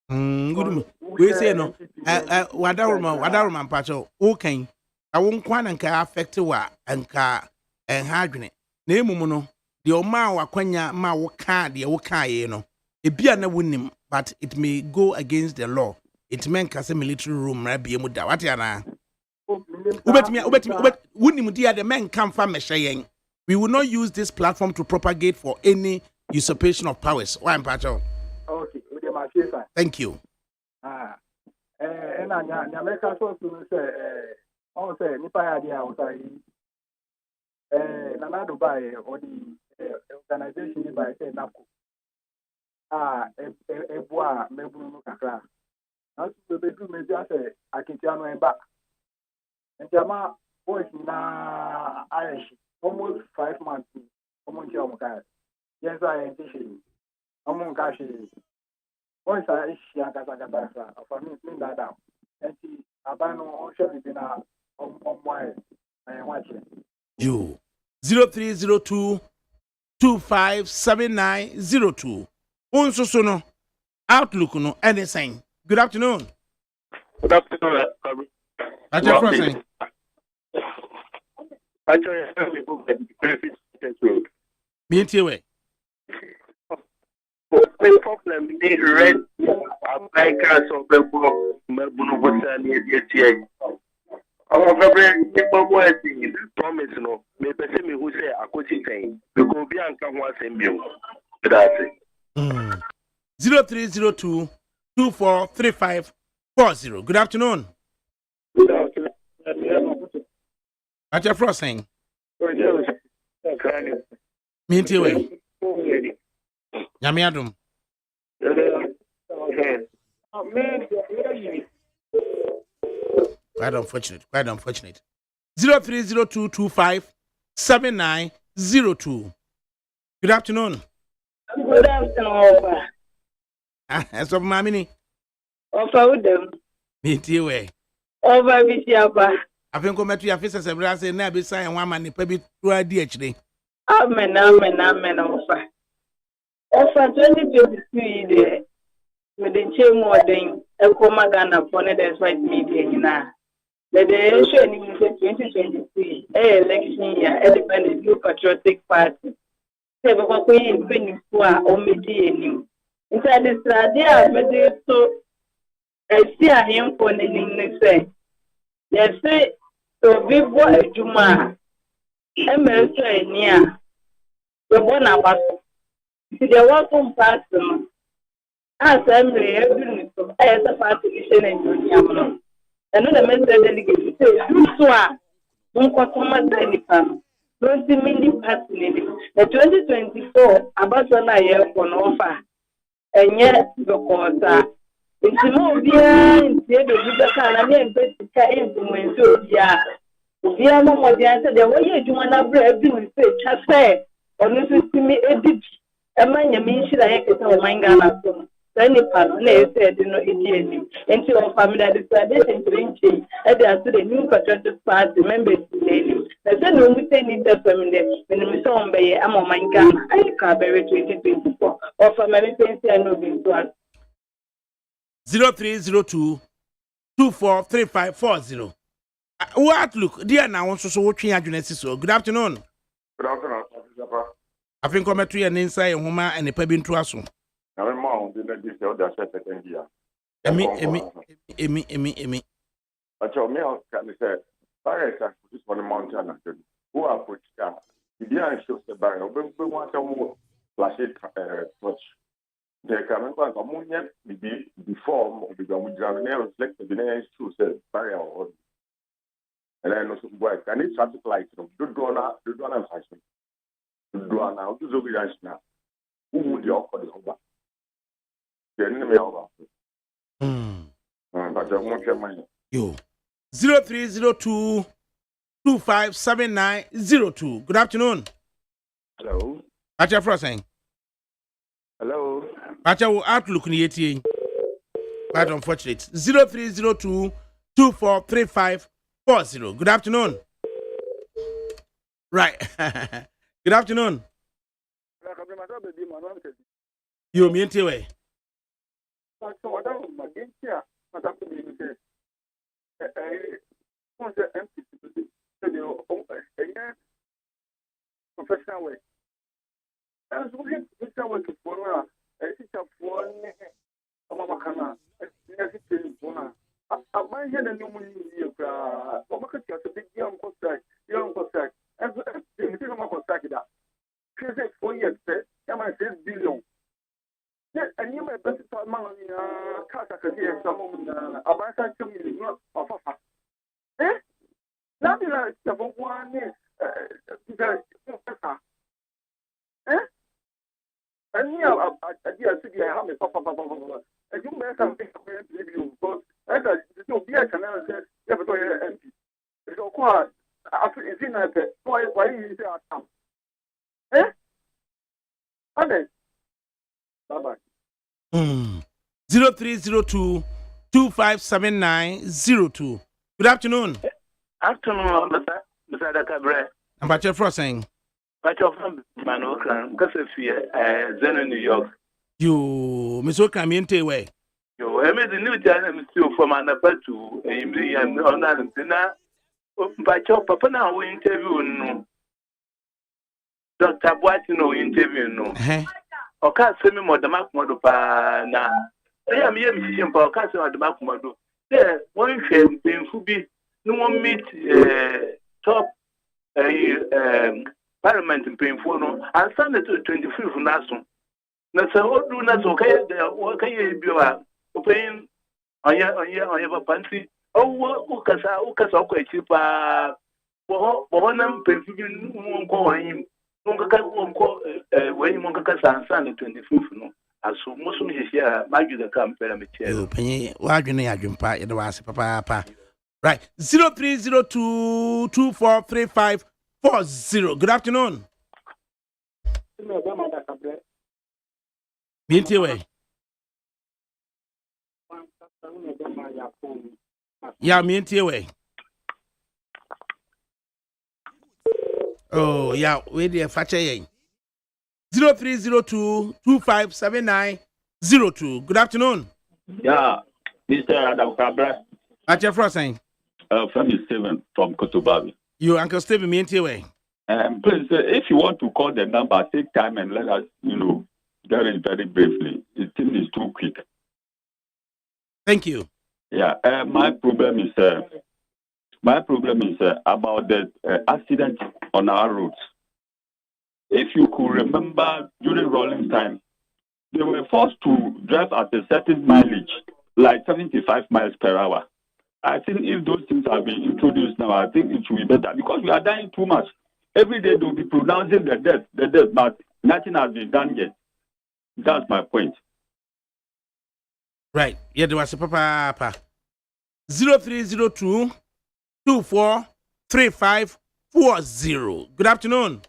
Good. We say no. Wadaruma Pacho. Okay. I won't quite and car affect and car and hardness. Name Muno. The Oma wa kwanya ma woka de woka ye no ebia na wonim, but it may go against the law. It mean kase military room ra bia mu da what ya na ubetimi wonim dia de men kan fa mehye yen We will not use this platform to propagate for any usurpation of powers. Why, Pacho? Okay, with the machine. Thank you. And America so to say, on say, Nipa idea outside. Nana Dubai or the organization by say NAPCO. Eboa, Mebu Kakra. As the bedroom is just a Akitiano and back. And Jama boys na Irish almost 5 months. Almost yes, I am teaching. Among Kashi. Once I share Casagata, for me, that down. And see, Abano Ocean in a on wire. I am watching. You 0302 257902. Unso sono outlook no anything. Good afternoon. Good afternoon. That's your first thing. Actually, I book the benefits road. Me and you. The problem is red. I can't solve the problem. This promise, no. Me person me who say I could say because be an come once in you. That's it. 0302 243540. Good afternoon. Good afternoon. That's your first thing. Me and you. Yamiadum. Quite unfortunate. 0302 257902. Good afternoon. Good afternoon, As of Mamini. Offer with them. Me and you. Over with Yaba. I think I'm at your face as a brass and never say one man, maybe 2 DHD. Amen, offer. Offer 2023 there. With the chain more than a Comagana upon it as white media. The election in 2023, election year, independent Blue Patriotic Party. Say, but we in 24 or medium. Inside this idea, but so I see a him for the say. Yes, say, so we bought a Juma. Emerson near the one about the welcome person. As Emily, every as a partition and union. Another member delegate say, don't customer telephone. 20 million personally. The 2024 about one year for an offer. And yet, because it's more behind the Buddha and then Pesca influence. Yeah, we are no more the answer. The way you want to break doing say, just say, or this is me edit. A man, you mean, should I get our mind on any panel said, you know, Indian into our family tradition to Inchi, and they are to the new patriotic party members today. The same we say need the family when we saw on by I'm on my gun, I can't bury 2024 or for many things I know being to us. 0302 243540. What look, dear now, so watching Genesis. Good afternoon. Good afternoon, I think I'm at 3 and inside Homa and a pebin to us. I'm on the next other second year. Emi. I told me, I can say, Barry, this one mountain. Who are put down? The behind shows the barrier, but we want some more flashy touch. They come and come yet before we go with Granel, reflected the name to say barrier. And I know some work. I need traffic lights. Do now, fashion. Do now, do the now. Who would you offer the over? You 0302 257902. Good afternoon. Hello. What's your first thing? Hello. What's your outlook in the 18? Quite unfortunate. 0302 243540. Good afternoon. Right. Good afternoon. You mean to way? Professional way. As we get work for now, teacher for Mama Kana, I might hear the new year. Big young contract, And so the thing about that. She said 4 years, come on, 6 billion. Yeah, and you may better tell Mamma, Kaka, some about that community of a eh? Not like the one eh? And yeah, I see how many papa. And you may come think of you, but I don't be a canal, never go empty. So, quite after it's in that, why you say I come? Eh? Okay. Bye-bye. 0302 257902. Good afternoon. Afternoon, Mr. ADAKABRI. I'm about your first saying. But you're from Manoka, KO FIE, Zeno, New York. You, Miss Okamiente way. You, I made a new channel from Anapa to on that. But your papa now we interview Dr. Boatino interview no. O ka se me modama komodo pa na e am ye mi simple o ka se modama komodo there one hwe mpemfu bi no one meet top parliament mpemfu no ansa na 25 na so na se odu na so ka ye bi wa open onye papa nti o kasa o echi pa bo na mpemfu bi nko wanyi when you want to answer the 25th, no, as so most of the Maggie the campaign, I'm a chair. Penny, why do you jump in the was papa? Right, 0302 243540. Good afternoon. Binti way. Yeah, Minty way. Oh, yeah, wait there, Fache. 0302 257902. Good afternoon. Yeah, Mr. ADAKABRI. At your first saying? From Steven from Kotobabi. You, Uncle Steven, me way. Please, if you want to call the number, take time and let us, get it very briefly. The thing is too quick. Thank you. Yeah, my problem is about the accident on our roads. If you could remember during rolling time, they were forced to drive at a certain mileage, like 75 miles per hour. I think if those things have been introduced now, I think it should be better because we are dying too much. Every day they'll be pronouncing the death, but nothing has been done yet. That's my point. Right. Yeah, there was a papa. 0302 243540. Good afternoon.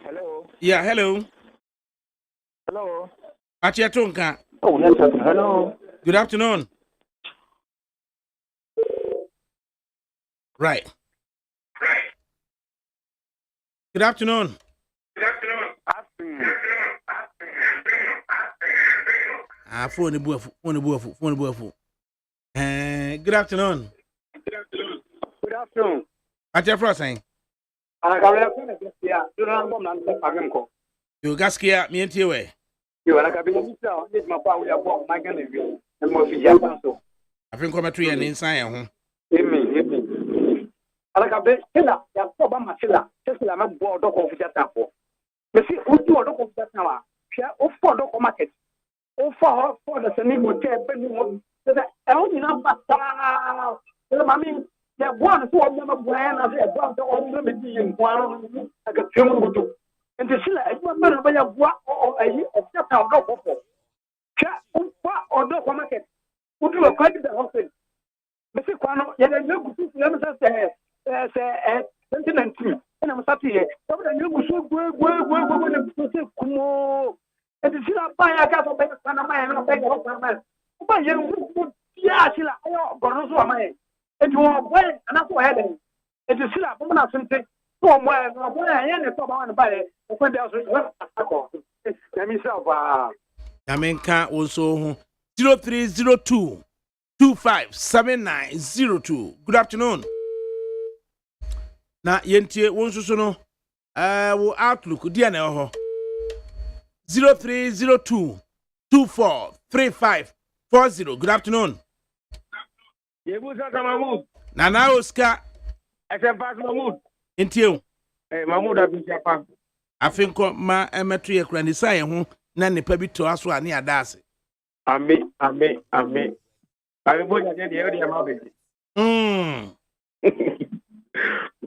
Hello. Yeah, hello. Hello. Achiatunka. Oh, yes, hello. Good afternoon. Right. Good afternoon. Phone buafu. Good afternoon. Good afternoon. At your first saying? You gaskia me into way. You are like a bit of my power. We are walking my gun and more for I think come a tree and inside. Amen. I like a bit killer. You have my killer. Just like I'm bored of that. You see, who do a dog of that now? Share of 4 dog market. Oh, for the same hotel, but I only know Mammy, there one who never went as a brother or maybe in one like a tumor. And the silla, I remember by a walk or a year of that dog for. Chat or dog market. Would you have quite the hospital? Mr. Quano, yet I know never say, sentimental. And I'm happy. But I knew so good. And the Silla buy a cat of Panama and I'll beg a man. But you, yeah, Silla, I got my. And you are well, and that's why I and the Silla, woman, I think, somewhere, I am a top on the body, when there's let me self. I mean, can't also 0302 257902. Good afternoon. Now, Yentie, one so will outlook, dear no. 0302 243540. Good afternoon. Yebusa Mahmoud. Nana Oscar. I said, Pass Mahmoud. Intio. Mahmoud Abishapa. I think ma emetri ekra ni sa ye ho na nipa bi to aso ani adase. Amen. I will go again the area Mabe.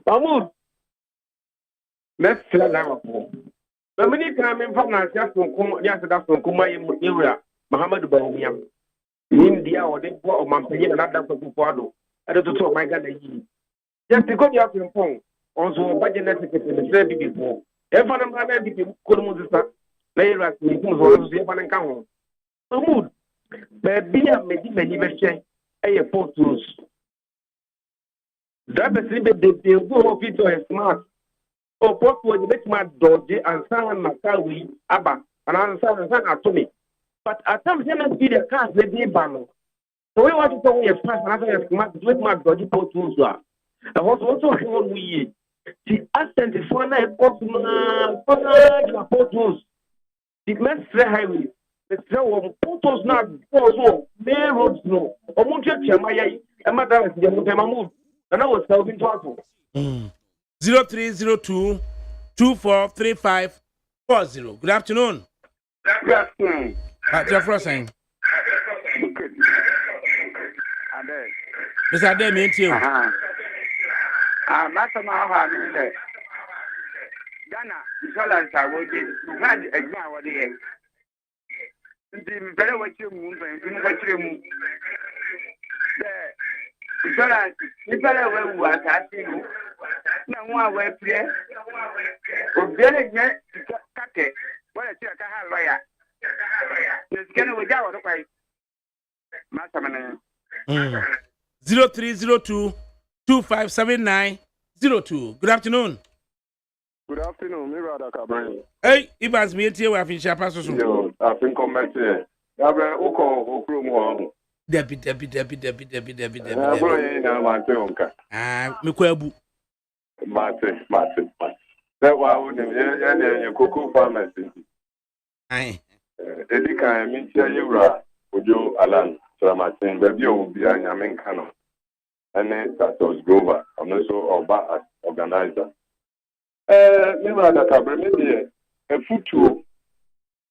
Mahmoud. Let's tell them. The many time in finance just from come yes that's from Kuma Yura Muhammad Bawumia. India or the poor of Mampaya and Adam Kupuado. I don't talk my God. Just because you have been phone also budget the same before. Every man had been Kurumusa. Layers me who's also the one and come. Mahmoud. Baby, I made many machine. A post rules. That is the go of it or smart. Oh, what was the my dodgy and San Makawi, Abba, and answer and San to me. But at times, there must be the cars that they ban. So we want to tell you a pass another smart with my dodgy post rules. I was also hearing we. The accent is one night post rules. The Mestre Highway. The trail of photos not also main roads no. Or Munchia Maya, and Madame is the Move. And I was helping to 0302 243540. Good afternoon. Good afternoon. What's your first name? Mr. Adem, ain't you? Master Maha, Ghana, Insurance, I will get had a exam what they have. The better what you move and what you move. Insurance, you better well was asking you. No one way play. Or better get Kake. What a check I have lawyer. It's getting without a way. Master 0302 257902. Good afternoon. Good afternoon, me ADAKABRI. Hey, Ibas me here we have in Chapasso. Yo, I think comment here. Gabriel Oko Okrumo. Debi. Mekwabu. Mate. That was the cocoa farmers. Aye. Edika, I mean, Yura, Ujo Alan, Salamatin, Baby, will be a Yamin Canon. And then that was Grover. I'm also Oba as organizer. Maybe ADAKABRI, maybe a food tour,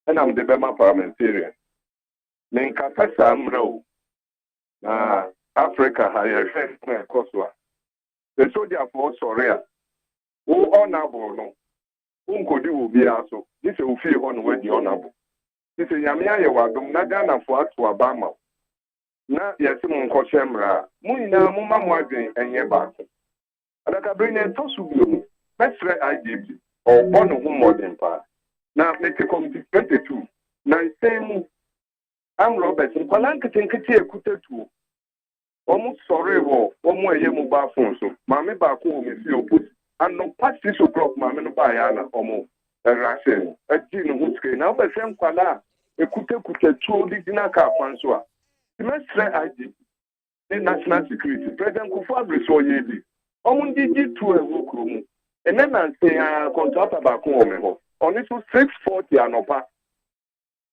and I'm the Bema parliamentarian. Menkatasa Amro. Africa higher first Koswa. The soldier for Soria. Who honorable no. Who could do be also. This will feel on when the honorable. This is Yamia Wadum Nagana for Abama. Na Yasimon Koshemra. Munina Mumma Mwadri and Yeba. ADAKABRI and Tosu. Best IDB or one of whom modern part. Now, make a committee 22. Now, same. I'm Robert and Palanka think it's a almost sorry, one more year mobile phone. So, Mammy back home is your put. And no past 6 o'clock, Mammy no buy Anna almost a ration. A gin who's screen. Now, the same Pala, a kuta 2 dinner car Francois. The Mestre IDB, the national security. President Kufabri so ye. Omundi to a work room. And then I say, contract about home. On it was 640 and over.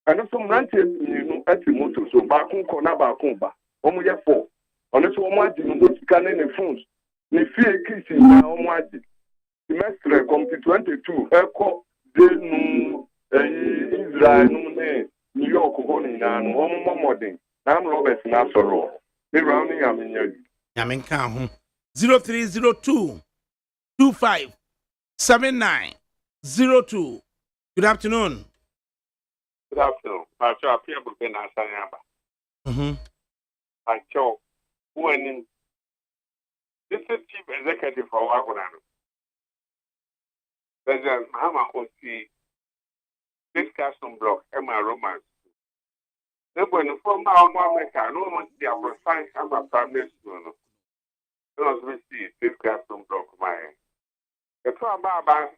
And also, ranted, at the motor, so back on corner back home. Omuya 4. On this one, the scanning the phones. The fear kissing now, the semester come to 22. Echo, Israel, New York, Honey, and one more modern. I'm Robert Nassaro. The rounding, I'm in your. Yamin Kahum 0302 257902. Good afternoon. Good afternoon. I'm sure people have been asking. I show when this is chief executive for Wagonano. President Mahama Osi, this custom block, Emma Romance. Then when the former America, no one see our science, I'm a primary school. Don't we see this custom block, my. The problem about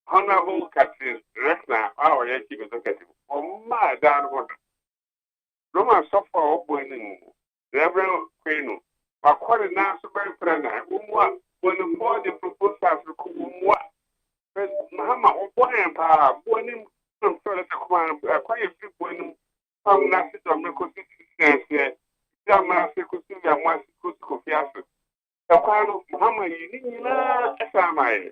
Honorable Captain Rekna, our chief executive, or my dad water. Roman suffer when Reverend Queen, but quite a nice very friend, when the body proposals what Mahama or Boyan, when him from further to command, quite a few when some Nazi Dominical sɛ ama se kusi ya mwa kusi kofi aso ekwano Muhammad yi ni na esa amaye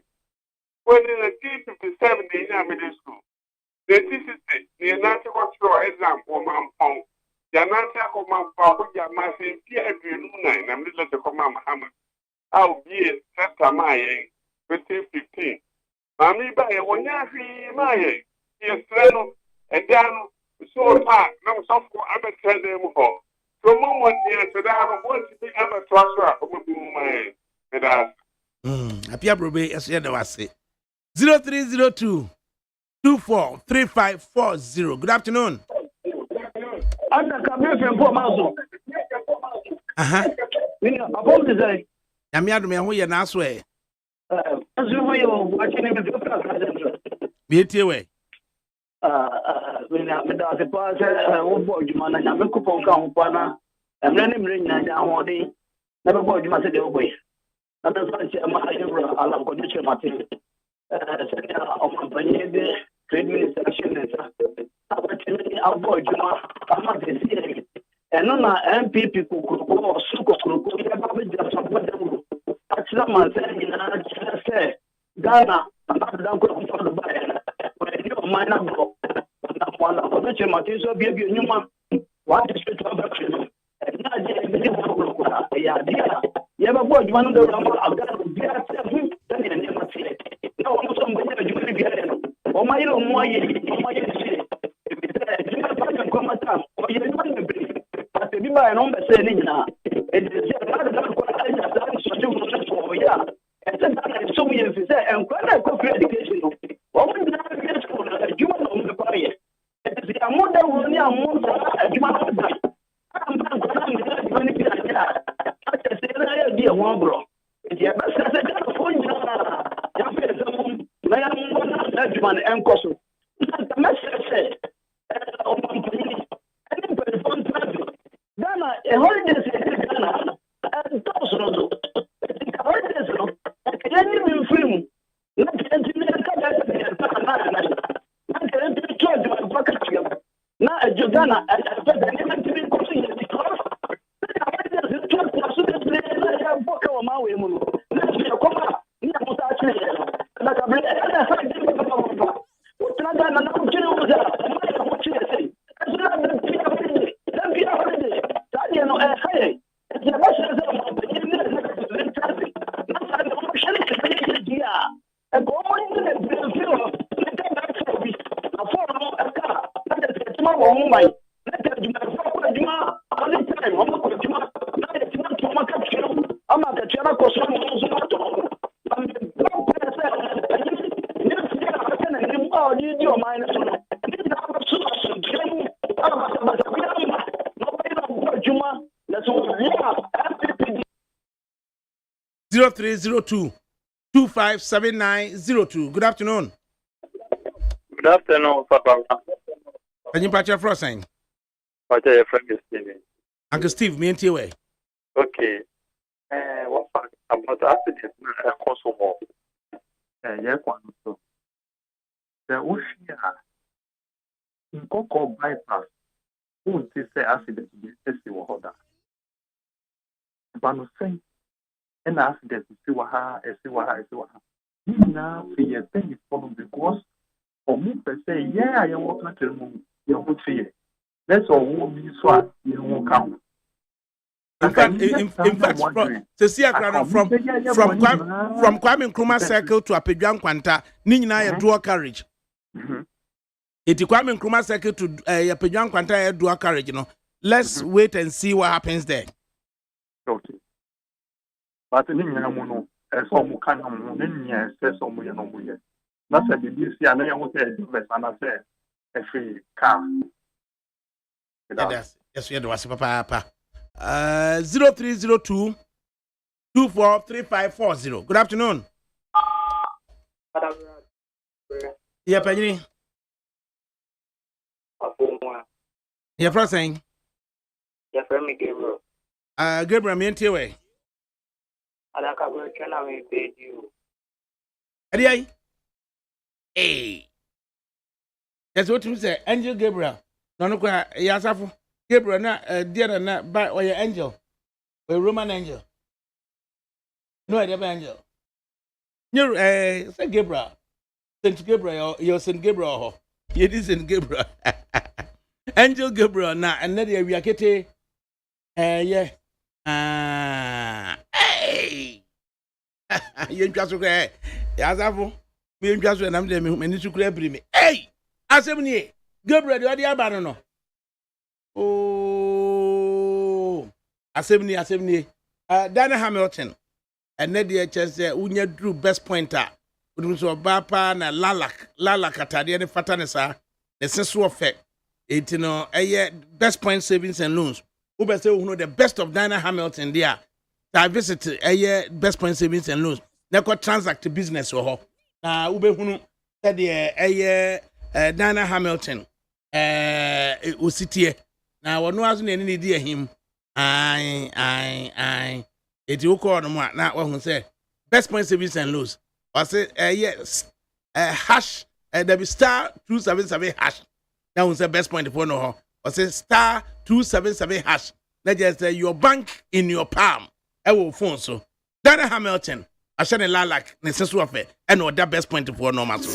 when in the T57 the ina middle school the T60 the nati control exam for mampong ya nati ko mampong ko ya ma se pia adwenu na middle se ko Muhammad au bie seta maye 2015 mami ba ye wonya hwi maye ye streno edano so na so ko abetrede mu ho so mo tie so da mo want to ever trust her o mo my that apia brobe eso ye da wase 0302 243540. Good afternoon. ADAKABRI FRIMPONG MANSO. Upon the day. Yamiadu me ho ye na so e. As you know, watching him the Be we. When I met the pass, boy, you man, and I'm a coupon count, pana, and then him ring and down never boy, you must say the way. That's why I love condition material. Company, trade ministration, opportunity, avoid you know, I'm not the and no MPP or Suko, say, Ghana, I'm not going to buy it. Mine up. One of the materials of your human. What is it about? You ever watch one of the no, oh my own, but the people I don't say now. It is so many of say, and quite a coffee education. Open the school, you want to buy it. It is a mother will near more you want to buy. I'm going to be a dear one, bro. It's a phone. Judgment and Koso. The message said, Ghana, a holiday in Ghana, and Tosso, a holiday, any film, not the engineer, not a Jogana, (0302 257902). Good afternoon. Good afternoon, Papa. Can you patch your frosting? Patch your friend Steve. Uncle Steve, me and you. Okay. What about accident? Kosovo. Yeah, so. The ocean. In Coco bypass. Who is the accident? Yes, you will hold that. But no saying. And accident is still now, we are paying for them because for me per se, yeah, I want to tell you what fear. That's all we swap, you won't come. In fact, from Kwame Nkrumah Circle to Apedwan Kwanta, Nina dual carriage. It is Kwame Nkrumah Circle to Apedwan Kwanta dual carriage, you know. Let's wait and see what happens there. Okay. But in Yamuno, as some kind of money, says some way no way. Not a BBC, and I want to do this, and I said, a free car. Yes, we had was Papa. 0302 243540. Good afternoon. Yeah, Penny. Yeah, first thing. Yeah, friend me Gabriel. Gabriel, me and Tiwe. ADAKABRI can I paid you? Hey. That's what you say, Angel Gabriel. No, Yasafu. Gabriel na dear na by or your angel. A Roman angel. No idea angel. You say Gabriel. Saint Gabriel, you're Saint Gabriel. You is Saint Gabriel. Angel Gabriel na and then we are getting yeah. Hey. You just okay. Yazavo. Me just when I'm there me need to grab me. Hey. Asem Gabriel the other aba no. Oh. Asem Dana Hamilton. And then the chance unya drew best pointer. So bapa na lalak atade ne fatane sa. The sense of effect. It best point savings and loans. Ube say the best of Dana Hamilton there. I visit best point savings and loans. Neko transact business ho. Na ube hunu said Dana Hamilton ositie. Na wono azu na ni die him. Ai. Eti uko no ma na wo hu say best point savings and loans. I say yes hash there be star 277 hash. That was the best point for no. I say star 277 hash. Let's just say your bank in your palm. I will phone so. Dana Hamilton. I shall like necessary affair. And what that best point for no matter.